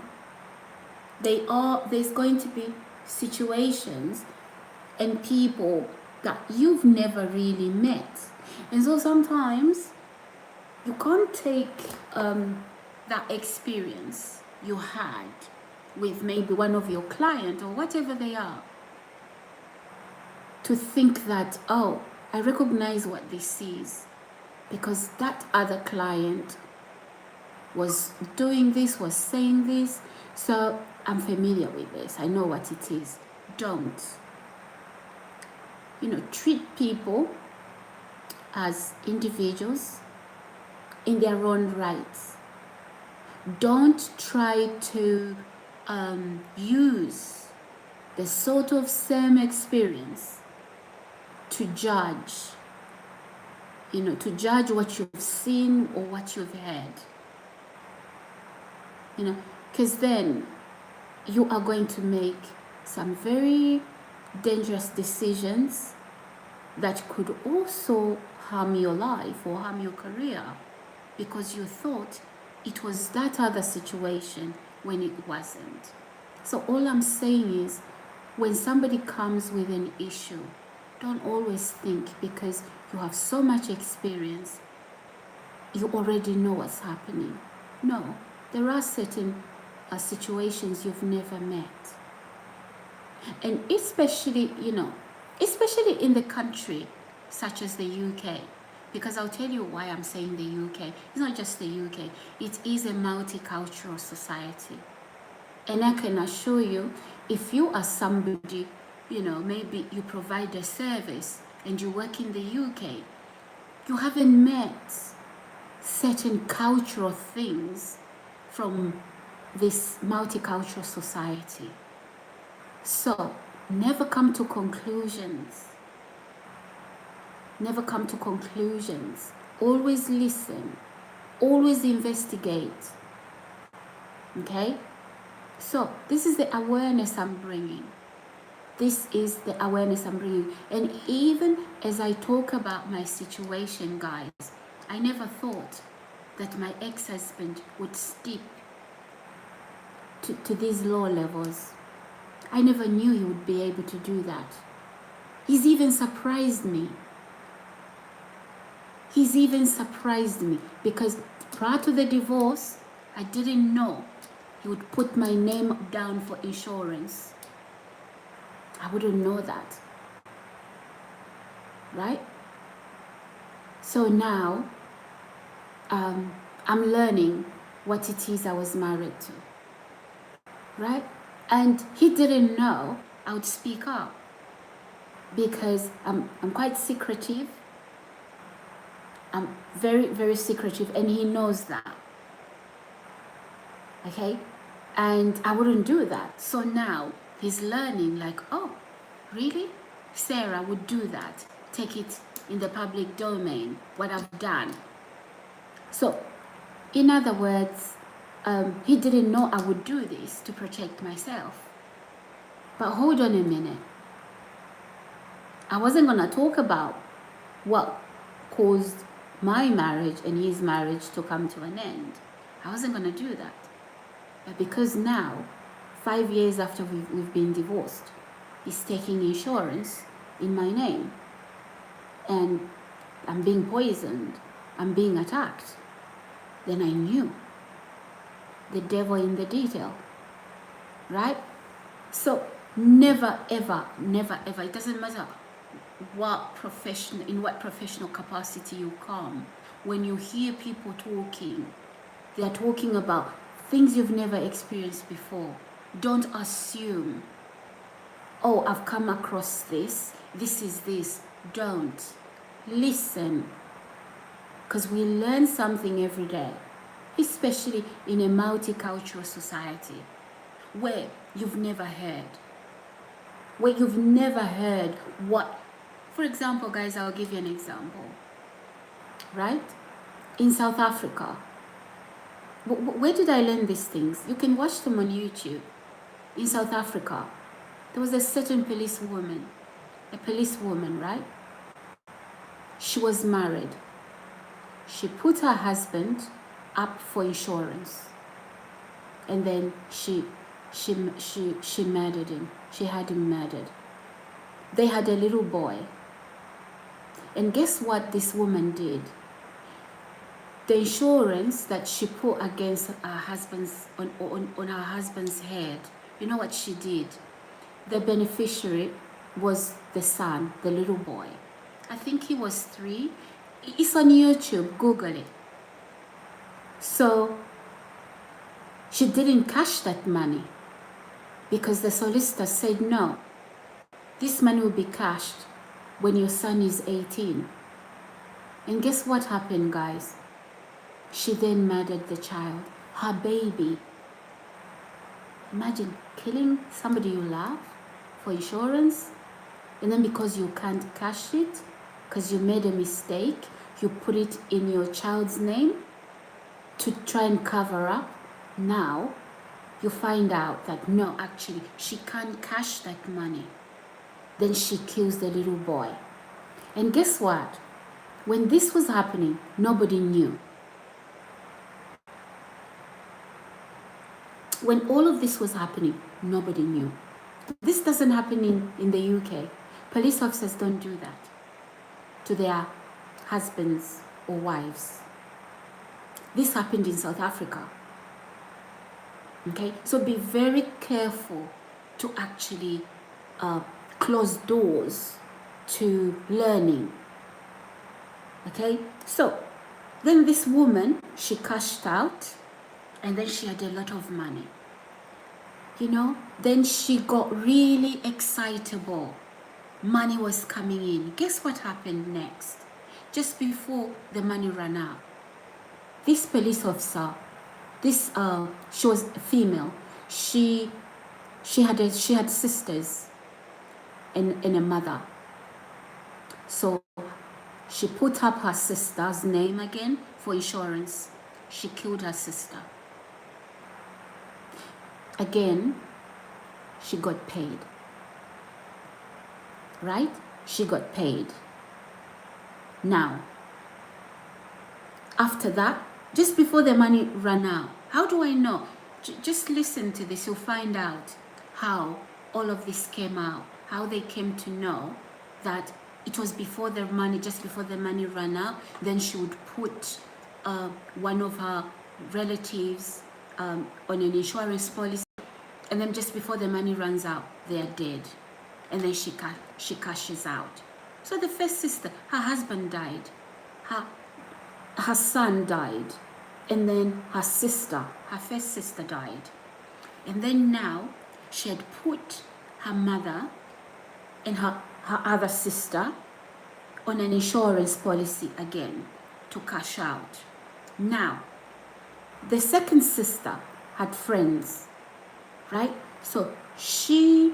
There's going to be situations and people that you've never really met. And so sometimes you can't take that experience you had with maybe one of your clients or whatever they are to think that, oh, I recognize what this is because that other client was doing this, was saying this, so I'm familiar with this. I know what it is. Don't. Treat people as individuals in their own rights. Don't try to use the sort of same experience to judge, to judge what you've seen or what you've heard. Because then you are going to make some very dangerous decisions that could also harm your life or harm your career because you thought it was that other situation when it wasn't. So all I'm saying is, when somebody comes with an issue, don't always think because you have so much experience, you already know what's happening. No, there are certain situations you've never met. And especially in the country such as the UK, because I'll tell you why I'm saying the UK. It's not just the UK, it is a multicultural society. And I can assure you, if you are somebody, maybe you provide a service and you work in the UK, You haven't met certain cultural things from this multicultural society. So never come to conclusions. Never come to conclusions. Always listen. Always investigate. Okay? So this is the awareness I'm bringing. This is the awareness I'm bringing. And even as I talk about my situation, guys, I never thought that my ex-husband would stoop to these low levels. I never knew he would be able to do that. He's even surprised me. He's even surprised me because prior to the divorce, I didn't know he would put my name down for insurance. I wouldn't know that. Right? So now, I'm learning what it is I was married to. Right? And he didn't know I would speak up because I'm quite secretive. I'm very, very secretive, and he knows that. Okay? And I wouldn't do that. So now he's learning, like, oh, really? Sarah would do that. Take it in the public domain, what I've done. So, in other words, he didn't know I would do this to protect myself. But hold on a minute. I wasn't going to talk about what caused my marriage and his marriage to come to an end. I wasn't going to do that. But because now, 5 years after we've been divorced, he's taking insurance in my name. And I'm being poisoned. I'm being attacked. Then I knew. The devil in the detail. Right? So never, ever, never, ever. It doesn't matter in what professional capacity you come. When you hear people talking, they are talking about things you've never experienced before. Don't assume, oh, I've come across this. This is this. Don't. Listen. Because we learn something every day, especially in a multicultural society where you've never heard. Where you've never heard what. For example, guys, I'll give you an example. Right? In South Africa. Where did I learn these things? You can watch them on YouTube. In South Africa, there was a certain policewoman, right? She was married. She put her husband up for insurance, and then she murdered him. She had him murdered. They had a little boy. And guess what this woman did? The insurance that she put against her husband's on her husband's head, you know what she did? The beneficiary was the son, the little boy. I think he was 3. It's on YouTube, Google it. So she didn't cash that money because the solicitor said no. This money will be cashed when your son is 18. And guess what happened, guys? She then murdered the child, her baby. Imagine killing somebody you love for insurance, and then because you can't cash it, because you made a mistake, you put it in your child's name to try and cover up. Now you find out that no, actually she can't cash that money. Then she kills the little boy. And guess what? When this was happening, nobody knew. When all of this was happening, nobody knew. This doesn't happen in the UK. Police officers don't do that to their husbands or wives. This happened in South Africa. Okay, so be very careful to actually close doors to learning. Okay, so then this woman, she cashed out, and then she had a lot of money. You know, then she got really excitable. Money was coming in. Guess what happened next? just before the money ran out. This police officer, she was a female. She had sisters and a mother. So she put up her sister's name again for insurance. She killed her sister. Again, she got paid. Right? She got paid. Now, after that, just before the money ran out, how do I know? Just listen to this, you'll find out how all of this came out, how they came to know that it was before the money, just before the money ran out. Then she would put one of her relatives on an insurance policy, and then just before the money runs out, they are dead, and then she cashes out. So the first sister, her husband died, her son died, and then her first sister died. And then now she had put her mother and her other sister on an insurance policy again to cash out. Now, the second sister had friends, right? So she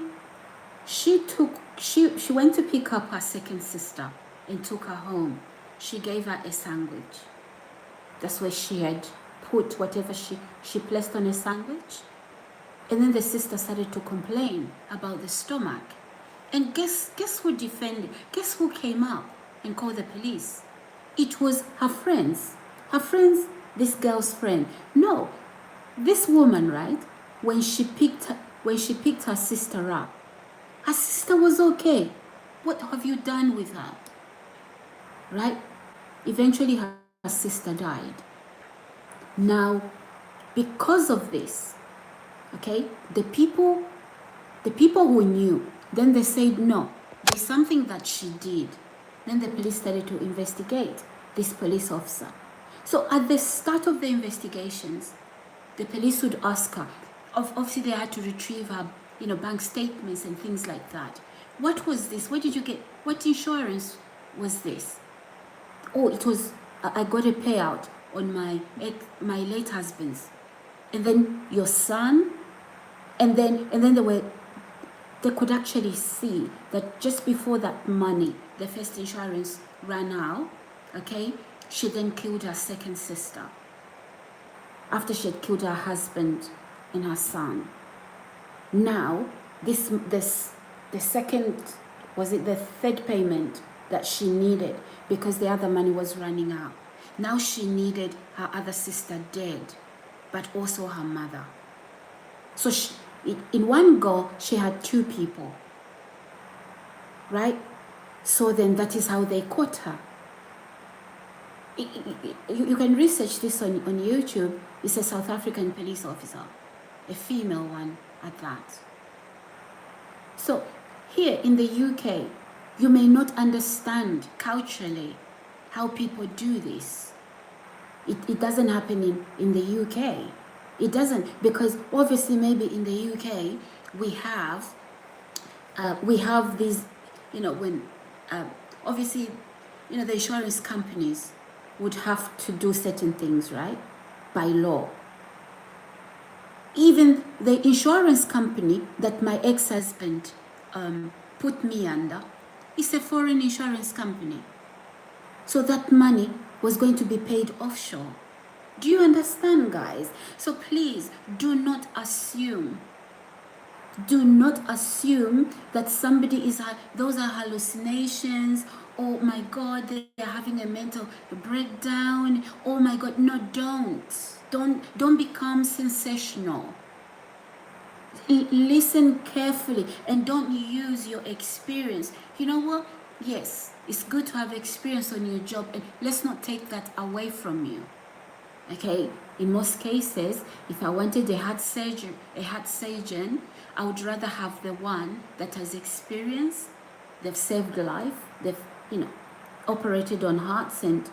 went to pick up her second sister and took her home. She gave her a sandwich. That's where she had put whatever she placed on a sandwich. And then the sister started to complain about the stomach. And guess who defended? Guess who came up and called the police? It was her friends. Her friends, this girl's friend. No, this woman, right? When she picked her sister up, her sister was okay. What have you done with her? Right? Eventually her sister died. Now, because of this, okay, the people who knew, then they said, no, there's something that she did. Then the police started to investigate this police officer. So at the start of the investigations, the police would ask her, obviously they had to retrieve her, bank statements and things like that. What was this? Where did you get, what insurance was this? Oh, it was, I got a payout on my late husband's. And then your son, and then they could actually see that just before that money, the first insurance ran out, okay, she then killed her second sister after she had killed her husband and her son. Now, the third payment that she needed, because the other money was running out. Now she needed her other sister dead, but also her mother. So in one go, she had two people, right? So then that is how they caught her. You can research this on YouTube. It's a South African police officer, a female one at that. So here in the UK, you may not understand culturally how people do this. It doesn't happen in the UK. It doesn't, because obviously maybe in the UK we have these, when obviously, the insurance companies would have to do certain things, right, by law. Even the insurance company that my ex-husband put me under is a foreign insurance company. So that money was going to be paid offshore. Do you understand, guys? So please do not assume. Do not assume that somebody those are hallucinations. Oh my God, they are having a mental breakdown. Oh my God, no, don't become sensational. Listen carefully and don't use your experience. You know what? Yes, it's good to have experience on your job, and let's not take that away from you. Okay, in most cases, if I wanted a heart surgeon, I would rather have the one that has experience. They've saved life. They've operated on hearts, and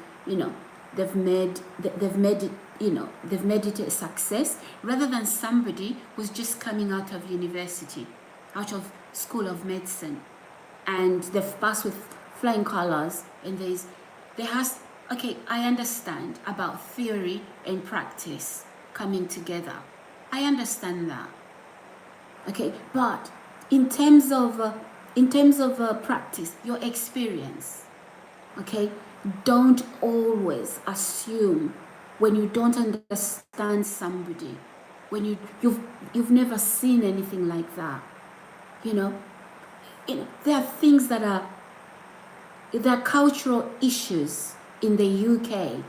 they've made it a success, rather than somebody who's just coming out of university, out of school of medicine, and they've passed with flying colors, and okay, I understand about theory and practice coming together. I understand that. Okay, but in terms of practice, your experience, okay, don't always assume when you don't understand somebody, when you've never seen anything like that. You know, there are things that are cultural issues in the UK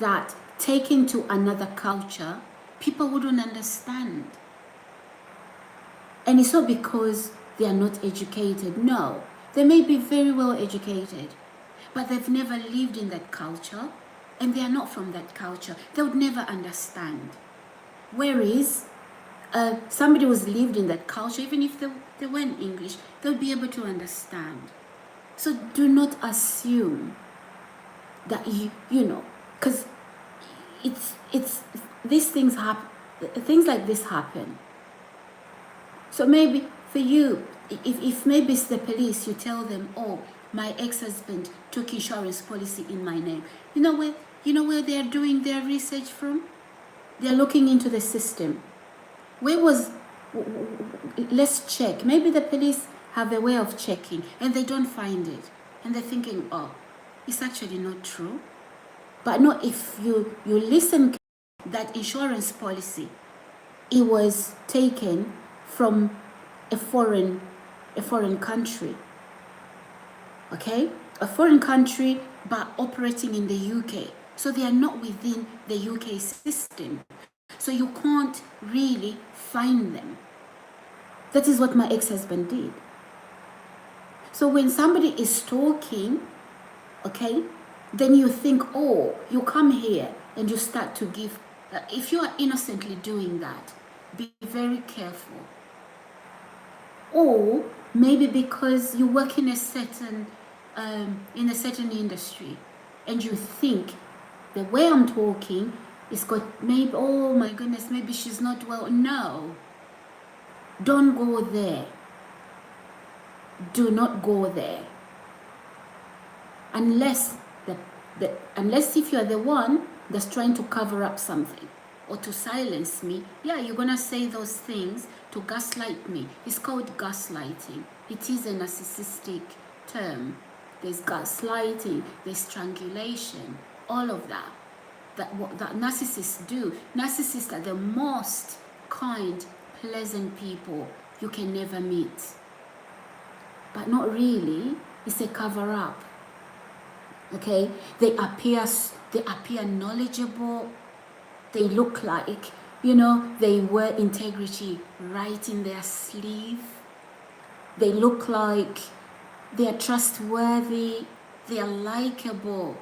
that taken to another culture, people wouldn't understand. And it's not because they are not educated. No, they may be very well educated, but they've never lived in that culture, and they are not from that culture. They would never understand. Whereas somebody who's lived in that culture, even if they weren't English, they'll be able to understand. So do not assume that you know, because it's these things happen. Things like this happen. So maybe for you, if maybe it's the police, you tell them, oh, my ex-husband took insurance policy in my name. You know where they're doing their research from? They're looking into the system. Let's check. Maybe the police have a way of checking and they don't find it. And they're thinking, oh, it's actually not true. But no, if you listen, that insurance policy, it was taken from a foreign country. Okay? A foreign country, but operating in the UK. So they are not within the UK system. So you can't really find them. That is what my ex-husband did. So when somebody is talking, okay, then you think, oh, you come here and you start to give. If you are innocently doing that, be very careful. Or maybe because you work in a certain industry, and you think the way I'm talking is got maybe, oh my goodness, maybe she's not well. No, don't go there. Do not go there unless unless if you're the one that's trying to cover up something or to silence me. Yeah, you're gonna say those things to gaslight me. It's called gaslighting. It is a narcissistic term. There's gaslighting, there's strangulation, all of that. What that narcissists do. Narcissists are the most kind, pleasant people you can never meet. But not really. It's a cover-up. Okay? They appear knowledgeable. They look like, they wear integrity right in their sleeve. They look like they are trustworthy. They are likable.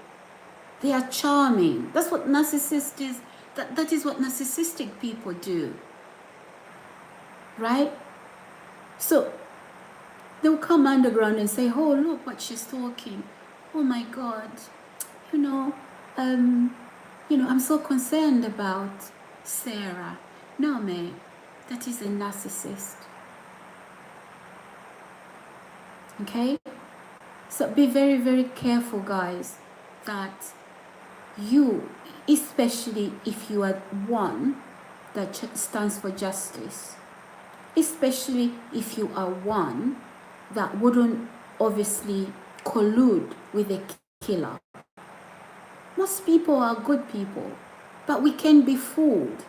They are charming. That's what narcissist is. That is what narcissistic people do. Right? So they'll come underground and say, oh, look what she's talking. Oh my God. I'm so concerned about Sarah. No, mate. That is a narcissist. Okay? So be very, very careful, guys, that you, especially if you are one that stands for justice, especially if you are one that wouldn't obviously collude with a killer. Most people are good people, but we can be fooled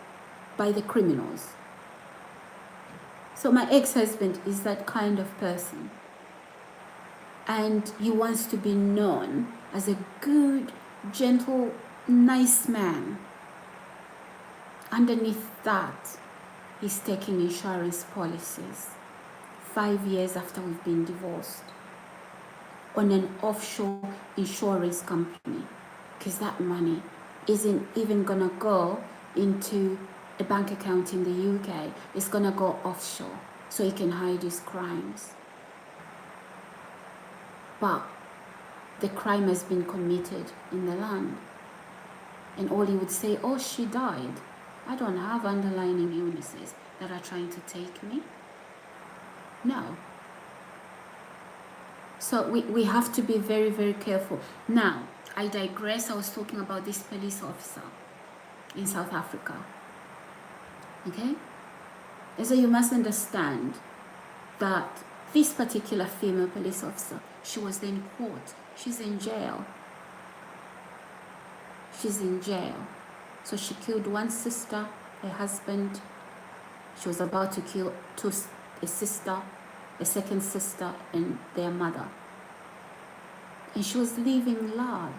by the criminals. So my ex-husband is that kind of person. And he wants to be known as a good, gentle, nice man. Underneath that, he's taking insurance policies 5 years after we've been divorced on an offshore insurance company, because that money isn't even gonna go into a bank account in the UK. It's gonna go offshore so he can hide his crimes. But the crime has been committed in the land. And all he would say, oh, she died. I don't have underlying illnesses that are trying to take me. No. So we have to be very, very careful. Now, I digress. I was talking about this police officer in South Africa. Okay? And so you must understand that this particular female police officer, she was then caught. She's in jail. She's in jail. So she killed one sister, her husband. She was about to kill a sister, a second sister, and their mother. And she was living large.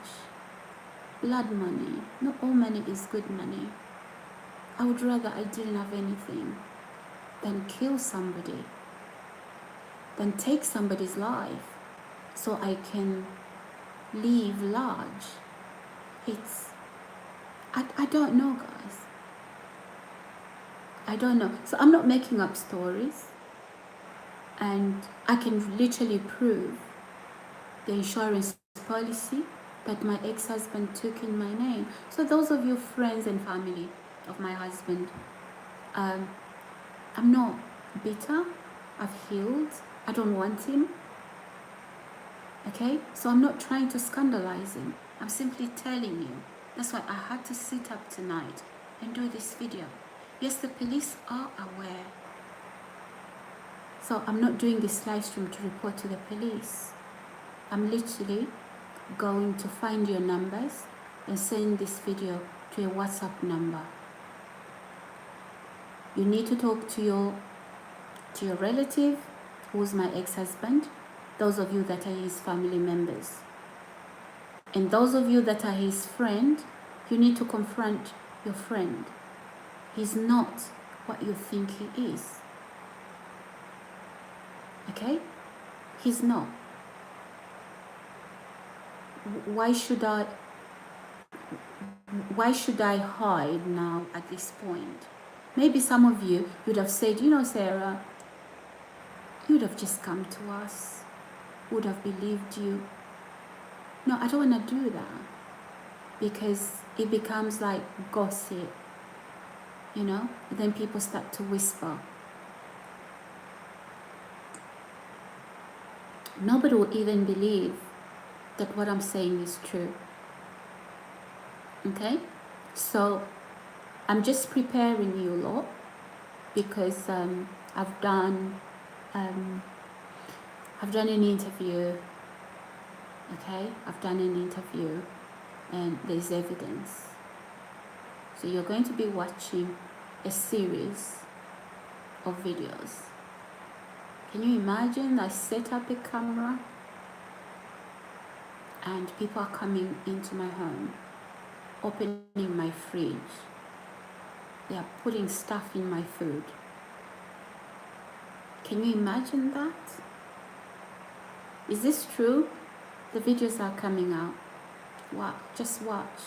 Blood money. Not all money is good money. I would rather I didn't have anything than kill somebody, than take somebody's life so I can live large. I don't know, guys. I don't know. So I'm not making up stories, and I can literally prove the insurance policy that my ex-husband took in my name. So those of you friends and family of my husband, I'm not bitter. I've healed. I don't want him. Okay? So I'm not trying to scandalize him. I'm simply telling you. That's why I had to sit up tonight and do this video. Yes, the police are aware. So I'm not doing this live stream to report to the police. I'm literally going to find your numbers and send this video to a WhatsApp number. You need to talk to your relative, who's my ex-husband, those of you that are his family members. And those of you that are his friend, you need to confront your friend. He's not what you think he is. Okay? He's not. Why should I hide now at this point? Maybe some of you would have said, you know, Sarah, you would have just come to us, would have believed you. No, I don't want to do that, because it becomes like gossip, you know, and then people start to whisper. Nobody will even believe that what I'm saying is true. Okay? So I'm just preparing you lot, because I've done an interview. Okay? I've done an interview and there's evidence. So you're going to be watching a series of videos. Can you imagine? I set up a camera and people are coming into my home, opening my fridge. They are putting stuff in my food. Can you imagine that? Is this true? The videos are coming out. Wow, just watch.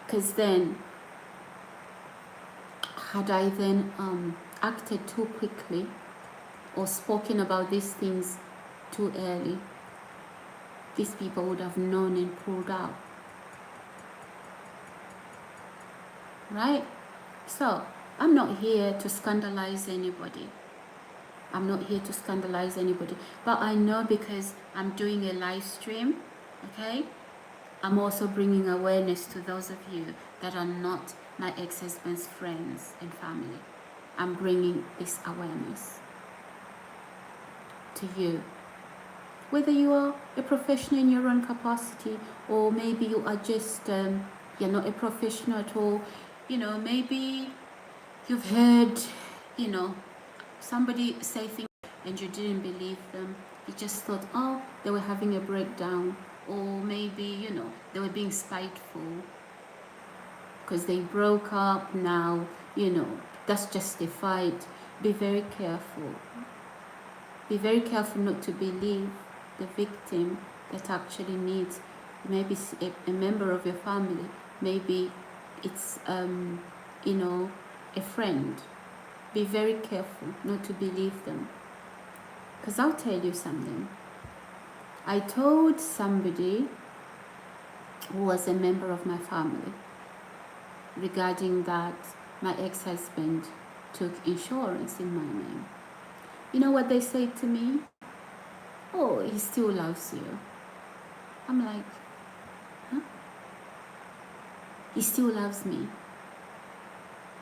Because then, had I then acted too quickly or spoken about these things too early, these people would have known and pulled out. Right? So, I'm not here to scandalize anybody. I'm not here to scandalize anybody. But I know, because I'm doing a live stream, okay? I'm also bringing awareness to those of you that are not my ex-husband's friends and family. I'm bringing this awareness to you. Whether you are a professional in your own capacity, or maybe you are just, you're not a professional at all. You know, maybe you've heard, you know, somebody say things and you didn't believe them. You just thought, oh, they were having a breakdown. Or maybe, you know, they were being spiteful because they broke up now, you know, that's justified. Be very careful. Be very careful not to believe the victim that actually needs, maybe a member of your family, maybe it's, you know, a friend. Be very careful not to believe them. Because I'll tell you something. I told somebody who was a member of my family regarding that my ex-husband took insurance in my name. You know what they said to me? oh, he still loves you. I'm like, huh? He still loves me.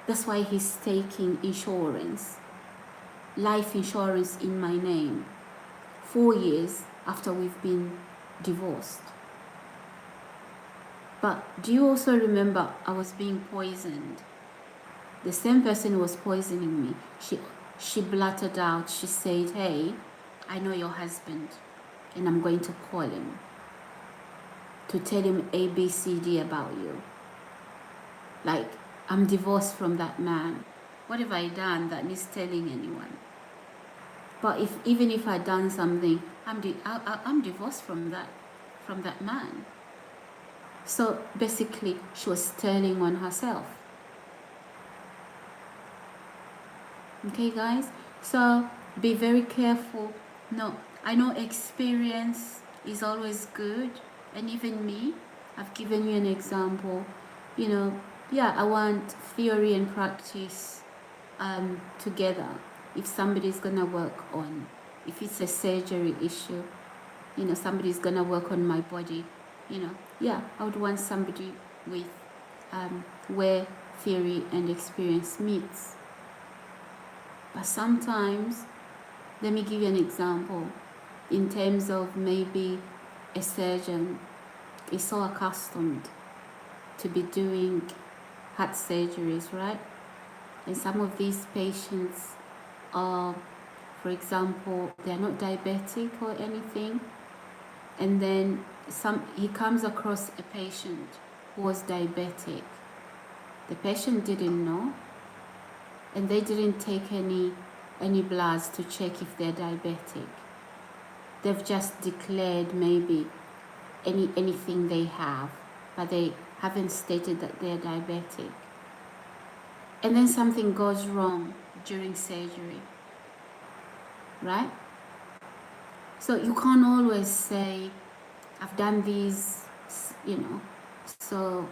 That's why he's taking insurance, life insurance in my name, 4 years after we've been divorced. But do you also remember I was being poisoned? The same person who was poisoning me, she blurted out, she said, hey, I know your husband and I'm going to call him to tell him A, B, C, D about you. Like, I'm divorced from that man. What have I done that needs telling anyone? But even if I'd done something, I'm divorced from that man. So basically, she was telling on herself. Okay, guys? So be very careful. No, I know experience is always good. And even me, I've given you an example. You know, yeah, I want theory and practice together. If somebody's gonna work on, if it's a surgery issue, you know, somebody's gonna work on my body, you know, yeah, I would want somebody with where theory and experience meets. But sometimes, let me give you an example. In terms of maybe a surgeon is so accustomed to be doing heart surgeries, right? And some of these patients are, for example, they're not diabetic or anything. And then he comes across a patient who was diabetic. The patient didn't know, and they didn't take any bloods to check if they're diabetic. They've just declared maybe anything they have, but they haven't stated that they're diabetic. And then something goes wrong during surgery, right? So you can't always say, I've done these, you know, so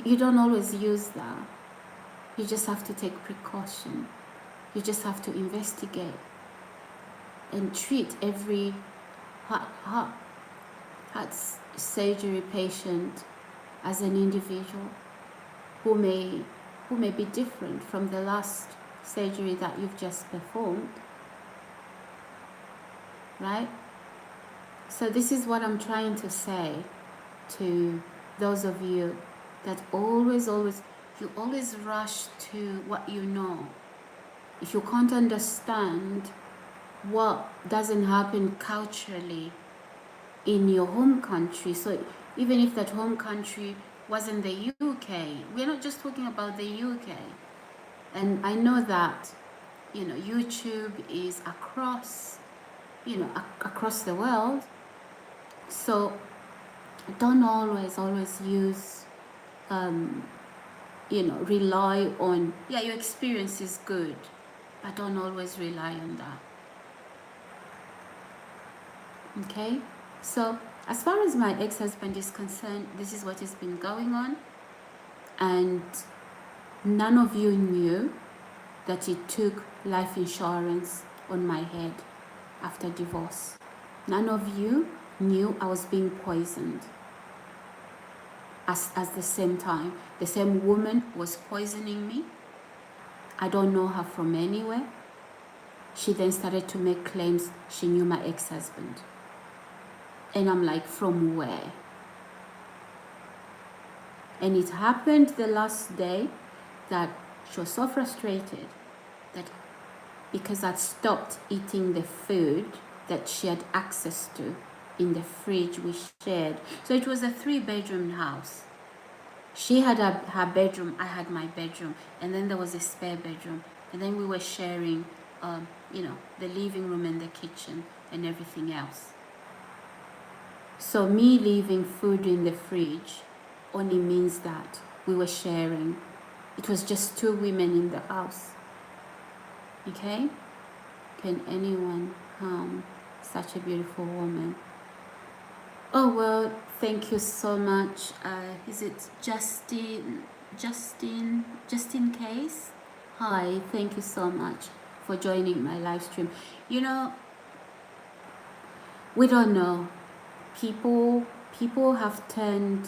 you don't always use that. You just have to take precaution. You just have to investigate and treat every heart surgery patient as an individual who may be different from the last surgery that you've just performed, right? So this is what I'm trying to say to those of you that always rush to what you know. If you can't understand what doesn't happen culturally in your home country, so even if that home country wasn't the UK, we're not just talking about the UK. And I know that, you know, YouTube is across, you know, across the world. So don't always use, you know, rely on, yeah, your experience is good, but don't always rely on that. Okay? So as far as my ex-husband is concerned, this is what has been going on. And none of you knew that he took life insurance on my head after divorce. None of you knew I was being poisoned. At the same time, the same woman was poisoning me. I don't know her from anywhere. She then started to make claims she knew my ex-husband. And I'm like, from where? And it happened the last day that she was so frustrated that because I'd stopped eating the food that she had access to in the fridge we shared. So it was a 3-bedroom house. She had her bedroom, I had my bedroom, and then there was a spare bedroom. And then we were sharing, you know, the living room and the kitchen and everything else. So me leaving food in the fridge only means that we were sharing. It was just 2 women in the house. Okay? Can anyone harm such a beautiful woman? Oh, well, thank you so much. Is it Justin Case? Hi, thank you so much for joining my live stream. You know, We don't know. People have turned,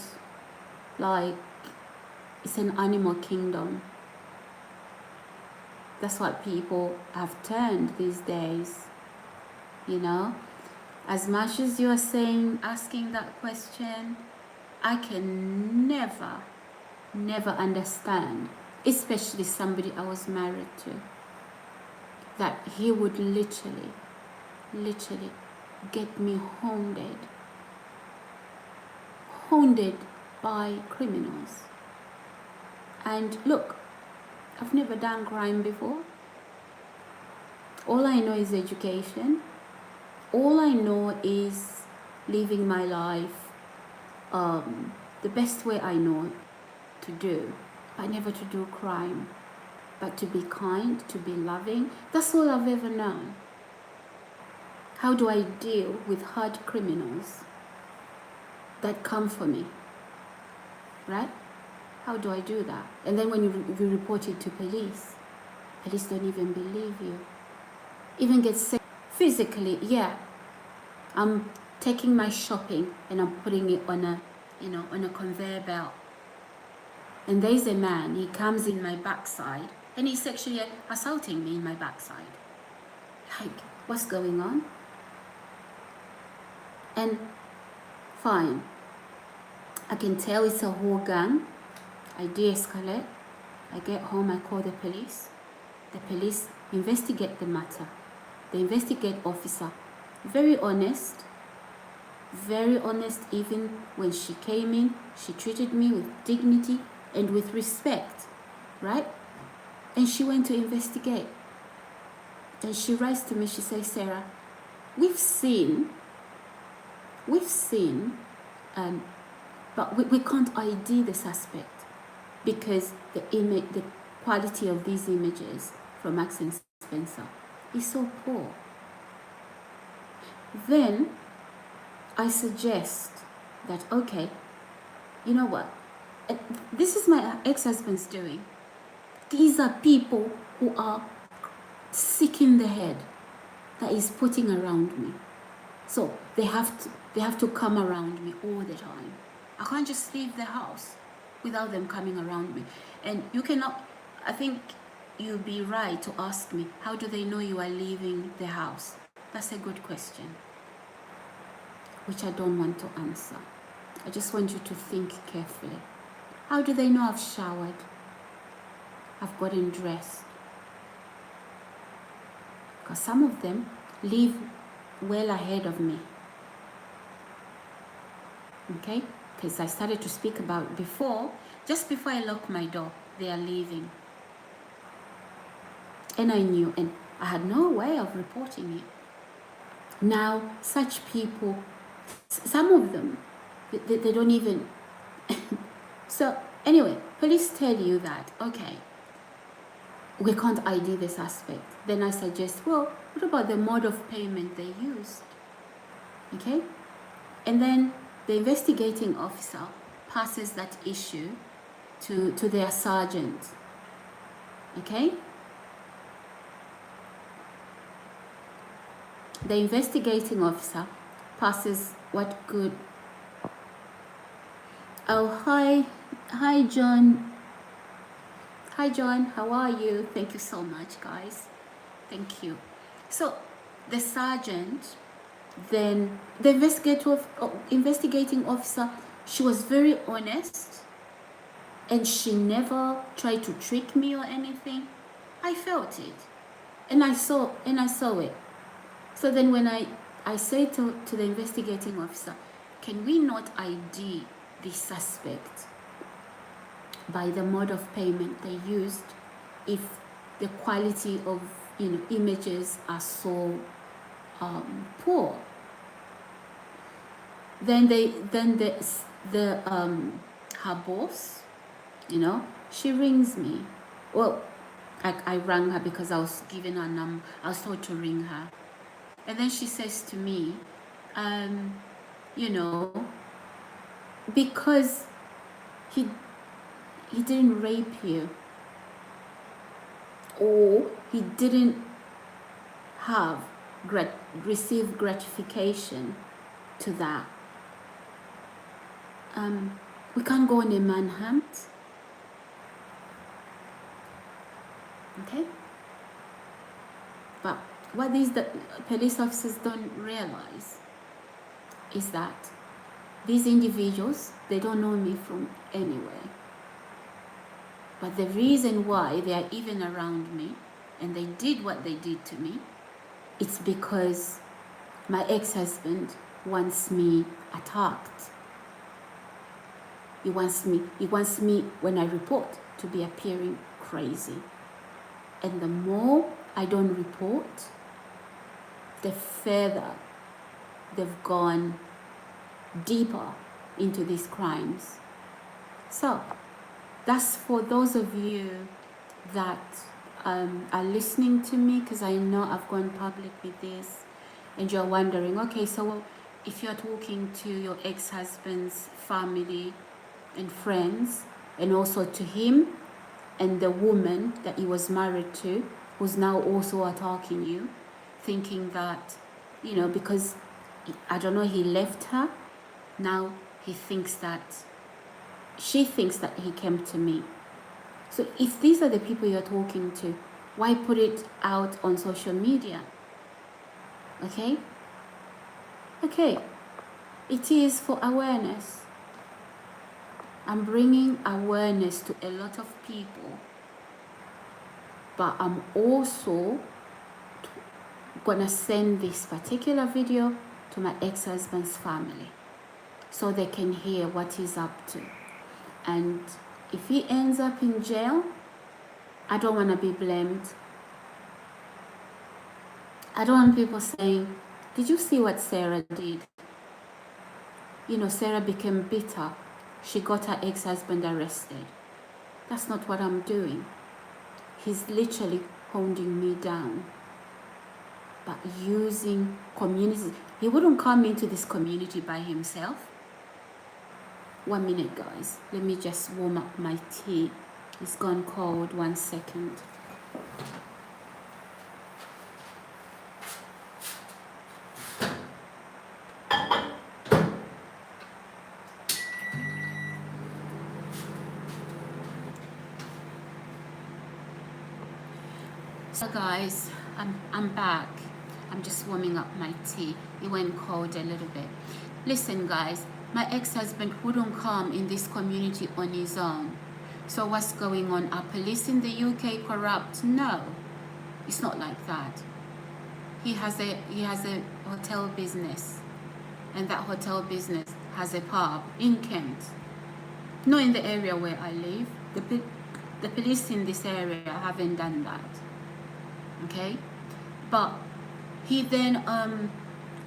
like, it's an animal kingdom. That's what people have turned these days, you know. As much as you are saying, asking that question, I can never understand, especially somebody I was married to, that he would literally get me hounded by criminals. And look, I've never done crime before. All I know is education. All I know is living my life the best way I know to do, but never to do crime, but to be kind, to be loving. That's all I've ever known. How do I deal with hard criminals that come for me, right? How do I do that? And then when you report it to police don't even believe you. Even get sick physically. Yeah, I'm taking my shopping and I'm putting it on a, on a conveyor belt. And there's a man, he comes in my backside and he's sexually assaulting me in my backside. Like, what's going on? And fine, I can tell it's a whole gang. I de-escalate. I get home, I call the police. The police investigate the matter. The investigate officer, very honest, even when she came in, she treated me with dignity and with respect, right? And she went to investigate. And she writes to me, she says, Sarah, we've seen, but we can't ID the suspect because the quality of these images from Marks and Spencer is so poor. Then I suggest that, okay, you know what? This is my ex-husband's doing. These are people who are sick in the head that is putting around me. So they have to come around me all the time. I can't just leave the house without them coming around me. And you cannot, I think you'd be right to ask me, how do they know you are leaving the house? That's a good question, which I don't want to answer. I just want you to think carefully. How do they know I've showered? I've gotten dressed? Because some of them leave well ahead of me. Okay? Because I started to speak about before, just before I lock my door, they are leaving. And I knew, and I had no way of reporting it. Now, such people, some of them, they don't even... So, anyway, police tell you that, okay, we can't ID the suspect. Then I suggest, well, what about the mode of payment they used? Okay? And then the investigating officer passes that issue to their sergeant. Okay? The investigating officer passes what good... Oh, hi John. Hi John, how are you? Thank you so much, guys. Thank you. So the sergeant, then the investigating officer, she was very honest and she never tried to trick me or anything. I felt it and I saw it. So then when I said to the investigating officer, can we not ID the suspect by the mode of payment they used if the quality of images are so poor? Then her boss, she rings me. Well, I rang her because I was given her number. I was told to ring her, and then she says to me, because he didn't rape you, or he didn't have receive gratification to that. We can't go on a manhunt. Okay? But what these police officers don't realize is that these individuals, they don't know me from anywhere. But the reason why they are even around me and they did what they did to me, it's because my ex-husband wants me attacked. He wants me when I report to be appearing crazy. And the more I don't report, the further they've gone deeper into these crimes. So that's for those of you that are listening to me, because I know I've gone public with this, and you're wondering, okay, so if you're talking to your ex-husband's family and friends, and also to him and the woman that he was married to, who's now also attacking you, thinking that, you know, because, I don't know, he left her, now he thinks that, she thinks that he came to me. So if these are the people you're talking to, why put it out on social media? Okay? Okay. It is for awareness. I'm bringing awareness to a lot of people. But I'm also gonna send this particular video to my ex-husband's family so they can hear what he's up to. And if he ends up in jail, I don't want to be blamed. I don't want people saying, did you see what Sarah did? You know, Sarah became bitter. She got her ex-husband arrested. That's not what I'm doing. He's literally holding me down. But using communities. He wouldn't come into this community by himself. 1 minute, guys. Let me just warm up my tea. It's gone cold. 1 second. So guys, I'm back. I'm just warming up my tea. It went cold a little bit. Listen, guys. My ex-husband wouldn't come in this community on his own. So what's going on? Are police in the UK corrupt? No, it's not like that. He has a hotel business, and that hotel business has a pub in Kent. Not in the area where I live. The police in this area haven't done that. Okay, but he then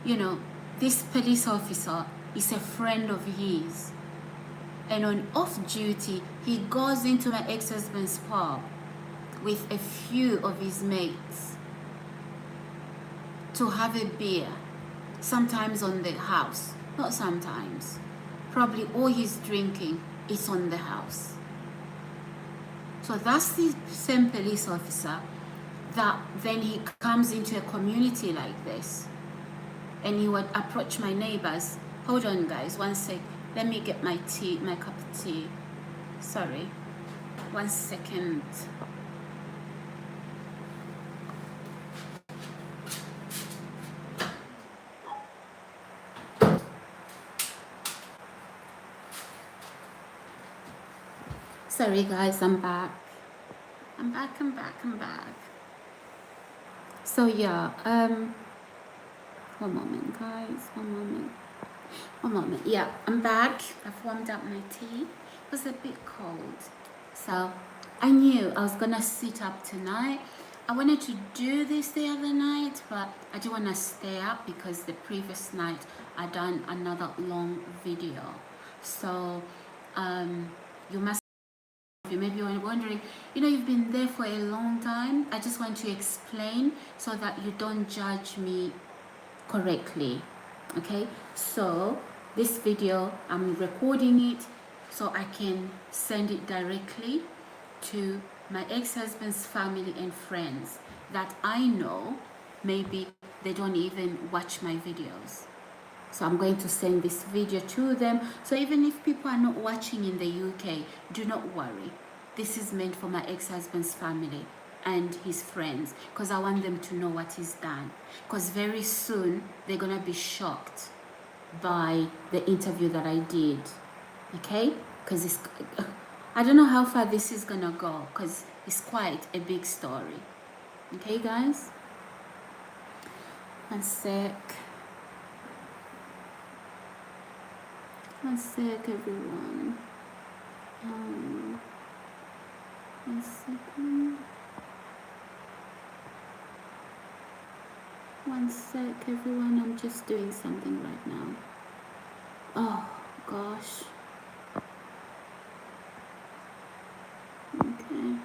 you know, this police officer is a friend of his, and on off duty he goes into my ex-husband's pub with a few of his mates to have a beer, sometimes on the house, not sometimes, probably all he's drinking is on the house. So that's the same police officer that then he comes into a community like this, and he would approach my neighbors. Hold on, guys, 1 sec. Let me get my tea, my cup of tea. Sorry. 1 second. Sorry, guys, I'm back. I'm back. So yeah, 1 moment, guys, 1 moment. 1 moment. Yeah, I'm back. I've warmed up my tea. It was a bit cold. So I knew I was gonna sit up tonight. I wanted to do this the other night, but I didn't want to stay up because the previous night I done another long video. So you must, you may be wondering, you know, you've been there for a long time. I just want to explain so that you don't judge me correctly. Okay, so this video, I'm recording it so I can send it directly to my ex-husband's family and friends that I know maybe they don't even watch my videos. So I'm going to send this video to them. So even if people are not watching in the UK, do not worry. This is meant for my ex-husband's family and his friends, because I want them to know what he's done. Because very soon they're gonna be shocked by the interview that I did. Okay? Because it's, I don't know how far this is gonna go, because it's quite a big story. Okay, guys? One sec. One sec, everyone. One second. One sec, everyone. I'm just doing something right now. Oh, gosh. Okay.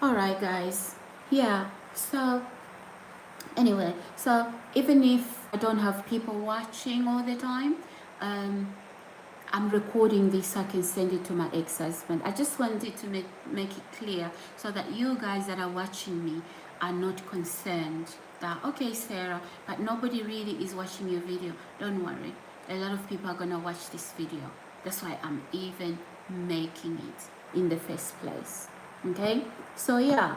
Alright, guys. Yeah, so anyway, so even if I don't have people watching all the time, I'm recording this so I can send it to my ex-husband. I just wanted to make it clear so that you guys that are watching me are not concerned that, okay, Sarah, but nobody really is watching your video. Don't worry. A lot of people are going to watch this video. That's why I'm even making it in the first place. Okay? So, yeah.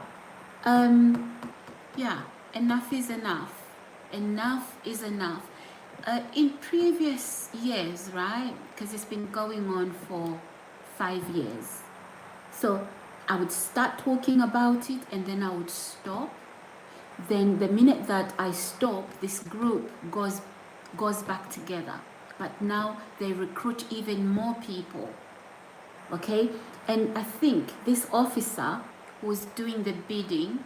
Yeah, enough is enough. Enough is enough. In previous years, right, because it's been going on for 5 years, so I would start talking about it and then I would stop. Then the minute that I stop, this group goes back together, but now they recruit even more people. Okay, and I think this officer was doing the bidding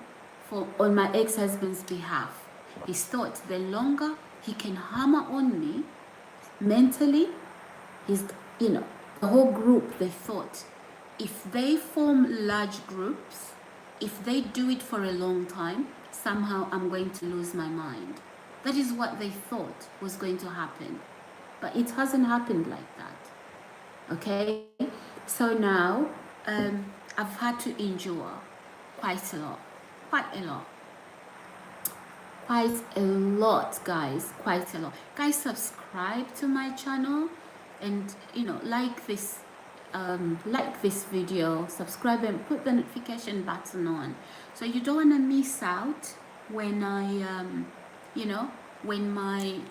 on my ex-husband's behalf. He thought the longer he can hammer on me mentally, the whole group, they thought if they form large groups, if they do it for a long time, somehow I'm going to lose my mind. That is what they thought was going to happen. But it hasn't happened like that. Okay? So now, I've had to endure quite a lot. Quite a lot. Quite a lot, guys. Quite a lot. Guys, subscribe to my channel and, like this video, subscribe and put the notification button on. So you don't want to miss out when I, when my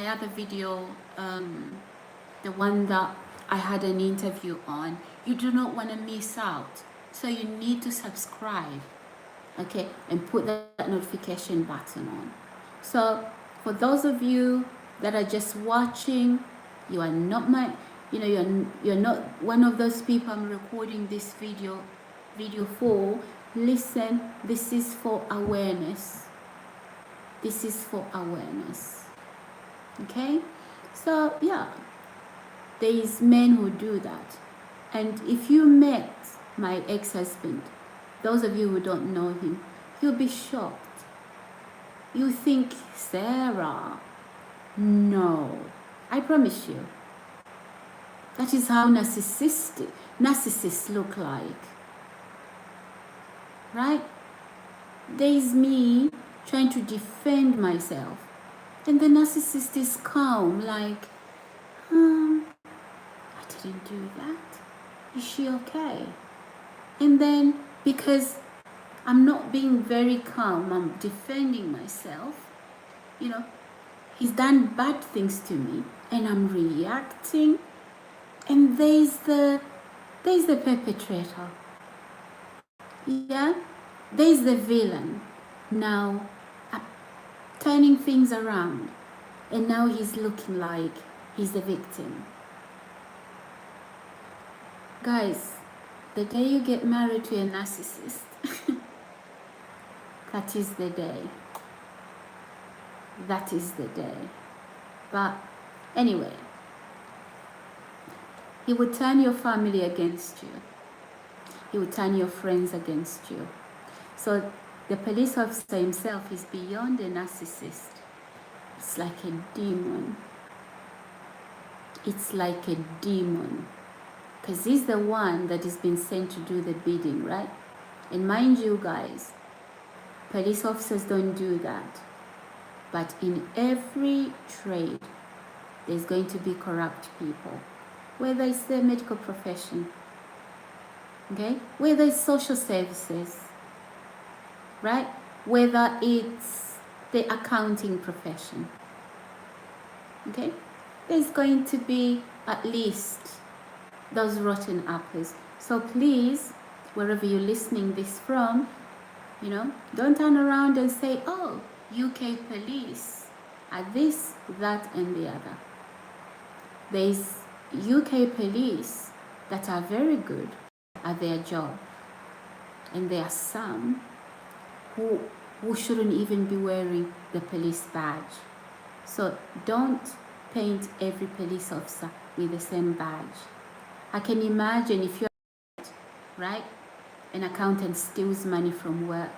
other video, the one that I had an interview on, you do not want to miss out. So you need to subscribe. Okay, and put that notification button on. So for those of you that are just watching, you are not you're not one of those people I'm recording this video for. Listen, this is for awareness. This is for awareness. Okay, so yeah, there is men who do that. And if you met my ex-husband, those of you who don't know him, you'll be shocked. You think, Sarah, no. I promise you. That is how narcissists look like. Right? There's me trying to defend myself. And the narcissist is calm, like, I didn't do that. Is she okay? And then, because I'm not being very calm, I'm defending myself, he's done bad things to me and I'm reacting, and there's the perpetrator. Yeah, there's the villain. Now I'm turning things around, and now he's looking like he's the victim. Guys, the day you get married to a narcissist, that is the day. That is the day. But anyway, he would turn your family against you. He would turn your friends against you. So the police officer himself is beyond a narcissist. It's like a demon. It's like a demon. Because he's the one that has been sent to do the bidding, right? And mind you, guys, Police officers don't do that. But in every trade, there's going to be corrupt people. Whether it's the medical profession, okay? Whether it's social services, right? Whether it's the accounting profession, okay? There's going to be at least those rotten apples. So please, wherever you're listening this from, you know, don't turn around and say, oh, UK police are this, that, and the other. There's UK police that are very good at their job. And there are some who shouldn't even be wearing the police badge. So don't paint every police officer with the same badge. I can imagine if you're right, an accountant steals money from work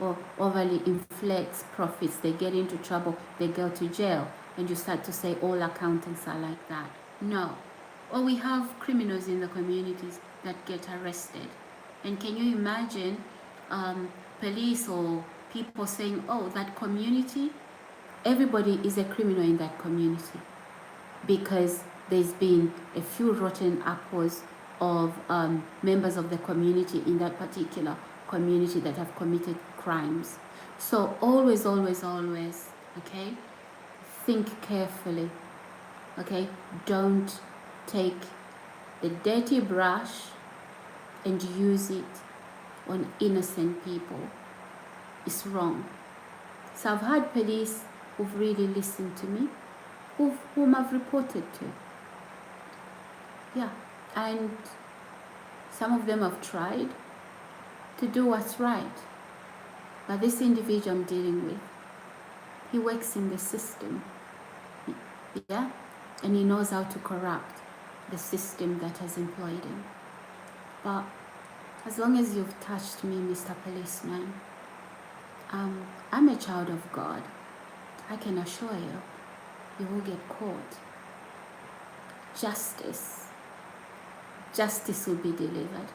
or overly inflates profits, they get into trouble, they go to jail, and you start to say all accountants are like that. No. Or we have criminals in the communities that get arrested. And can you imagine police or people saying, oh, that community, everybody is a criminal in that community because there's been a few rotten apples of members of the community in that particular community that have committed crimes. So always, always, always, okay, think carefully, okay? Don't take the dirty brush and use it on innocent people. It's wrong. So I've had police who've really listened to me, whom I've reported to. Yeah, and some of them have tried to do what's right. But this individual I'm dealing with, he works in the system. Yeah, and he knows how to corrupt the system that has employed him. But as long as you've touched me, Mr. Policeman, I'm a child of God. I can assure you, you will get caught. Justice will be delivered.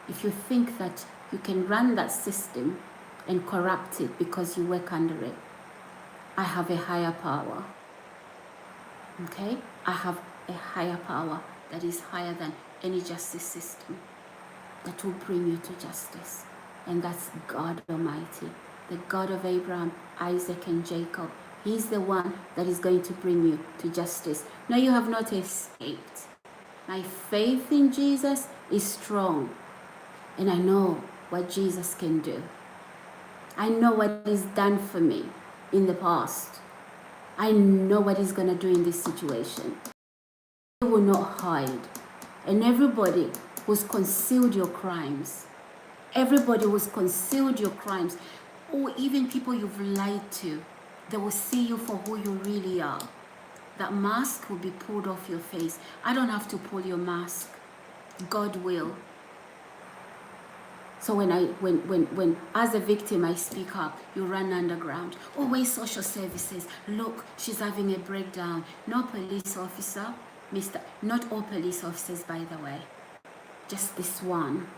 If you think that you can run that system and corrupt it because you work under it, I have a higher power. Okay? I have a higher power that is higher than any justice system that will bring you to justice. And that's God Almighty, the God of Abraham, Isaac, and Jacob. He's the one that is going to bring you to justice. No, you have not escaped. My faith in Jesus is strong. And I know what Jesus can do. I know what He's done for me in the past. I know what He's going to do in this situation. He will not hide. And everybody who's concealed your crimes, everybody who's concealed your crimes, or even people you've lied to, they will see you for who you really are. That mask will be pulled off your face. I don't have to pull your mask. God will. So when as a victim I speak up, you run underground. Oh, where's social services? Look, she's having a breakdown. No police officer, not all police officers, by the way. Just this one.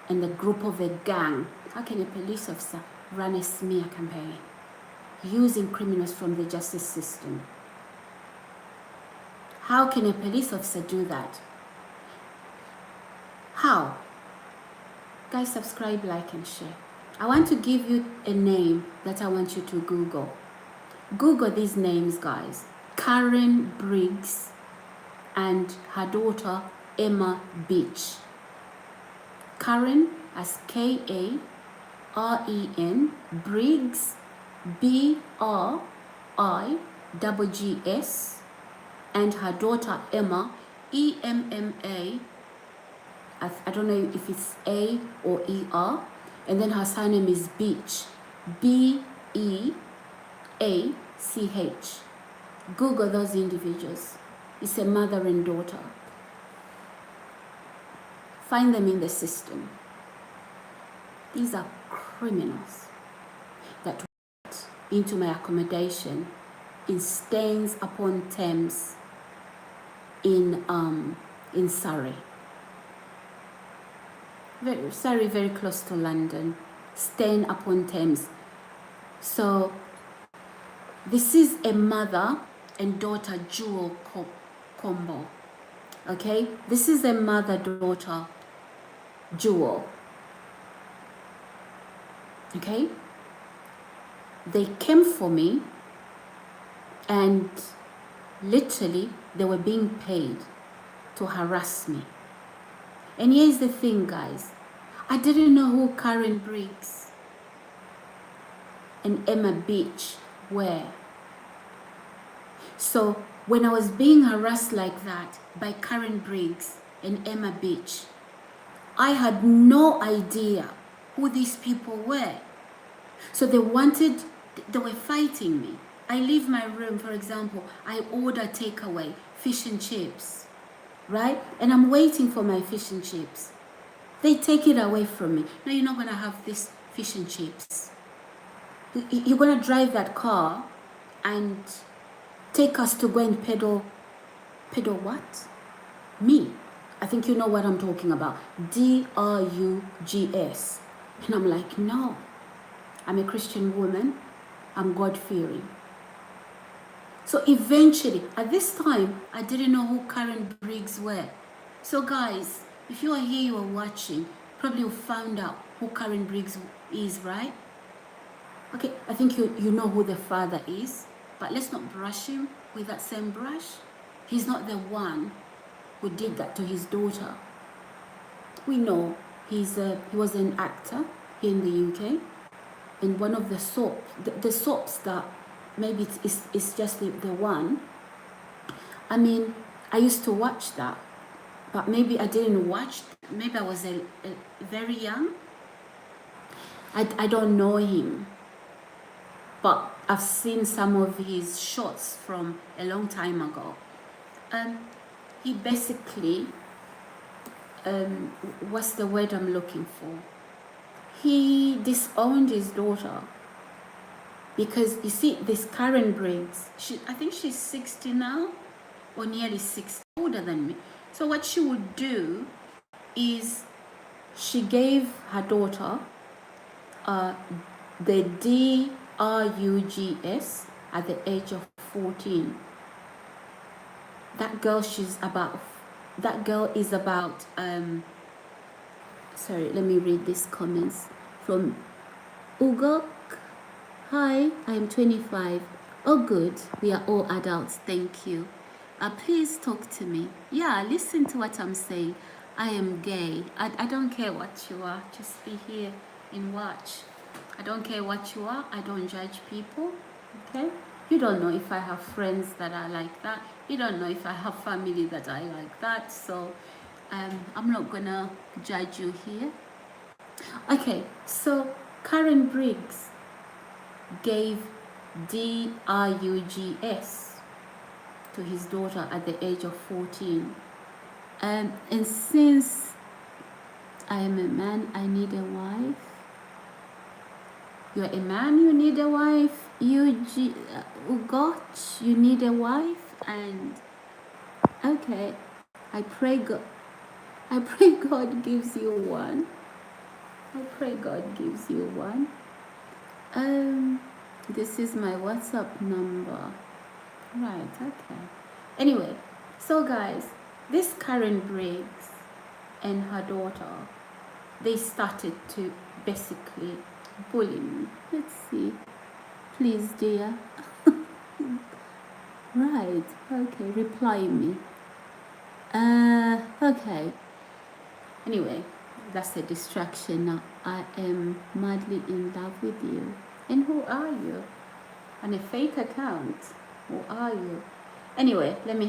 And the group of a gang. How can a police officer run a smear campaign using criminals from the justice system? How can a police officer do that? How? Guys, subscribe, like, and share. I want to give you a name that I want you to Google. Google these names, guys. Karen Briggs and her daughter Emma Beach. Karen as Karen, Briggs, Briggs, and her daughter Emma, EMMA. I don't know if it's A or ER, and then her surname is Beach, BEACH. Google those individuals. It's a mother and daughter. Find them in the system. These are criminals that went into my accommodation in Staines upon Thames in Surrey. Surrey, very close to London. Staines-upon-Thames. So this is a mother and daughter dual combo. Okay, this is a mother-daughter dual. Okay, they came for me, and literally they were being paid to harass me. And here's the thing, guys, I didn't know who Karen Briggs and Emma Beach were. So when I was being harassed like that by Karen Briggs and Emma Beach, I had no idea who these people were. So they were fighting me. I leave my room, for example, I order takeaway, fish and chips, right? And I'm waiting for my fish and chips. They take it away from me. No, you're not gonna have this fish and chips. You're gonna drive that car and take us to go and peddle what? Me. I think you know what I'm talking about. drugs. And I'm like, no, I'm a Christian woman. I'm God-fearing. So eventually, at this time, I didn't know who Karen Briggs were. So guys, if you are here, you are watching, probably you found out who Karen Briggs is, right? Okay, I think you know who the father is, but let's not brush him with that same brush. He's not the one who did that to his daughter. We know he was an actor here in the UK, and one of the soaps that maybe it's just the one. I mean, I used to watch that, but maybe I didn't watch. Maybe I was very young. I don't know him, but I've seen some of his shots from a long time ago. He basically, what's the word I'm looking for? He disowned his daughter because, you see, this Karen Briggs, I think she's 60 now, or nearly 60, older than me. So what she would do is she gave her daughter the drugs at the age of 14. That girl is about, sorry, let me read these comments from Ugok. Hi, I'm 25. Oh good, we are all adults, thank you. Please talk to me. Yeah, listen to what I'm saying. I am gay. I don't care what you are, just be here and watch. I don't care what you are, I don't judge people, okay? You don't know if I have friends that are like that. You don't know if I have family that are like that. So I'm not gonna judge you here. Okay, so Karen Briggs gave drugs to his daughter at the age of 14. And since I am a man, I need a wife. You're a man, you need a wife. You need a wife. And okay, I pray God gives you one. I pray God gives you one. This is my WhatsApp number. Right, okay. Anyway, so guys, this Karen Briggs and her daughter, they started to basically bully me. Let's see. Please, dear. Right, okay, reply me. Okay. Anyway, that's a distraction now. I am madly in love with you. And who are you? On a fake account. Who are you? Anyway, let me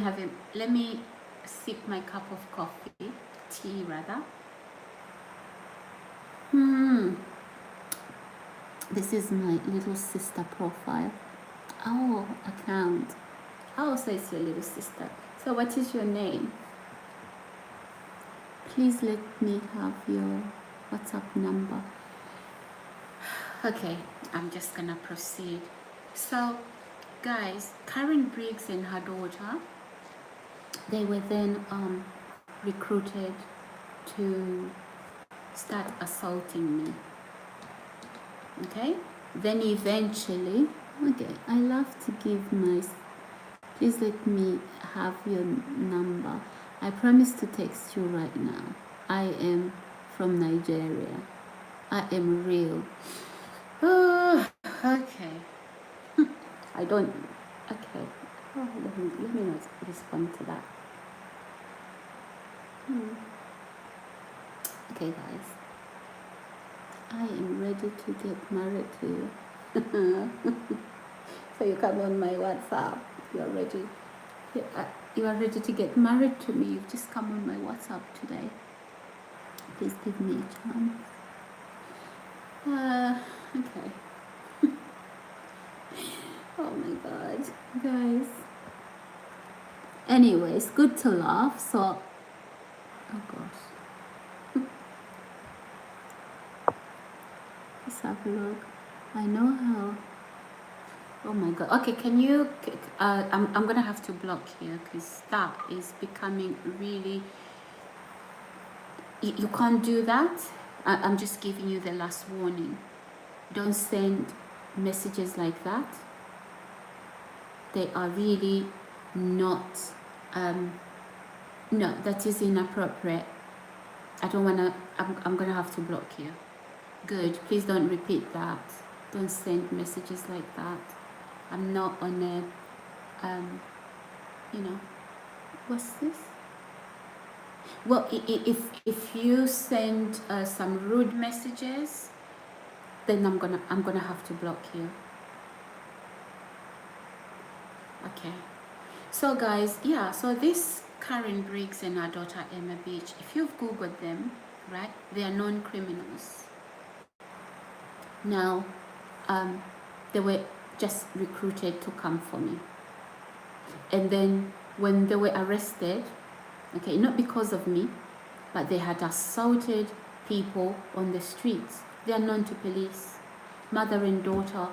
sip my cup of coffee, tea rather. This is my little sister profile. Oh, account. Oh, so it's your little sister. So what is your name? Please let me have your WhatsApp number. Okay, I'm just gonna proceed. So guys, Karen Briggs and her daughter, they were then recruited to start assaulting me. Okay, then eventually, okay, I love to give my, please let me have your number. I promise to text you right now. I am from Nigeria. I am real. Oh, okay. I don't, okay. Oh, let me not respond to that. Okay, guys. I am ready to get married to you. So you come on my WhatsApp. You are ready. You are ready to get married to me. You've just come on my WhatsApp today. Please give me a chance. Okay. Oh my God, guys. Anyways, good to laugh. So, oh gosh. Let's have a look. I know how. Oh my God. Okay, can you? I'm gonna have to block here because that is becoming really. You can't do that. I'm just giving you the last warning. Don't send messages like that. They are really not. No, that is inappropriate. I don't wanna. I'm gonna have to block you. Good. Please don't repeat that. Don't send messages like that. I'm not on a. You know. What's this? Well, if you send some rude messages, then I'm gonna have to block you. Okay. So guys, yeah. So this Karen Briggs and her daughter Emma Beach, if you've googled them, right, they are non-criminals. Now, they were just recruited to come for me, and then when they were arrested, okay, not because of me, but they had assaulted people on the streets. They are known to police. Mother and daughter,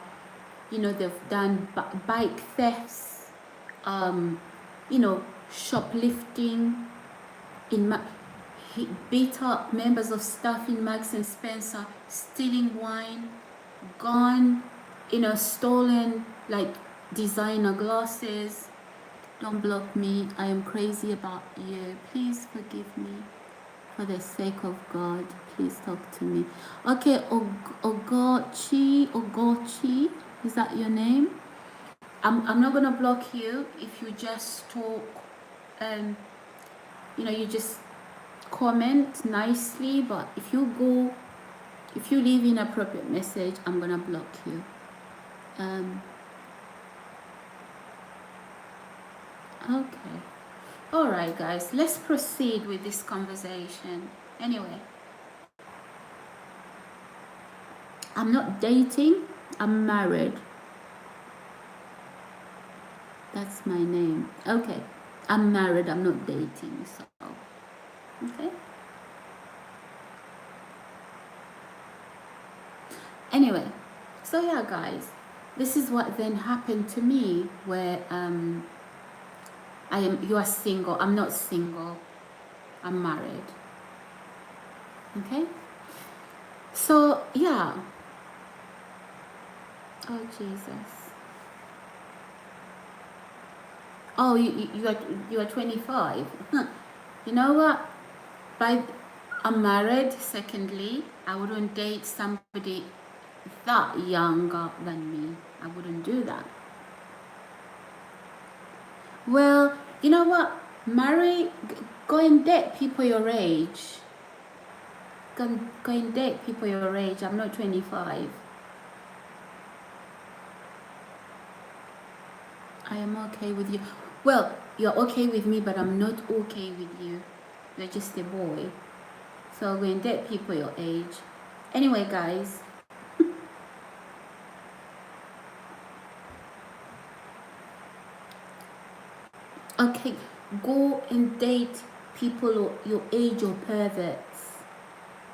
you know, they've done bike thefts, you know, shoplifting, he beat up members of staff in Marks and Spencer, stealing wine, gone, you know, stolen like designer glasses. Don't block me. I am crazy about you. Please forgive me. For the sake of God, please talk to me. Okay, Ogochi, is that your name? I'm not gonna block you if you just talk, you know, you just comment nicely. But if you leave inappropriate message, I'm gonna block you. Okay. All right, guys, let's proceed with this conversation. Anyway, I'm not dating, I'm married. That's my name. Okay, I'm married, I'm not dating, so, okay. Anyway, so yeah, guys, this is what then happened to me, where you are single, I'm not single, I'm married. Okay, so yeah. Oh Jesus. Oh, you are 25. You know what? I'm married. Secondly, I wouldn't date somebody that younger than me. I wouldn't do that. Well, you know what? Go and date people your age. Go and date people your age. I'm not 25. I am okay with you. Well, you're okay with me, but I'm not okay with you. You're just a boy. So go and date people your age. Anyway, guys. Okay, go and date people your age or perverts.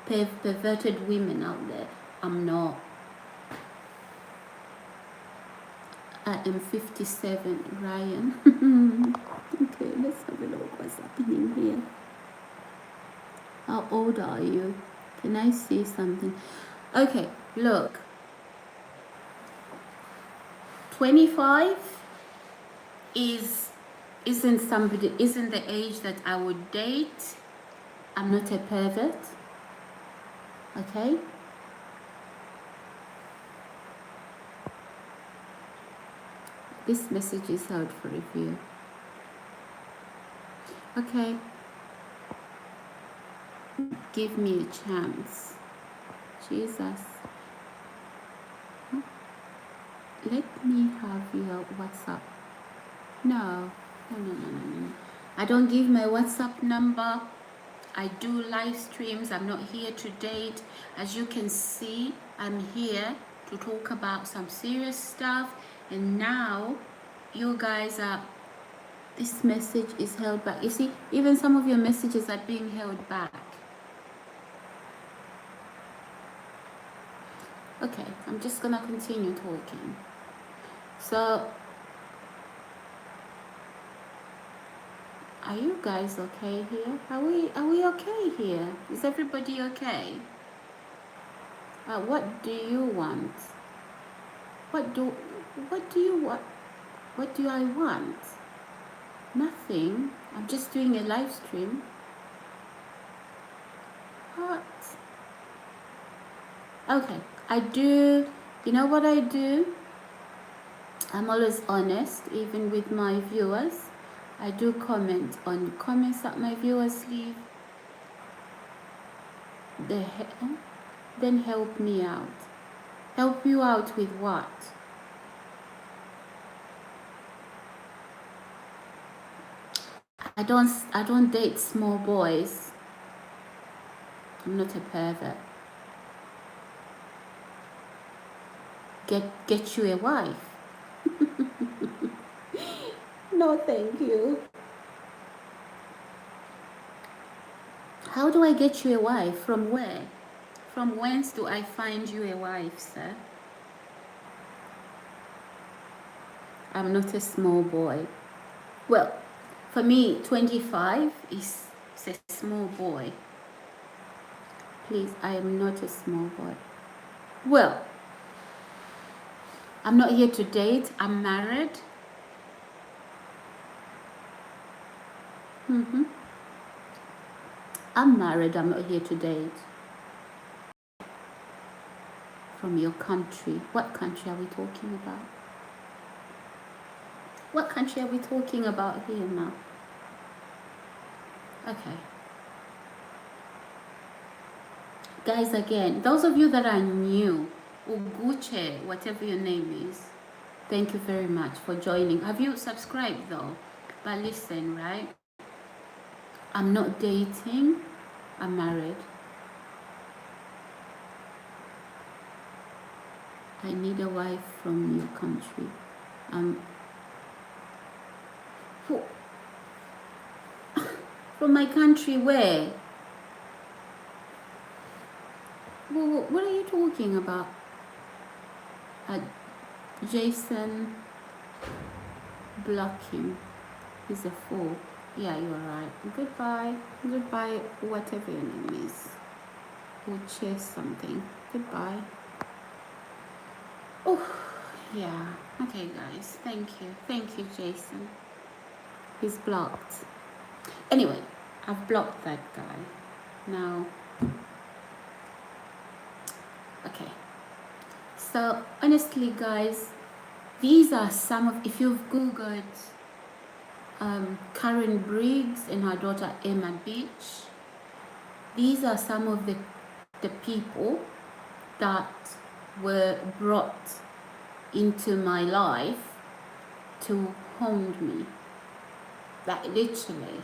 Perverted women out there. I'm not. I am 57, Ryan. Okay, let's have a look what's happening here. How old are you? Can I see something? Okay, look. 25 isn't the age that I would date. I'm not a pervert. Okay? This message is out for review. Okay. Give me a chance. Jesus. Let me have your WhatsApp. No. I don't give my WhatsApp number. I do live streams. I'm not here to date. As you can see, I'm here to talk about some serious stuff. And now, you guys are... This message is held back. You see, even some of your messages are being held back. Okay, I'm just gonna continue talking. So, are you guys okay here? Are we okay here? Is everybody okay? What do you want? What do you want? What do I want? Nothing. I'm just doing a live stream. What? Okay, I do. You know what I do? I'm always honest, even with my viewers. I do comment on the comments that my viewers leave. Then help me out. Help you out with what? I don't date small boys. I'm not a pervert. Get you a wife. No, thank you. How do I get you a wife? From where? From whence do I find you a wife, sir? I'm not a small boy. Well, for me, 25 is a small boy. Please, I am not a small boy. Well, I'm not here to date. I'm married. I'm married. I'm not here to date. From your country. What country are we talking about? What country are we talking about here now? Okay. Guys, again, those of you that are new, Uguche, whatever your name is, thank you very much for joining. Have you subscribed though? But listen, right? I'm not dating. I'm married. I need a wife from your country. From my country, where? What are you talking about? Jason blocking. He's a fool. Yeah, you're right. Goodbye. Goodbye, whatever your name is. We'll chase something. Goodbye. Oh, yeah. Okay, guys. Thank you. Thank you, Jason. He's blocked. Anyway, I've blocked that guy. Now, okay. So, honestly, guys, these are some of, if you've Googled Karen Briggs and her daughter Emma Beach, these are some of the people that were brought into my life to hound me. Like literally.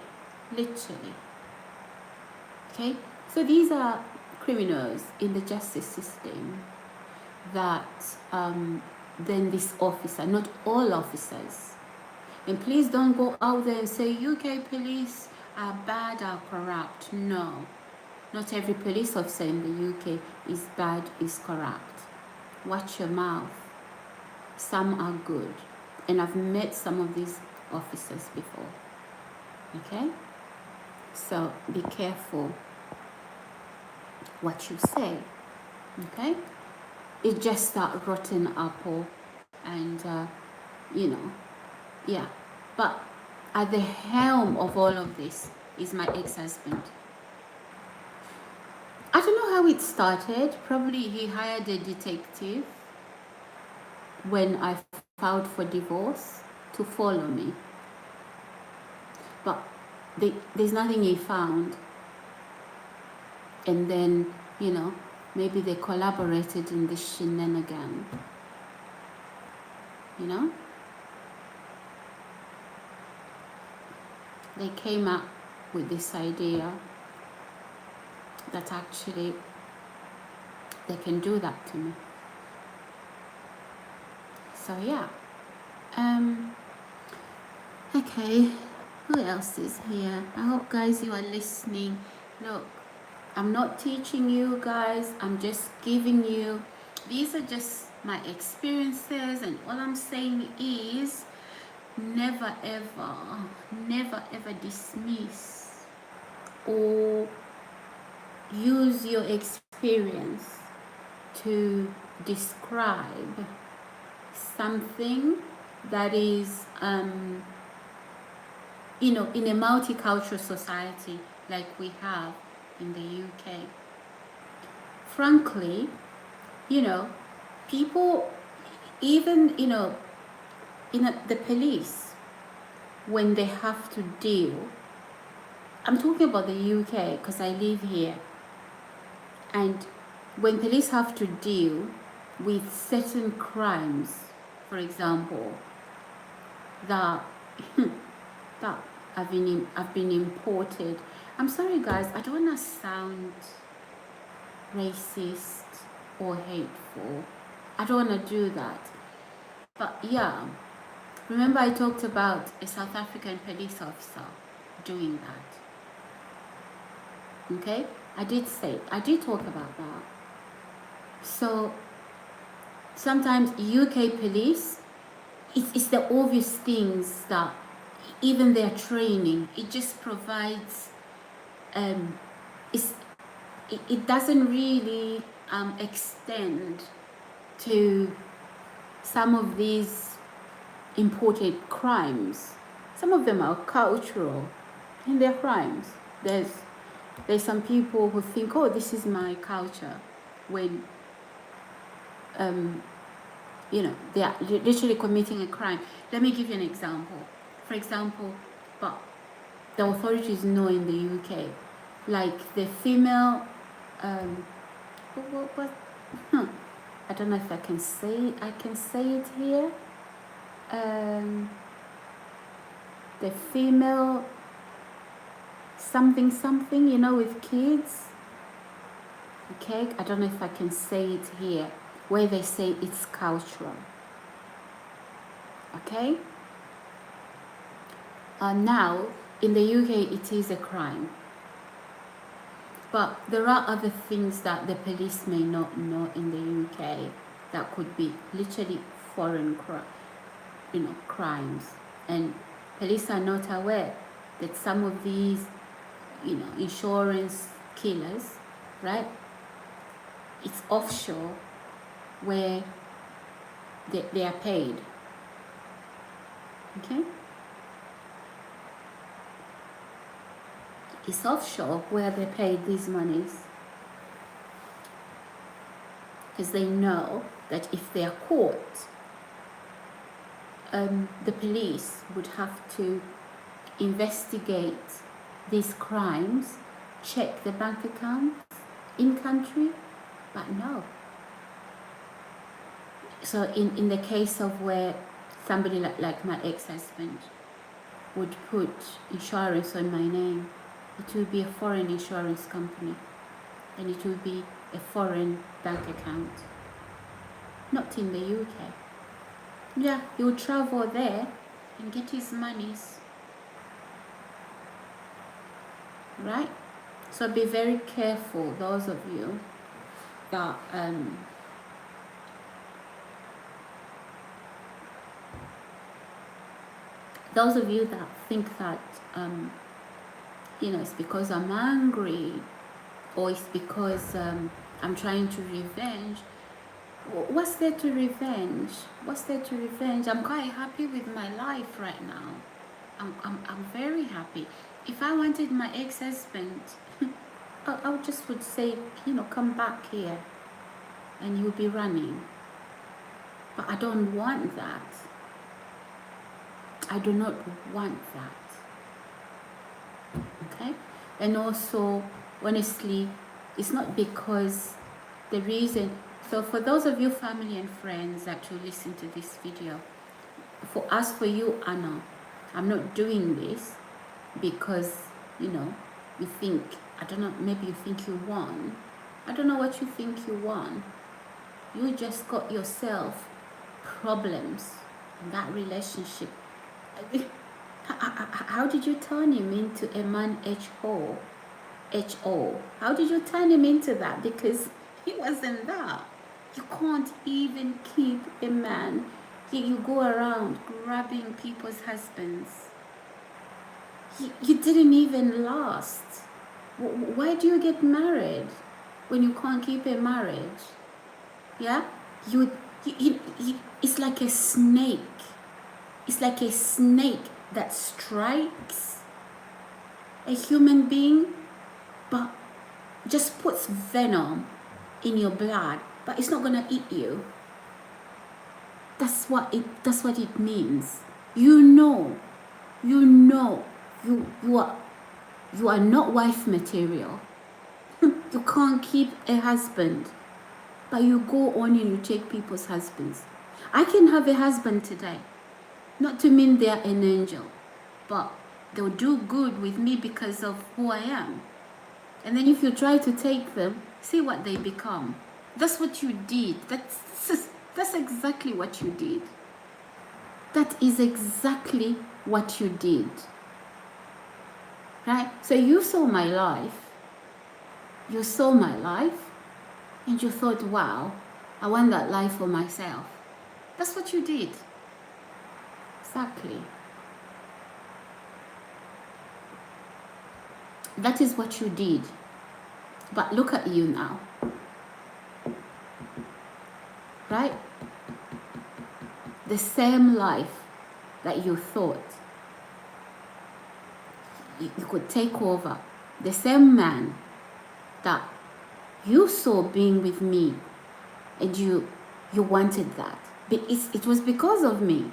Okay? So these are criminals in the justice system that then this officer, not all officers, and please don't go out there and say UK police are bad or corrupt. No, not every police officer in the UK is bad, is corrupt. Watch your mouth. Some are good, and I've met some of these officers before. Okay, so be careful what you say. Okay, it's just that rotten apple, and you know, yeah. But at the helm of all of this is my ex-husband. I don't know how it started. Probably he hired a detective when I filed for divorce to follow me. But there's nothing he found. And then, you know, maybe they collaborated in this shenanigan, you know? They came up with this idea that actually they can do that to me. So yeah. Okay, who else is here? I hope guys you are listening. Look, I'm not teaching you guys, I'm just giving you, these are just my experiences, and all I'm saying is never ever dismiss or use your experience to describe something that is you know, in a multicultural society like we have in the UK. Frankly, you know, people, even, you know, the police, when they have to deal, I'm talking about the UK because I live here, and when police have to deal with certain crimes, for example, that that have been imported. I'm sorry guys, I don't want to sound racist or hateful. I don't want to do that. But yeah, remember I talked about a South African police officer doing that. Okay? I did talk about that. So sometimes UK police, it's the obvious things that even their training, it just provides, it doesn't really extend to some of these imported crimes. Some of them are cultural in their crimes. There's some people who think, oh, this is my culture, when you know, they are literally committing a crime. Let me give you an example. For example, but the authorities know in the UK, like the female, what I don't know if I can say it here. The female something, you know, with kids. Okay, I don't know if I can say it here, where they say it's cultural. Okay. Now in the UK it is a crime, but there are other things that the police may not know in the UK that could be literally foreign crimes, and police are not aware that some of these, you know, insurance killers, right, it's offshore where they are paid. Okay, it's offshore where they pay these monies, because they know that if they are caught, the police would have to investigate these crimes, check the bank accounts in country, but no. So in the case of where somebody like my ex-husband would put insurance on my name, it would be a foreign insurance company, and it would be a foreign bank account, not in the UK. Yeah, he would travel there and get his monies, right? So be very careful, those of you that think that you know, it's because I'm angry, or it's because I'm trying to revenge. What's there to revenge? What's there to revenge? I'm quite happy with my life right now. I'm very happy. If I wanted my ex-husband, I just would say, come back here and you'll be running. But I don't want that. I do not want that. Okay? And also, honestly, it's not because the reason. So for those of you family and friends that will listen to this video, for you, Anna, I'm not doing this because, you think, I don't know, maybe you think you won. I don't know what you think you won. You just got yourself problems in that relationship. How did you turn him into a man HO? How did you turn him into that? Because he wasn't that. You can't even keep a man. You go around grabbing people's husbands. You didn't even last. Why do you get married when you can't keep a marriage? Yeah? It's like a snake. It's like a snake that strikes a human being, but just puts venom in your blood, but it's not gonna eat you. That's what it means. You are not wife material. You can't keep a husband, but you go on and you take people's husbands. I can have a husband today, not to mean they're an angel, but they'll do good with me because of who I am. And then if you try to take them, see what they become. That's what you did. That's exactly what you did. That is exactly what you did. Right? So you saw my life. You saw my life and you thought, wow, I want that life for myself. That's what you did. Exactly. That is what you did. But look at you now. Right? The same life that you thought you could take over. The same man that you saw being with me and you wanted that. But it was because of me.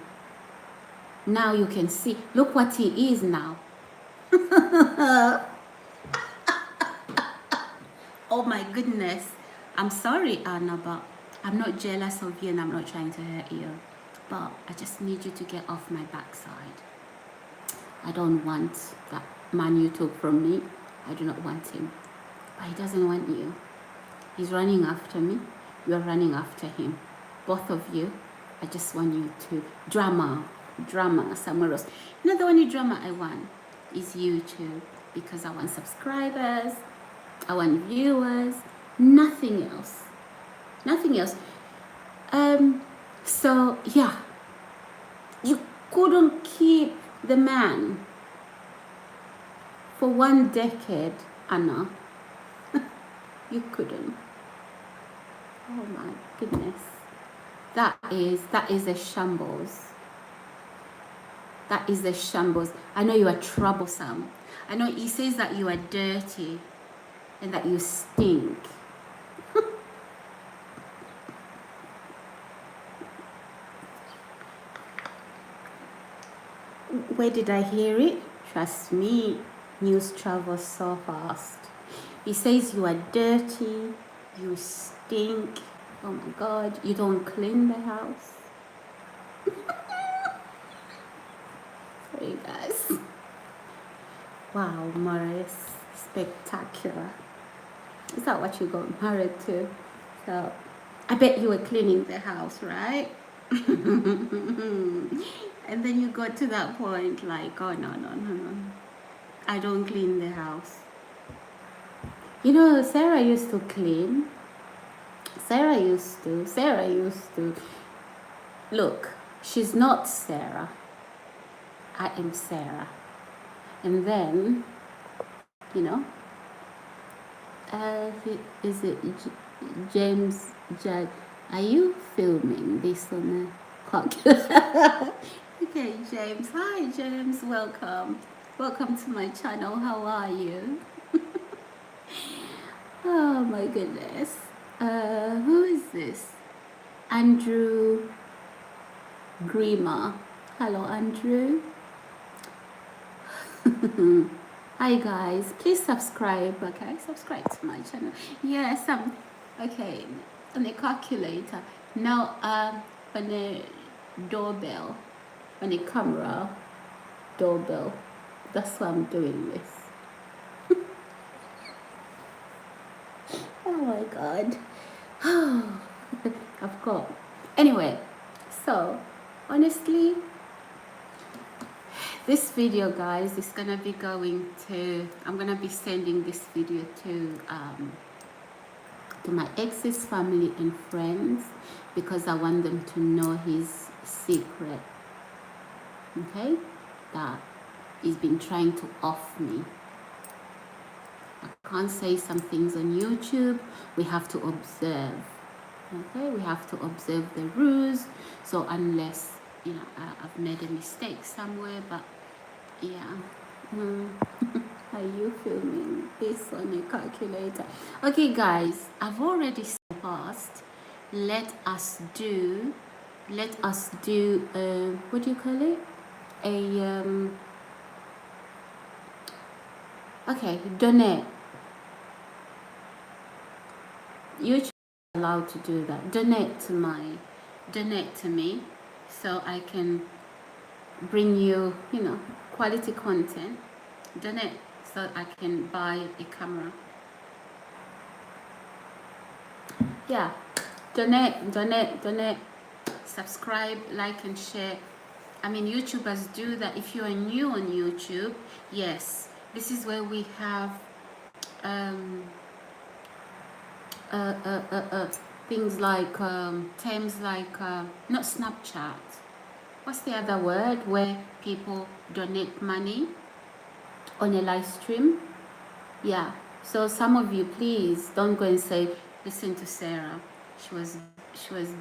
Now you can see. Look what he is now. Oh my goodness. I'm sorry, Anna, but I'm not jealous of you and I'm not trying to hurt you. But I just need you to get off my backside. I don't want that man you took from me. I do not want him. But he doesn't want you. He's running after me. You're running after him. Both of you. I just want you to drama somewhere else. You know, the only drama I want is YouTube, because I want subscribers, I want viewers, nothing else. So yeah, you couldn't keep the man for 1 decade, Anna. You couldn't. Oh my goodness. That is a shambles. That is a shambles. I know you are troublesome. I know he says that you are dirty and that you stink. Where did I hear it? Trust me, news travels so fast. He says you are dirty, you stink. Oh my God, you don't clean the house. Sorry guys. Wow, Morris, spectacular. Is that what you got married to? So, I bet you were cleaning the house, right? And then you got to that point like, oh no, I don't clean the house. You know, Sarah used to clean. Sarah used to. Look, she's not Sarah. I am Sarah. And then, you know, is it James Are you filming this on a calculator? Okay, James. Hi, James. Welcome. Welcome to my channel. How are you? Oh my goodness. Who is this? Andrew Grima. Hello, Andrew. Hi guys, please subscribe. Okay, subscribe to my channel. Yes, okay on the calculator now. On the doorbell, on the camera doorbell. That's why I'm doing this. Oh my god. I've got. Anyway, so honestly, this video, guys, is gonna be going to. I'm gonna be sending this video to my ex's family and friends because I want them to know his secret. Okay, that he's been trying to off me. I can't say some things on YouTube. We have to observe. Okay, we have to observe the rules. So unless I've made a mistake somewhere, but yeah. Are you filming this on a calculator? Okay, guys, I've already passed. Let us do. What do you call it? Okay, donate. YouTube is allowed to do that. Donate to me, so I can bring you, quality content. Donate so I can buy a camera. Yeah, donate. Subscribe, like, and share. I mean, YouTubers do that. If you are new on YouTube, yes, this is where we have things like terms like not Snapchat. What's the other word where people donate money on a live stream? Yeah. So some of you, please don't go and say, listen to Sarah. She was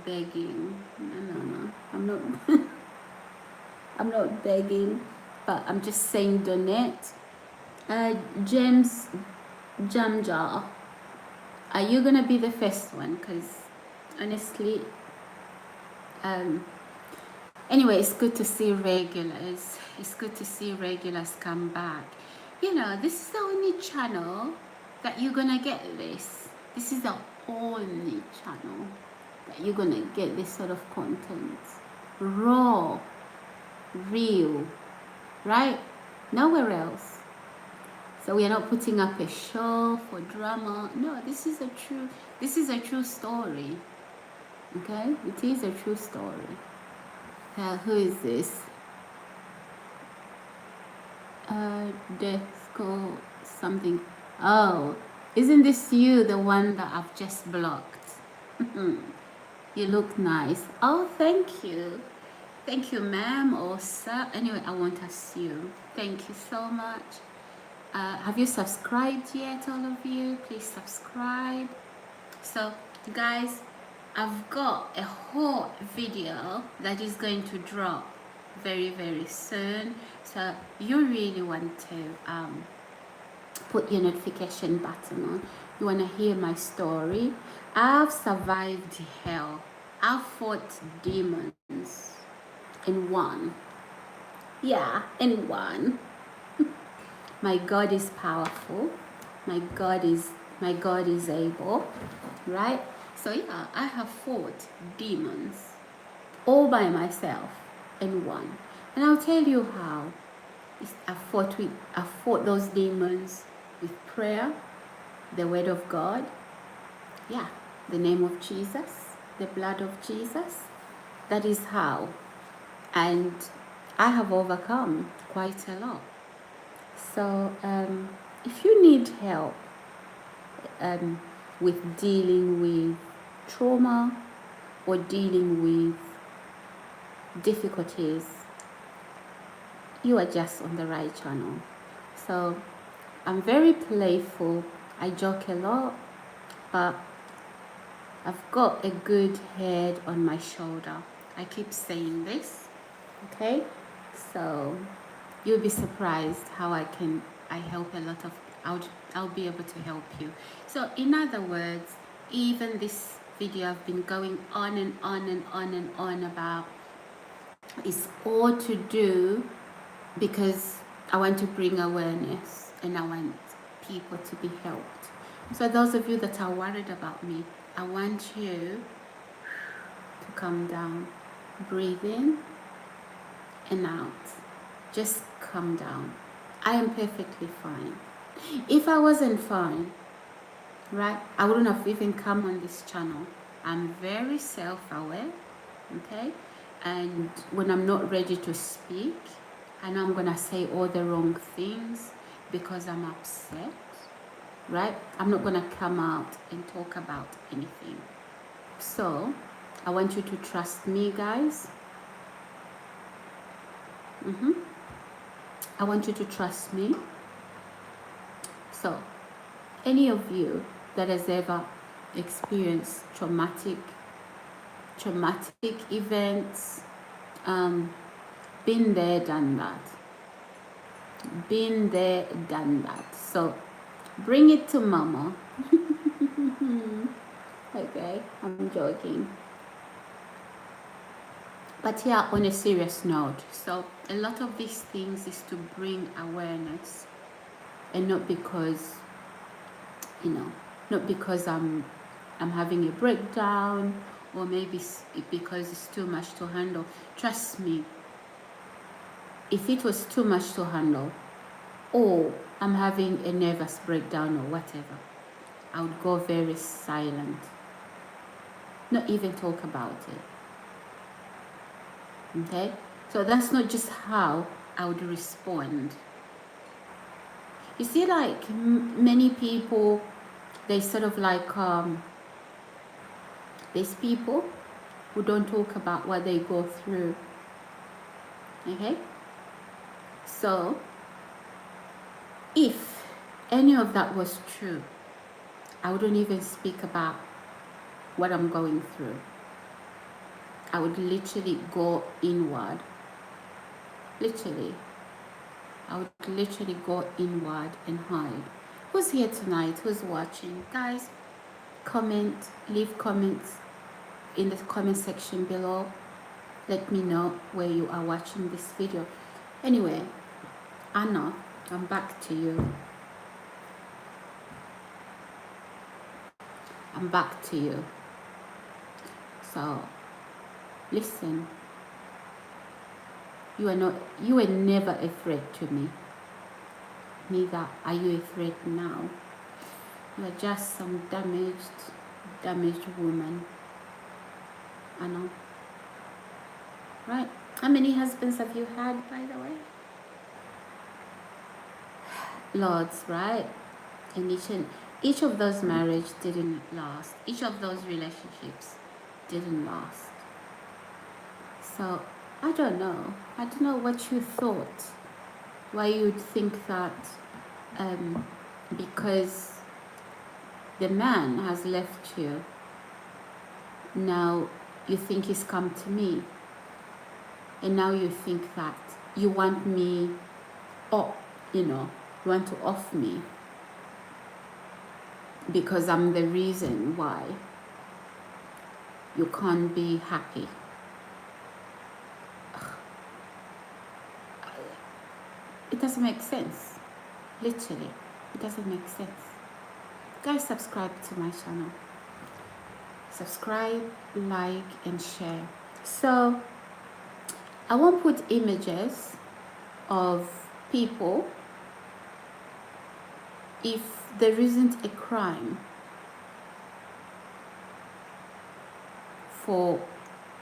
begging. No. I'm not. I'm not begging, but I'm just saying donate. James Jamjar, are you gonna be the first one? Because honestly, anyway, it's good to see regulars. It's good to see regulars come back. This is the only channel that you're gonna get this. This is the only channel that you're gonna get this sort of content. Raw, real, right? Nowhere else. So we are not putting up a show for drama. No, this is a true story. Okay? It is a true story. Who is this? Desco something. Oh, isn't this you, the one that I've just blocked? You look nice. Oh, thank you. Thank you, ma'am or sir. Anyway, I won't assume. Thank you so much. Have you subscribed yet, all of you? Please subscribe. So, guys, I've got a whole video that is going to drop very, very soon. So you really want to put your notification button on. You want to hear my story. I've survived hell. I've fought demons in one. Yeah, in one. My God is powerful. My God is able, right? So yeah, I have fought demons all by myself in one. And I'll tell you how. I fought those demons with prayer, the word of God, yeah, the name of Jesus, the blood of Jesus. That is how. And I have overcome quite a lot. So if you need help with dealing with trauma or dealing with difficulties, you are just on the right channel. So I'm very playful. I joke a lot, but I've got a good head on my shoulder. I keep saying this, okay? So you'll be surprised how I help a lot of, I'll be able to help you. So in other words, even this video I've been going on and on and on and on about is all to do because I want to bring awareness and I want people to be helped. So those of you that are worried about me, I want you to calm down. Breathe in and out. Just calm down. I am perfectly fine. If I wasn't fine, right, I wouldn't have even come on this channel. I'm very self-aware, okay? And when I'm not ready to speak, I know I'm gonna say all the wrong things because I'm upset, right? I'm not gonna come out and talk about anything. So I want you to trust me, guys. I want you to trust me. So any of you that has ever experienced traumatic events, been there, done that. Been there, done that. So bring it to mama. Okay, I'm joking. But yeah, on a serious note, so a lot of these things is to bring awareness, and not because, you know, not because I'm having a breakdown, or maybe because it's too much to handle. Trust me, if it was too much to handle, or I'm having a nervous breakdown or whatever, I would go very silent, not even talk about it. Okay, so that's not just how I would respond. You see, like many people, they sort of like there's people who don't talk about what they go through. Okay, so if any of that was true, I wouldn't even speak about what I'm going through. I would literally go inward. Literally. I would literally go inward and hide. Who's here tonight? Who's watching? Guys, comment, leave comments in the comment section below. Let me know where you are watching this video. Anyway, Anna, I'm back to you. I'm back to you. So, listen. You are never a threat to me. Neither are you a threat now. You are just some damaged woman. I know. Right? How many husbands have you had, by the way? Lots, right? And each of those marriages didn't last. Each of those relationships didn't last. So I don't know. I don't know what you thought. Why you'd think that because the man has left you, now you think he's come to me. And now you think that you want me, you want to off me because I'm the reason why you can't be happy. It doesn't make sense. Literally, it doesn't make sense. Guys, subscribe to my channel. Subscribe, like, and share. So I won't put images of people if there isn't a crime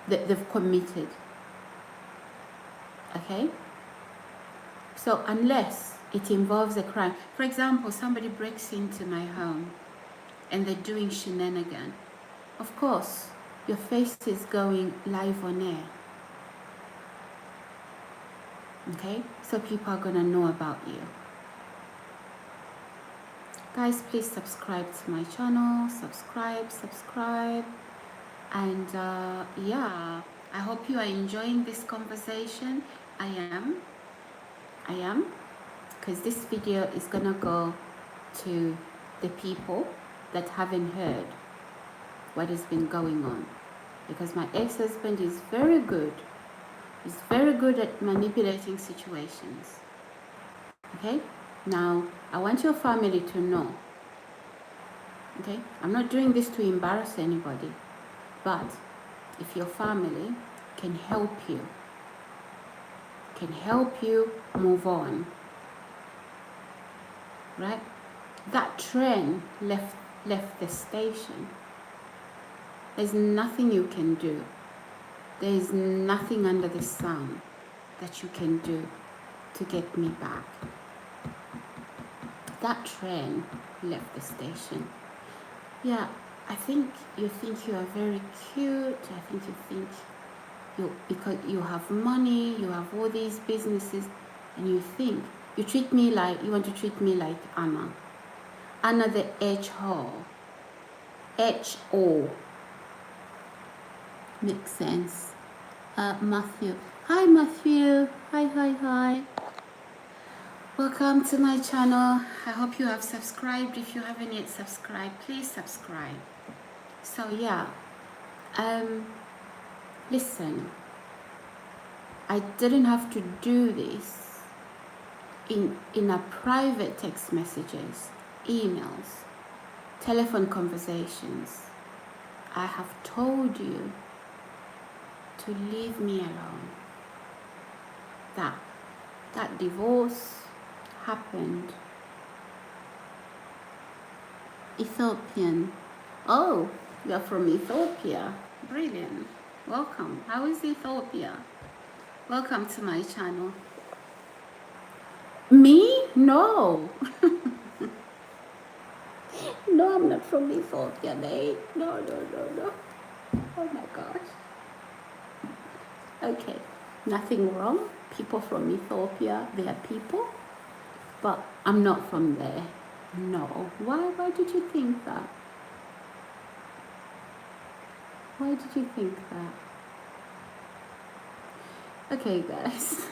that they've committed. Okay? So unless it involves a crime, for example, somebody breaks into my home and they're doing shenanigans, of course, your face is going live on air. Okay? So people are going to know about you. Guys, please subscribe to my channel. Subscribe. And yeah, I hope you are enjoying this conversation. I am, because this video is gonna go to the people that haven't heard what has been going on, because my ex-husband is very good. He's very good at manipulating situations. Okay, now I want your family to know. Okay, I'm not doing this to embarrass anybody, but if your family can help you move on, right? That train left the station. There's nothing you can do. There is nothing under the sun that you can do to get me back. That train left the station. Yeah, I think you are very cute. I think you think because you have money, you have all these businesses, and you think you want to treat me like Anna the H-O. Makes sense. Matthew. Hi, Matthew. Hi. Welcome to my channel. I hope you have subscribed. If you haven't yet subscribed, please subscribe. So yeah, listen, I didn't have to do this in a private text messages, emails, telephone conversations. I have told you to leave me alone. That divorce happened. Ethiopian. Oh, you're from Ethiopia. Brilliant. Welcome. How is Ethiopia? Welcome to my channel. Me? No. No, I'm not from Ethiopia, mate. No. Oh my gosh. Okay. Nothing wrong. People from Ethiopia, they are people. But I'm not from there. No. Why did you think that? Why did you think that? Okay, guys.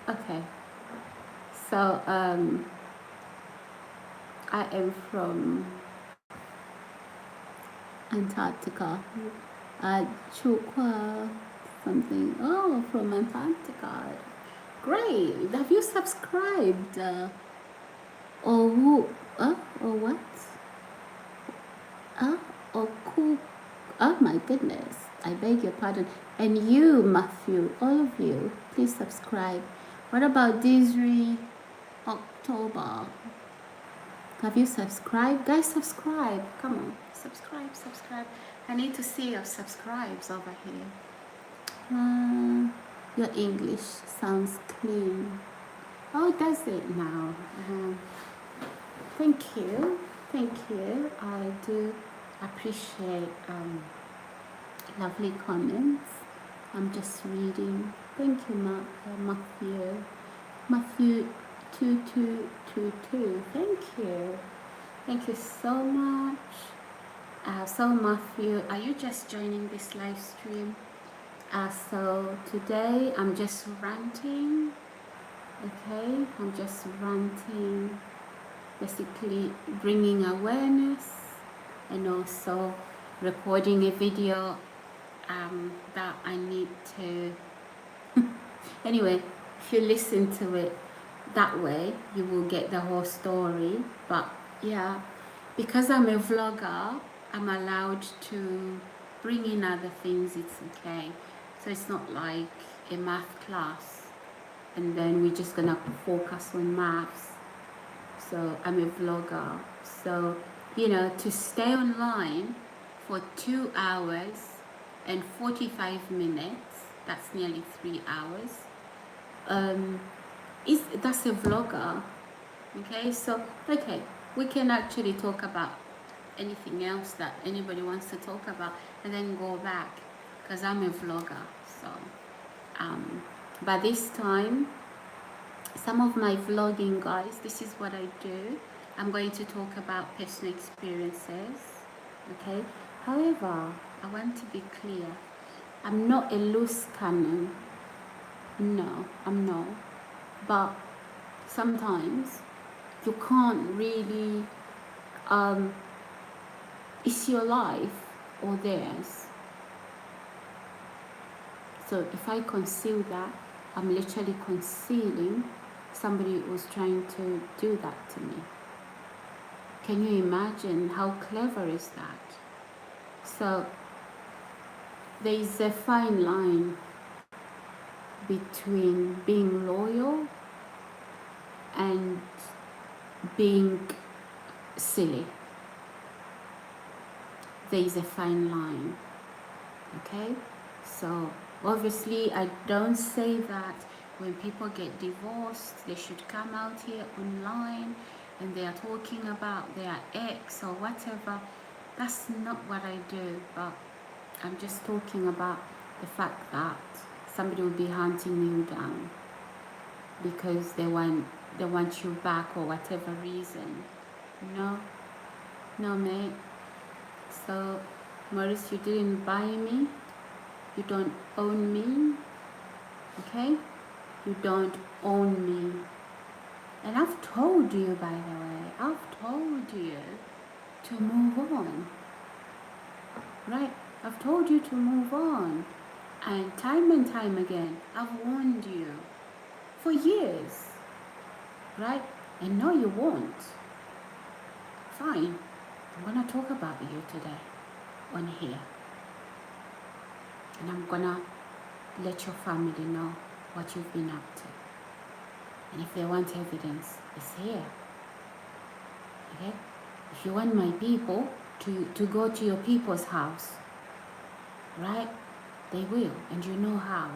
Okay. So, I am from Antarctica. Chukwa something. Oh, from Antarctica. Great. Have you subscribed? Or what? Or cool. Oh my goodness. I beg your pardon. And you, Matthew, all of you, please subscribe. What about Desiree October? Have you subscribed? Guys, subscribe. Come on. Subscribe. I need to see your subscribes over here. Your English sounds clean. Oh, does it now? Thank you. I do appreciate lovely comments. I'm just reading. Thank you, Matthew 2222. Thank you so much. So Matthew, are you just joining this live stream? So today I'm just ranting. Okay, I'm just ranting, basically bringing awareness, and also recording a video that I need to anyway, if you listen to it that way, you will get the whole story. But yeah, because I'm a vlogger, I'm allowed to bring in other things. It's okay. So it's not like a math class and then we're just gonna focus on maths. So I'm a vlogger, so to stay online for 2 hours and 45 minutes, that's nearly 3 hours, that's a vlogger. Okay, so we can actually talk about anything else that anybody wants to talk about and then go back, because I'm a vlogger. So but this time some of my vlogging, guys, this is what I do. I'm going to talk about personal experiences, okay? However, I want to be clear. I'm not a loose cannon. No, I'm not. But sometimes you can't really, it's your life or theirs. So if I conceal that, I'm literally concealing somebody who's trying to do that to me. Can you imagine how clever is that? So there is a fine line between being loyal and being silly. There is a fine line, okay? So obviously I don't say that when people get divorced they should come out here online and they are talking about their ex or whatever. That's not what I do, but I'm just talking about the fact that somebody will be hunting you down because they want you back or whatever reason. No mate. So Maurice, you didn't buy me, you don't own me, okay? You don't own me. And I've told you, by the way, I've told you to move on, right? I've told you to move on. And time again, I've warned you for years, right? And no, you won't. Fine, I'm gonna talk about you today on here. And I'm gonna let your family know what you've been up to. And if they want evidence, it's here. Okay? If you want my people to go to your people's house, right? They will, and you know how.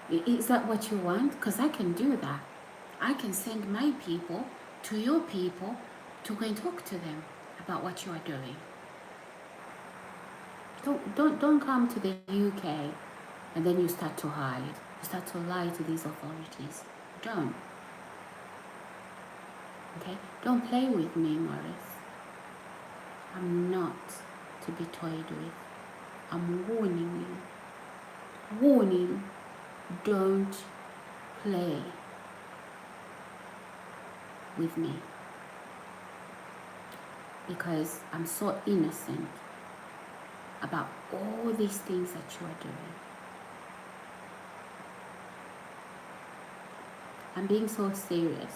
Is that what you want? Because I can do that. I can send my people to your people to go and talk to them about what you are doing. Don't come to the UK and then you start to hide. You start to lie to these authorities. Don't. Okay? Don't play with me, Maurice. I'm not to be toyed with. I'm warning you. Warning, don't play with me. Because I'm so innocent about all these things that you are doing. I'm being so serious.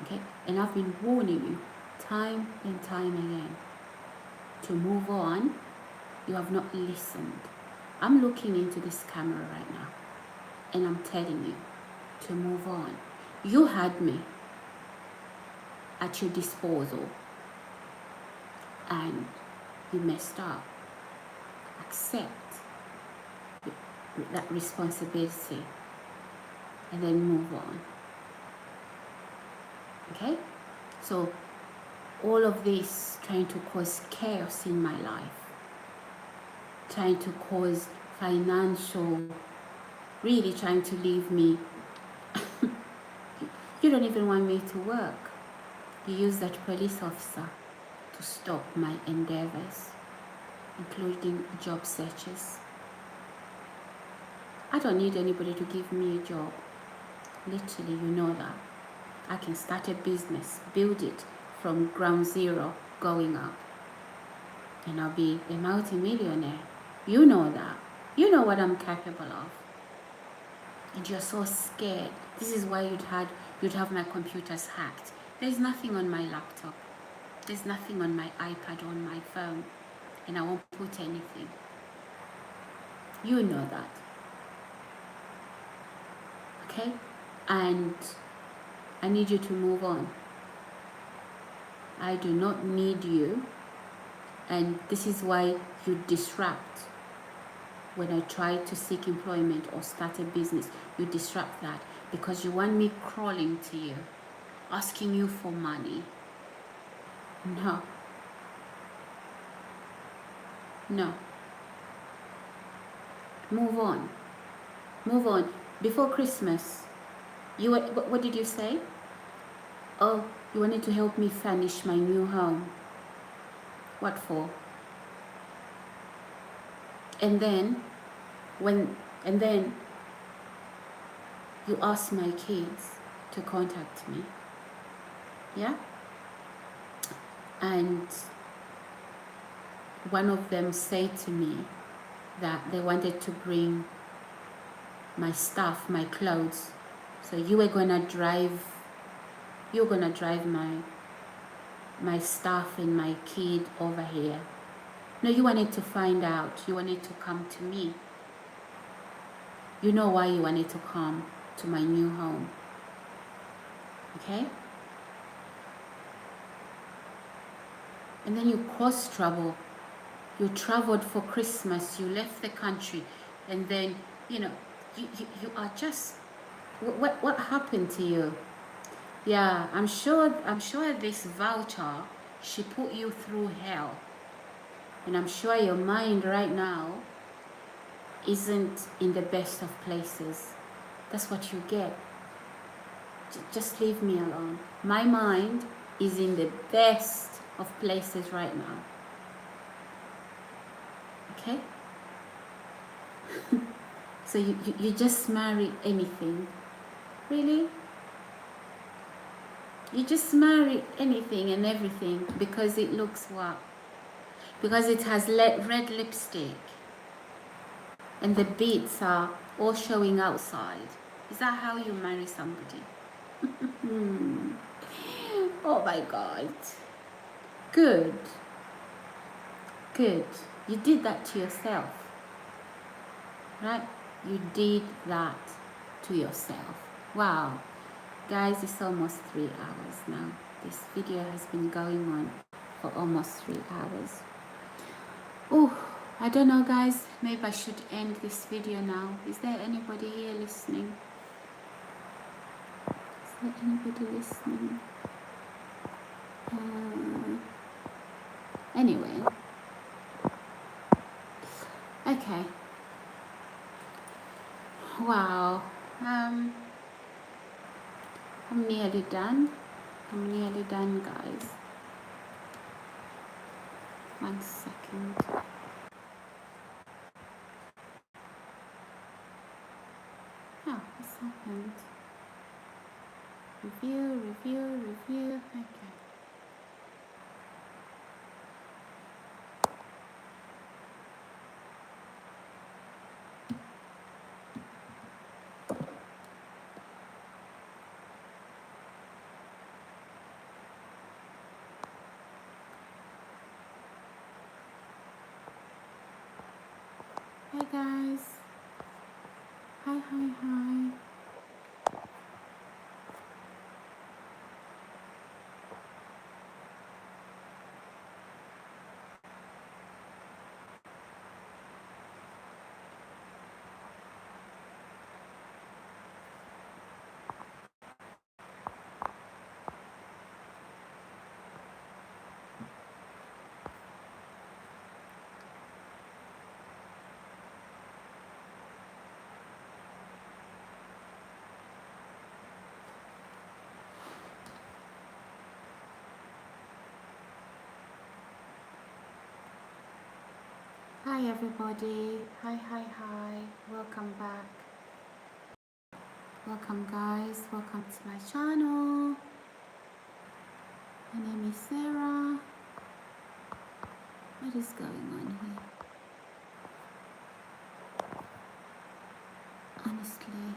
Okay? And I've been warning you time and time again to move on. You have not listened. I'm looking into this camera right now and I'm telling you to move on. You had me at your disposal and you messed up. Accept that responsibility and then move on. Okay? So all of this trying to cause chaos in my life, trying to cause financial, really trying to leave me. You don't even want me to work. You use that police officer to stop my endeavors, including job searches. I don't need anybody to give me a job. Literally, you know that. I can start a business, build it from ground zero, going up. And I'll be a multi-millionaire. You know that. You know what I'm capable of. And you're so scared. This is why you'd have my computers hacked. There's nothing on my laptop. There's nothing on my iPad or on my phone. And I won't put anything. You know that. Okay? And I need you to move on. I do not need you. And this is why you disrupt. When I try to seek employment or start a business, you disrupt that because you want me crawling to you, asking you for money. No. No. Move on. Move on. Before Christmas, what did you say? Oh, you wanted to help me furnish my new home. What for? And then and then you asked my kids to contact me. Yeah? And one of them said to me that they wanted to bring my stuff, my clothes. So you were gonna drive my stuff and my kid over here. No, you wanted to find out. You wanted to come to me. You know why you wanted to come to my new home. Okay? And then you caused trouble. You traveled for Christmas. You left the country. And then, you are just... What happened to you? Yeah, I'm sure this voucher, she put you through hell. And I'm sure your mind right now isn't in the best of places. That's what you get. Just leave me alone. My mind is in the best of places right now. Okay? So you just marry anything. Really? You just marry anything and everything because it looks what? Because it has red lipstick and the beads are all showing outside. Is that how you marry somebody? Oh my God. Good. Good. You did that to yourself. Right? You did that to yourself. Wow. Guys, it's almost 3 hours now. This video has been going on for almost 3 hours. Oh, I don't know, guys. Maybe I should end this video now. Is there anybody here listening? Is there anybody listening? Anyway. Okay. Wow. I'm nearly done. I'm nearly done, guys. 1 second. Oh, what's happened? Review. Okay. Hey guys. Hi. Hi everybody. Hi. Welcome back. Welcome guys. Welcome to my channel. My name is Sarah. What is going on here? Honestly.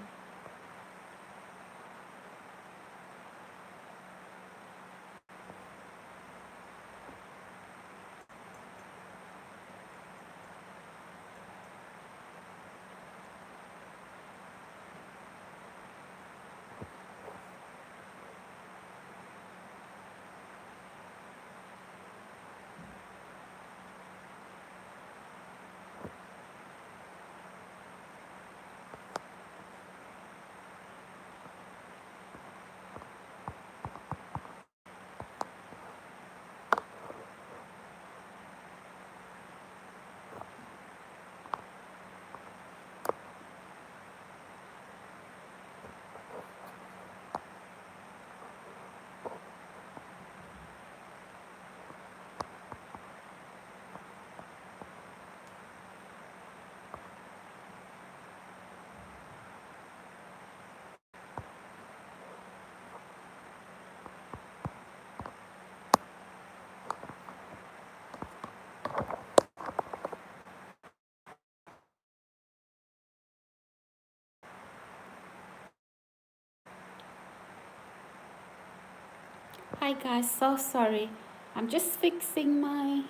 Hi guys, so sorry. I'm just fixing my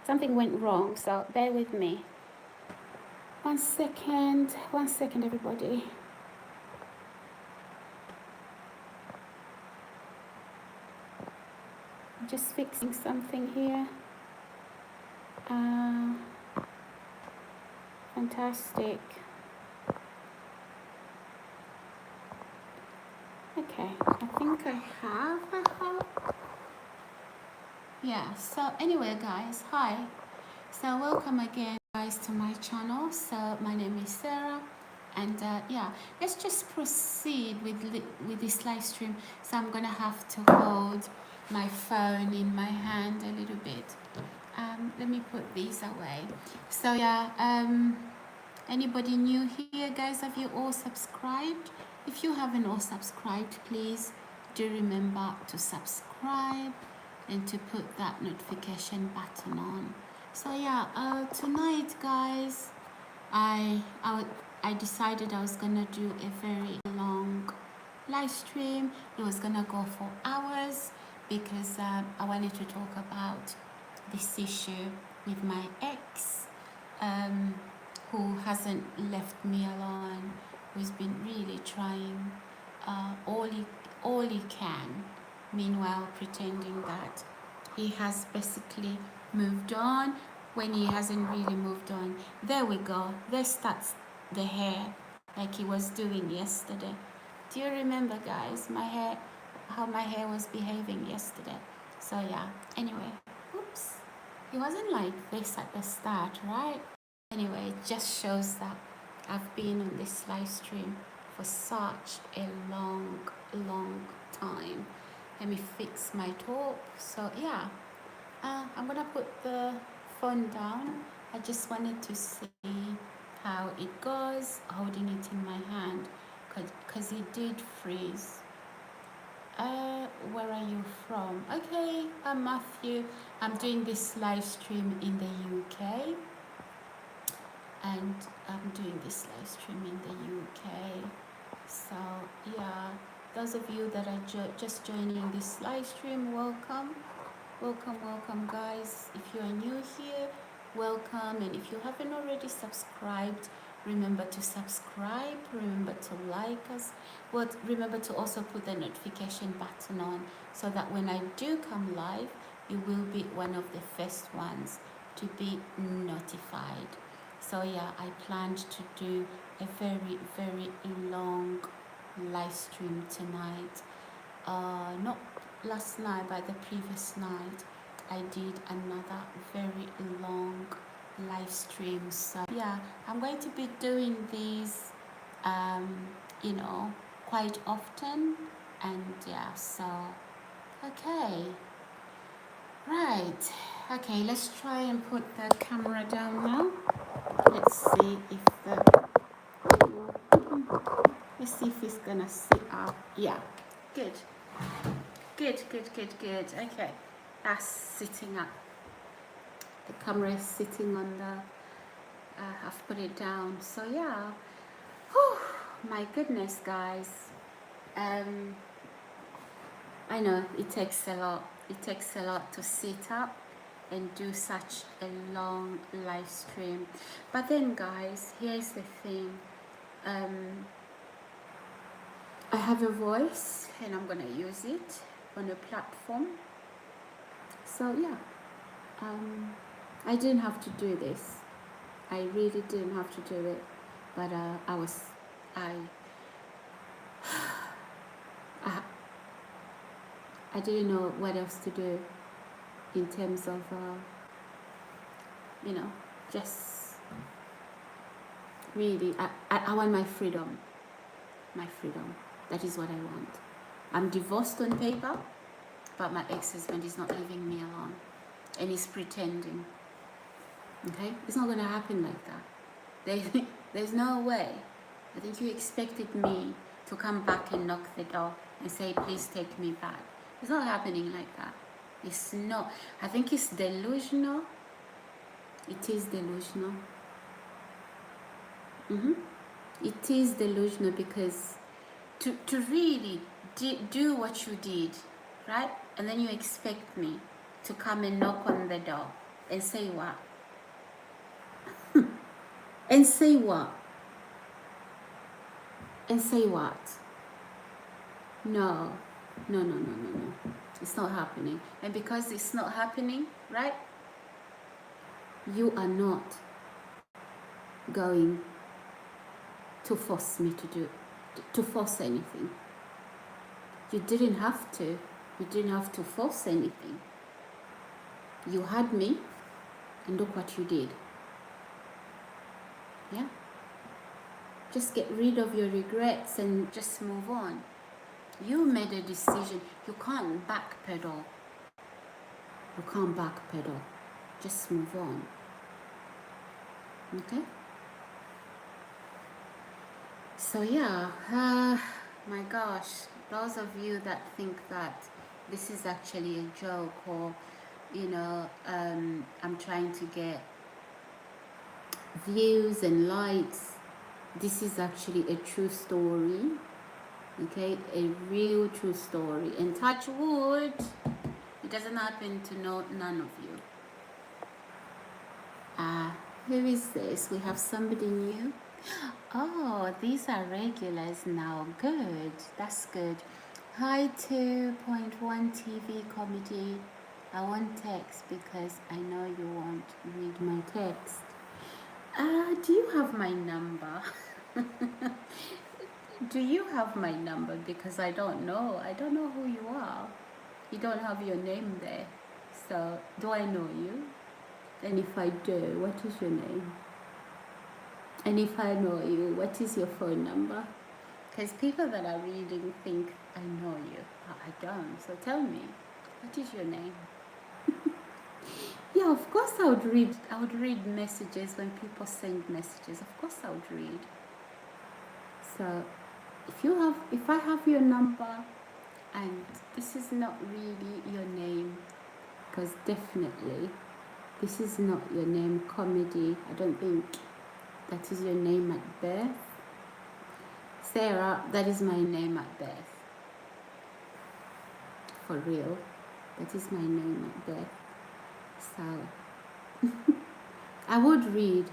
something went wrong, so bear with me. 1 second everybody. I'm just fixing something here. Fantastic. Okay, I think I have. Yeah, so anyway guys, hi. So welcome again guys to my channel. So my name is Sarah, and yeah, let's just proceed with this live stream. So I'm gonna have to hold my phone in my hand a little bit. Let me put these away. So yeah, anybody new here guys, have you all subscribed? If you haven't all subscribed, please do remember to subscribe and to put that notification button on. So yeah, tonight guys, I decided I was gonna do a very long live stream. It was gonna go for hours because I wanted to talk about this issue with my ex, who hasn't left me alone, who's been really trying all he can, meanwhile pretending that he has basically moved on when he hasn't really moved on. There we go. There starts the hair like he was doing yesterday. Do you remember guys how my hair was behaving yesterday? So yeah, anyway, oops, it wasn't like this at the start, right? Anyway, it just shows that I've been on this live stream for such a long time. Let me fix my top. So yeah, I'm gonna put the phone down. I just wanted to see how it goes holding it in my hand, because it did freeze. Where are you from? Okay, I'm Matthew. I'm doing this live stream in the UK, and I'm doing this live stream in the UK. So yeah, those of you that are just joining this live stream, welcome. Welcome guys. If you are new here, welcome. And if you haven't already subscribed, remember to subscribe, remember to like us. Well, remember to also put the notification button on so that when I do come live, you will be one of the first ones to be notified. So yeah, I planned to do a very long live stream tonight. Not last night, but the previous night I did another very long live stream. So yeah, I'm going to be doing these you know, quite often. And yeah, so okay, right, okay, let's try and put the camera down now. Let's see if it's gonna sit up. Yeah, good. Okay, that's sitting up. The camera is sitting on the, I've put it down. So yeah, whew, my goodness guys. I know it takes a lot to sit up and do such a long live stream. But then guys, here's the thing. I have a voice and I'm gonna use it on a platform. So yeah, I didn't have to do this. I really didn't have to do it, but I didn't know what else to do in terms of you know, just really I want my freedom. That is what I want. I'm divorced on paper, but my ex-husband is not leaving me alone, and he's pretending. Okay, it's not gonna happen like that. There's no way. I think you expected me to come back and knock the door and say, please take me back. It's not happening like that. It's not. I think it's delusional. It is delusional. It is delusional, because to really do what you did, right? And then you expect me to come and knock on the door and say what? And say what? And say what? No, no, no, no, no, no. It's not happening. And because it's not happening, right? You are not going to force me to force anything. You didn't have to. You didn't have to force anything. You had me, and look what you did. Yeah? Just get rid of your regrets and just move on. You made a decision. You can't backpedal. You can't backpedal. Just move on. Okay? So yeah, my gosh, those of you that think that this is actually a joke, or I'm trying to get views and likes, this is actually a true story. Okay, a real true story. And touch wood, it doesn't happen to none of you. Who is this? We have somebody new. Oh, these are regulars now. Good. That's good. Hi, 2.1 TV comedy. I want text because I know you won't read my text. Do you have my number? Do you have my number? Because I don't know. I don't know who you are. You don't have your name there. So, do I know you? And if I do, what is your name? And if I know you, what is your phone number? Because people that are reading think I know you, but I don't. So tell me, what is your name? Yeah, of course I would read. I would read messages when people send messages. Of course I would read. So if I have your number, and this is not really your name, because definitely this is not your name, comedy. I don't think that is your name at birth. Sarah, that is my name at birth. For real, that is my name at birth. So I would read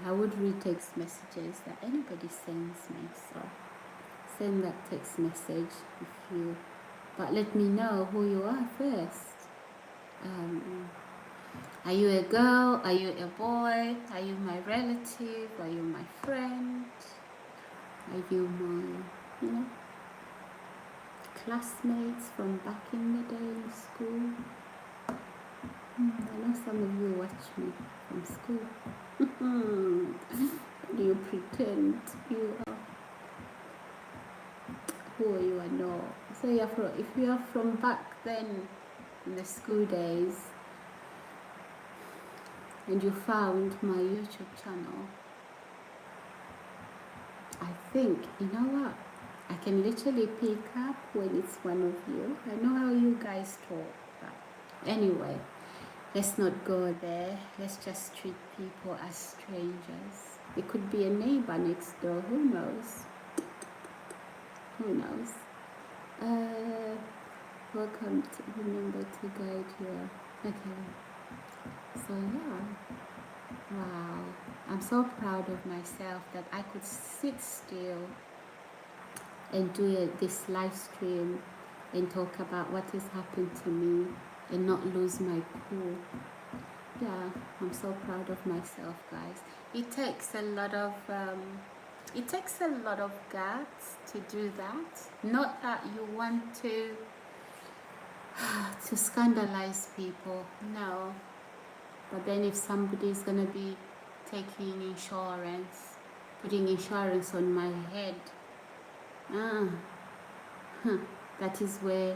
text messages that anybody sends me. So send that text message but let me know who you are first. Are you a girl? Are you a boy? Are you my relative? Are you my friend? Are you my, classmates from back in the day in school? I know some of you watch me from school. Do you pretend you are who you are not? So if you are from back then in the school days, and you found my YouTube channel, I think, you know what? I can literally pick up when it's one of you. I know how you guys talk, but anyway, let's not go there. Let's just treat people as strangers. It could be a neighbor next door. Who knows? Who knows? Welcome to remember to guide your. Okay. So yeah. Wow. I'm so proud of myself that I could sit still and do this live stream and talk about what has happened to me and not lose my cool. Yeah, I'm so proud of myself, guys. It takes a lot of guts to do that. Not that you want to scandalize people, no. But then if somebody is gonna be taking insurance, putting insurance on my head, that is where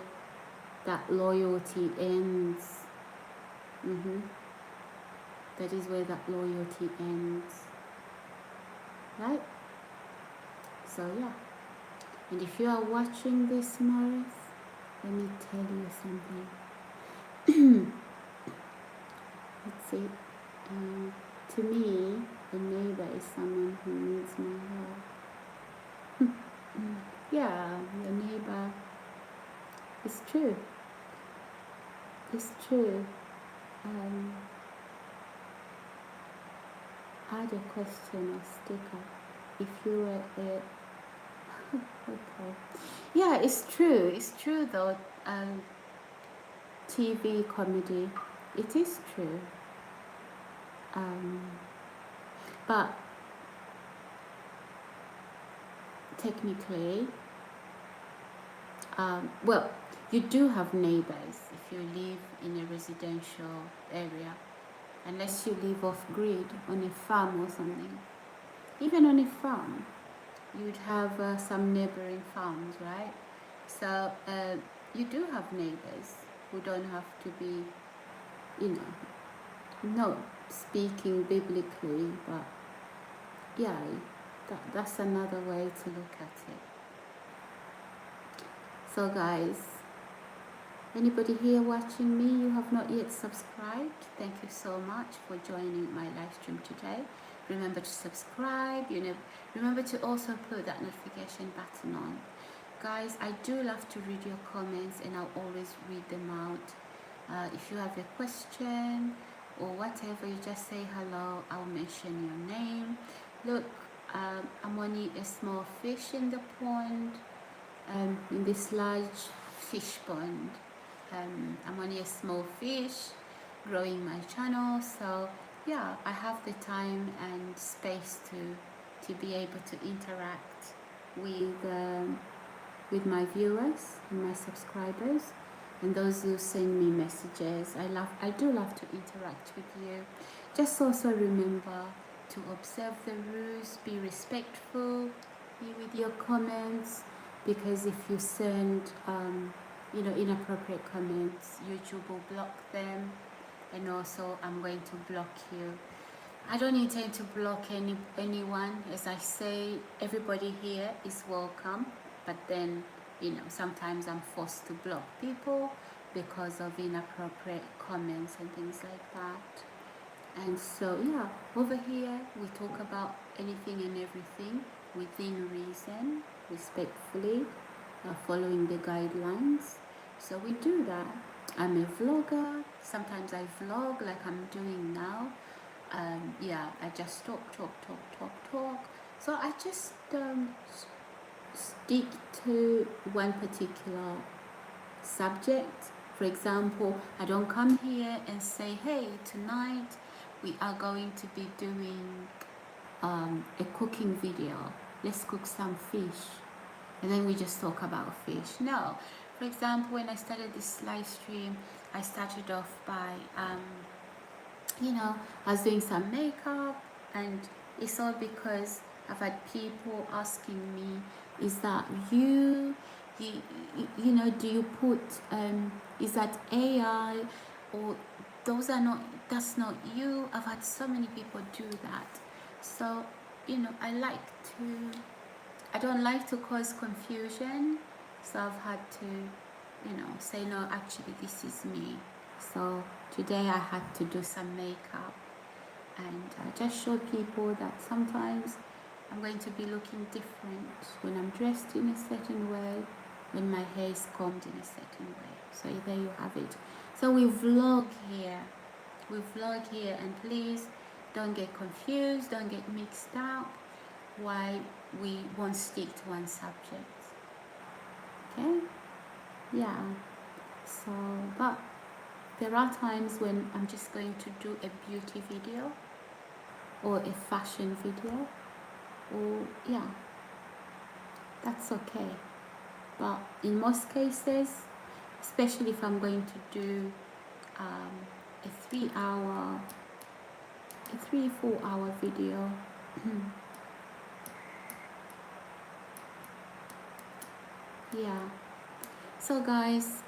that loyalty ends. That is where that loyalty ends, right? So yeah, and if you are watching this, Morris, let me tell you something. Let's see. To me, a neighbor is someone who needs my help. Yeah, your neighbor. It's true. It's true. Add a question or sticker if you were a okay. Yeah, it's true. It's true though. TV comedy, it is true. But technically, well, you do have neighbors if you live in a residential area, unless you live off grid on a farm or something. Even on a farm, you'd have some neighboring farms, right? So you do have neighbors who don't have to be, you know, not speaking biblically, but yeah, that's another way to look at it. So guys, anybody here watching me, you have not yet subscribed, thank you so much for joining my live stream today. Remember to subscribe, remember to also put that notification button on. Guys, I do love to read your comments and I'll always read them out. If you have a question or whatever, you just say hello, I'll mention your name. Look, I'm only a small fish in the pond, in this large fish pond. I'm only a small fish growing my channel, so yeah, I have the time and space to be able to interact with my viewers and my subscribers and those who send me messages. I do love to interact with you. Just also remember to observe the rules, be respectful with your comments, because if you send inappropriate comments, YouTube will block them, and also I'm going to block you. I don't intend to block anyone. As I say, everybody here is welcome, but then sometimes I'm forced to block people because of inappropriate comments and things like that. And so yeah, over here we talk about anything and everything within reason, respectfully, following the guidelines. So we do that. I'm a vlogger. Sometimes I vlog like I'm doing now. Yeah, I just talk. So I just stick to one particular subject. For example, I don't come here and say, hey, tonight we are going to be doing a cooking video. Let's cook some fish. And then we just talk about fish. No. For example, when I started this live stream, I started off by, I was doing some makeup, and it's all because I've had people asking me, is that you do you put, is that AI, or that's not you? I've had so many people do that. So, I don't like to cause confusion, so I've had to, say, no, actually this is me. So today I had to do some makeup, and I just show people that sometimes I'm going to be looking different when I'm dressed in a certain way, when my hair is combed in a certain way. So there you have it. So we vlog here, and please don't get confused, don't get mixed up why we won't stick to one subject. Okay? Yeah. So, but there are times when I'm just going to do a beauty video or a fashion video, or yeah, that's okay. But in most cases, especially if I'm going to do a 3-4 hour video, yeah. So guys,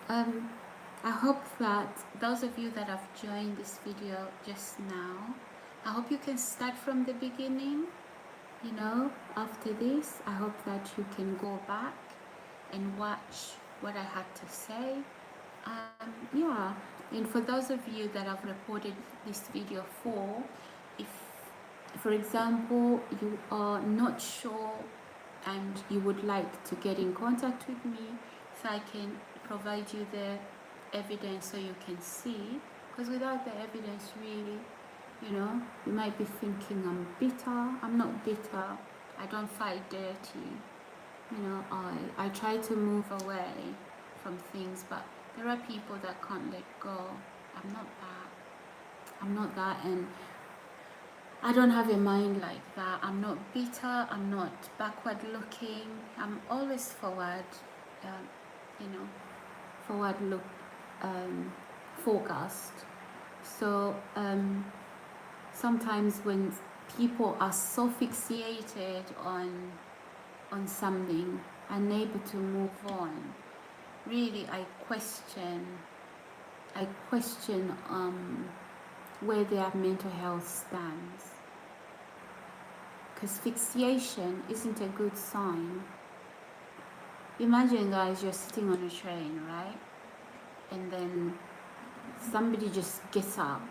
I hope that those of you that have joined this video just now, I hope you can start from the beginning. After this, I hope that you can go back and watch what I had to say. Yeah, and for those of you that I've recorded this video for, if, for example, you are not sure and you would like to get in contact with me so I can provide you the evidence so you can see, because without the evidence, really, you know, you might be thinking I'm bitter. I'm not bitter. I don't fight dirty. You know, I try to move away from things, but there are people that can't let go. I'm not that. I'm not that, and I don't have a mind like that. I'm not bitter. I'm not backward looking. I'm always forward, you know, forward look, focused. So sometimes when people are so fixated on something, unable to move on, really I question where their mental health stands, because fixation isn't a good sign. Imagine, guys, you're sitting on a train, right, and then somebody just gets up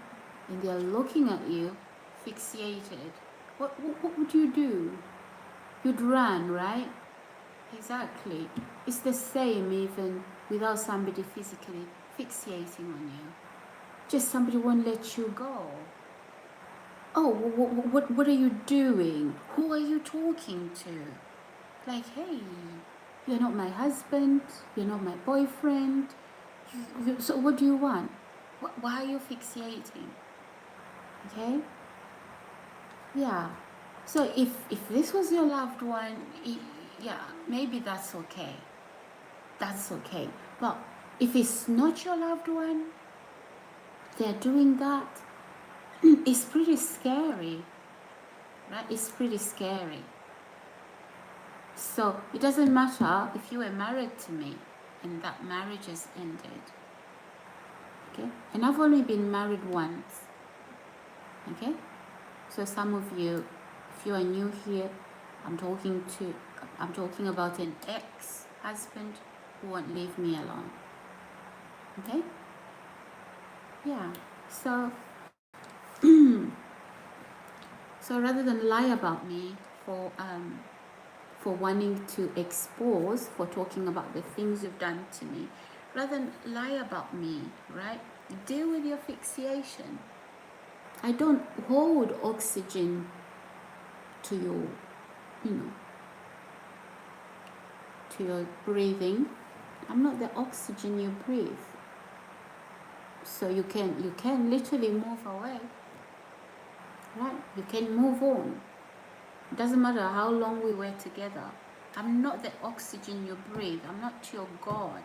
and they're looking at you fixated. What would you do? You'd run, right? Exactly. It's the same even without somebody physically fixating on you. Just somebody won't let you go. Oh, what are you doing? Who are you talking to? Like, hey, you're not my husband. You're not my boyfriend. So what do you want? Why are you fixating? Okay? Yeah. So if this was your loved one, yeah, maybe that's okay. That's okay. But if it's not your loved one, they're doing that, it's pretty scary, right? It's pretty scary. So it doesn't matter if you were married to me and that marriage has ended, okay? And I've only been married once, okay? So some of you, if you are new here, I'm talking about an ex-husband who won't leave me alone, okay? Yeah. So so rather than lie about me for wanting to expose, for talking about the things you've done to me, rather than lie about me, right? Deal with your fixation. I don't hold oxygen to your, you know, to your breathing. I'm not the oxygen you breathe. So you can literally move away, right? You can move on. It doesn't matter how long we were together. I'm not the oxygen you breathe. I'm not your God.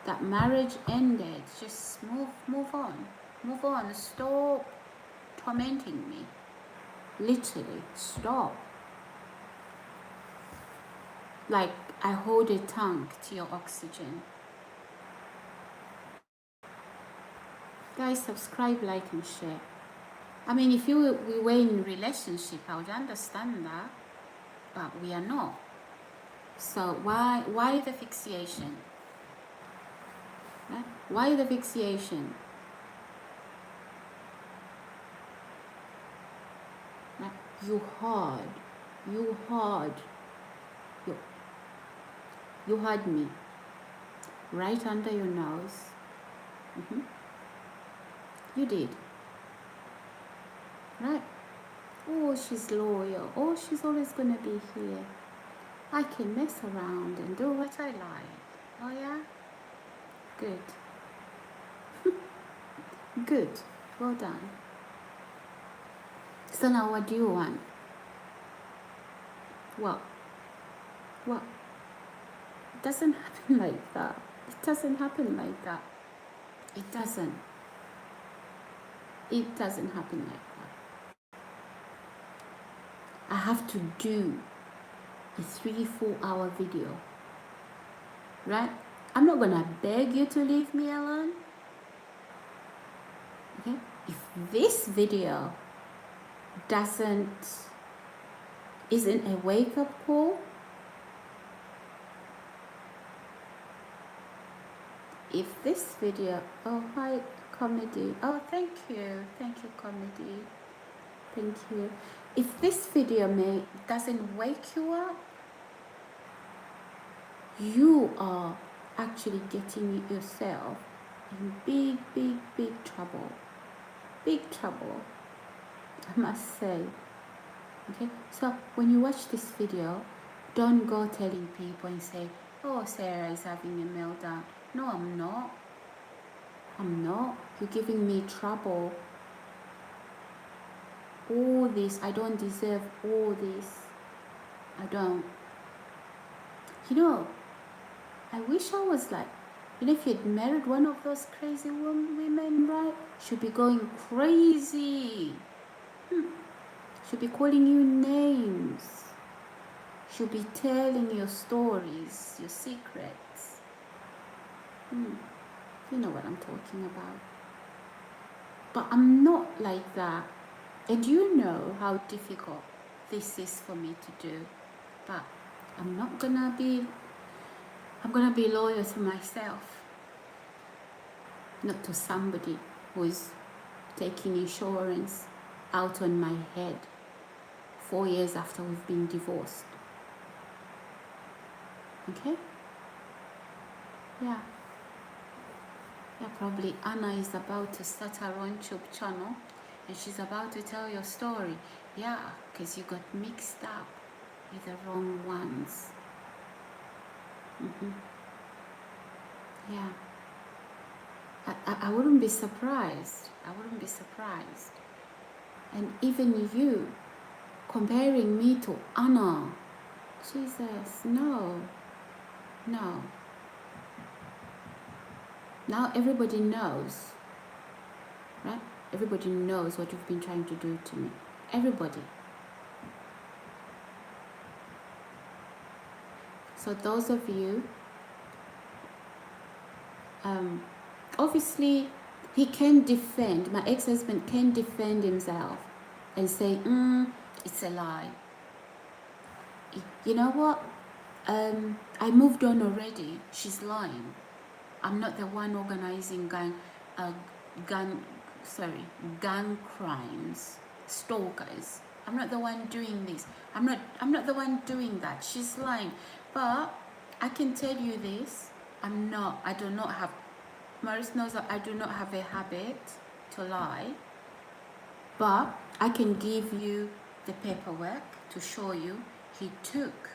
That marriage ended. Just move on. Move on. Stop tormenting me. Literally, stop. Like I hold a tank to your oxygen. Guys, subscribe, like, and share. I mean, if we were in a relationship, I would understand that, but we are not. So why the fixation? Right? Why the fixation? Right? You had me right under your nose. You did. Right? Oh, she's loyal. Oh, she's always gonna be here. I can mess around and do what I like. Oh yeah? Good. Good. Well done. So now what do you want? What? It doesn't happen like that. It doesn't happen like that. It doesn't. It doesn't happen like that. I have to do a 3-4 hour video. Right? I'm not gonna beg you to leave me alone. Okay? If this video isn't a wake-up call, if this video, oh hi Comedy, oh thank you Comedy, thank you. If this video doesn't wake you up, you are actually getting yourself in big trouble. Big trouble, I must say. Okay, so when you watch this video, don't go telling people and say, oh, Sarah is having a meltdown. No, I'm not. I'm not. You're giving me trouble. All this, I don't deserve all this. I don't. You know, I wish I was like, if you'd married one of those crazy women, right? She'd be going crazy. She'll be calling you names. She'll be telling your stories, your secrets. You know what I'm talking about. But I'm not like that. And you know how difficult this is for me to do. But I'm gonna be loyal to myself. Not to somebody who's taking insurance out on my head 4 years after we've been divorced. Okay? Yeah. Yeah, probably Anna is about to start her own YouTube channel and she's about to tell your story. Yeah, because you got mixed up with the wrong ones. Yeah. I wouldn't be surprised. I wouldn't be surprised. And even you comparing me to Anna. Jesus, no. No. Now everybody knows, right? Everybody knows what you've been trying to do to me. Everybody. So those of you, obviously he can defend, my ex-husband can defend himself and say, it's a lie. You know what? I moved on already. She's lying. I'm not the one organizing gang crimes, stalkers. I'm not the one doing this. I'm not the one doing that. She's lying. But I can tell you this. Maurice knows that I do not have a habit to lie. But I can give you the paperwork to show you he took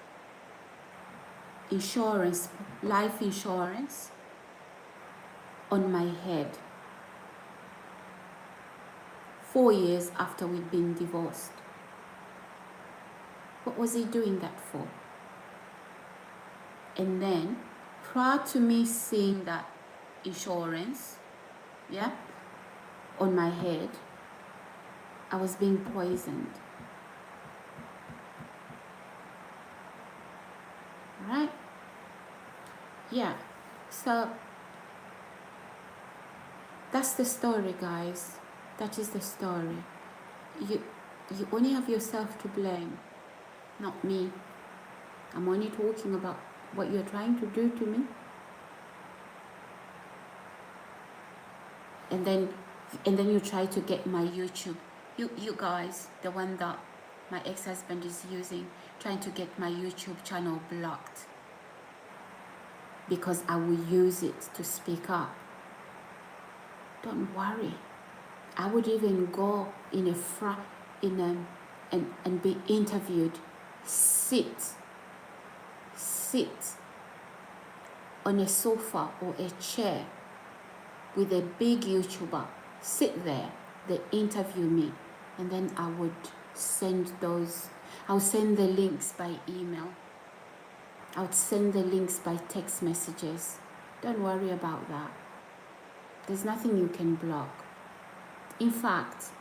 insurance, life insurance, on my head 4 years after we'd been divorced. What was he doing that for? And then, prior to me seeing that insurance, yeah, on my head, I was being poisoned. Right? Yeah. So that's the story, guys. That is the story. You only have yourself to blame, not me. I'm only talking about what you're trying to do to me. And then you try to get my YouTube. You guys, the one that my ex-husband is using, trying to get my YouTube channel blocked because I will use it to speak up. Don't worry. I would even go in and be interviewed. Sit on a sofa or a chair with a big YouTuber. Sit there. They interview me, and then I would send I'll send the links by email. I would send the links by text messages. Don't worry about that. There's nothing you can block. In fact,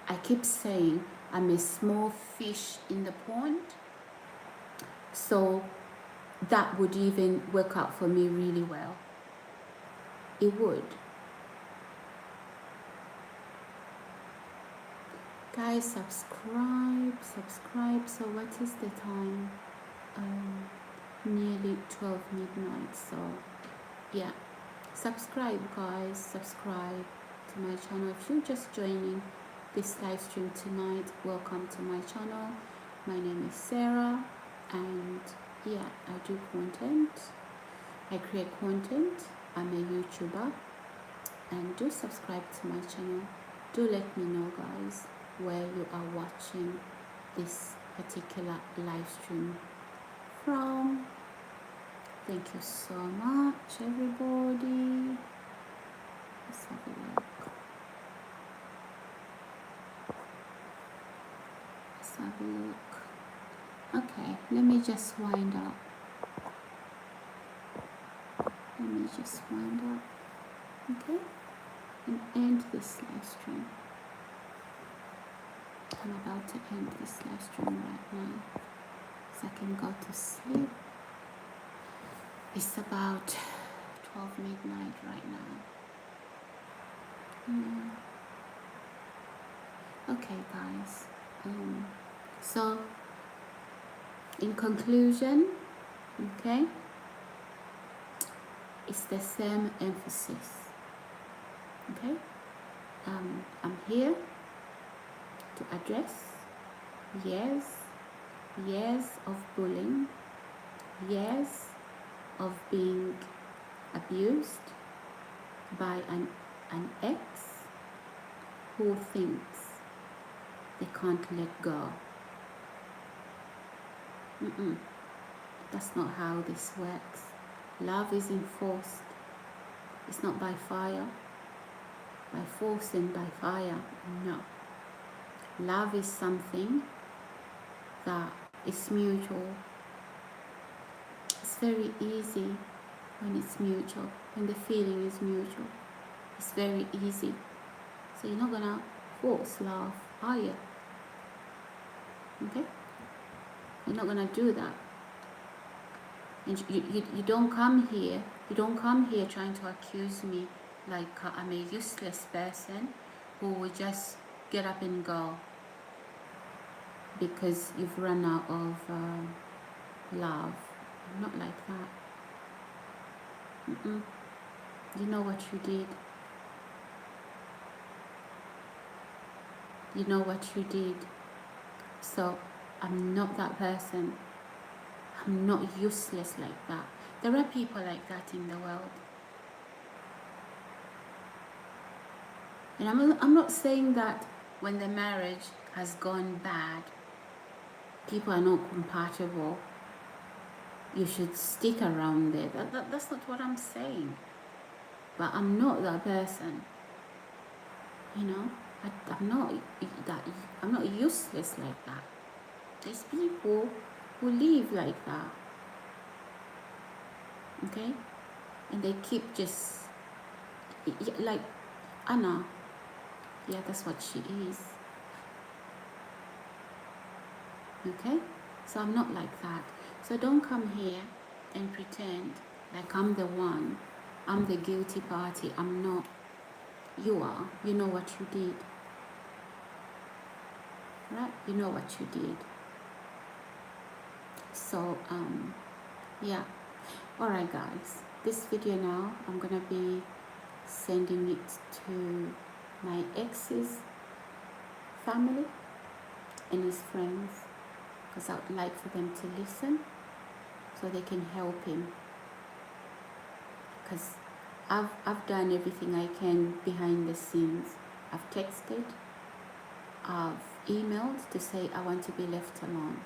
I keep saying I'm a small fish in the pond. So that would even work out for me really well. It would. Guys, subscribe. So what is the time? Nearly 12 midnight. So yeah, subscribe, guys. Subscribe to my channel. If you're just joining this live stream tonight, welcome to my channel. My name is Sarah, and yeah, I do content. I create content. I'm a YouTuber. and do subscribe to my channel. Do let me know, guys, where you are watching this particular live stream from. Thank you so much, everybody. Let's have a look. Let's have a look. Okay, let me just wind up. Let me just wind up. Okay, and end this live stream. I'm about to end this live stream right now, so I can go to sleep. It's about 12 midnight right now. Okay, guys. So, in conclusion, okay, it's the same emphasis. Okay, I'm here to address years of bullying, years of being abused by an ex who thinks they can't let go. That's not how this works. Love is enforced. It's not by fire, by force and by fire. No. Love is something that is mutual. It's very easy when it's mutual, when the feeling is mutual. It's very easy. So you're not gonna force love, are you? Okay? You're not gonna do that. And you don't come here. You don't come here trying to accuse me like I'm a useless person who will just get up and go because you've run out of love. I'm not like that. You know what you did. You know what you did. So I'm not that person. I'm not useless like that. There are people like that in the world. And I'm not saying that when the marriage has gone bad, people are not compatible, you should stick around there. That's not what I'm saying. But I'm not that person. You know, I'm not useless like that. There's people who live like that. Okay? And they keep just like Anna. Yeah, that's what she is. Okay? So I'm not like that. So don't come here and pretend like I'm the one. I'm the guilty party. I'm not. You are. You know what you did. Right? You know what you did. So, yeah. Alright, guys. This video now, I'm going to be sending it to my ex's family and his friends, because I would like for them to listen so they can help him, because I've done everything I can behind the scenes. I've texted, I've emailed to say I want to be left alone,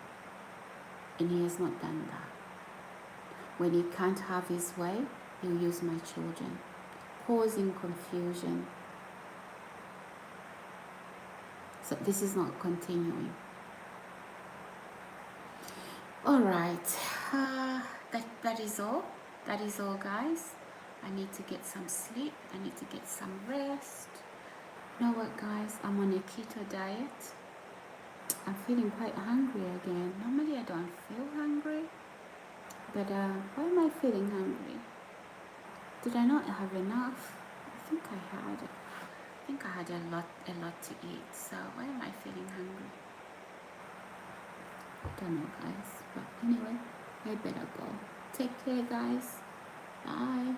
and he has not done that. When he can't have his way, he'll use my children, causing confusion. So this is not continuing. All right, that is all. That is all, guys. I need to get some sleep. I need to get some rest. You know what, guys? I'm on a keto diet. I'm feeling quite hungry again. Normally I don't feel hungry, but why am I feeling hungry? Did I not have enough? I think I had a lot to eat. So why am I feeling hungry? I don't know, guys. But anyway, I better go. Take care, guys. Bye.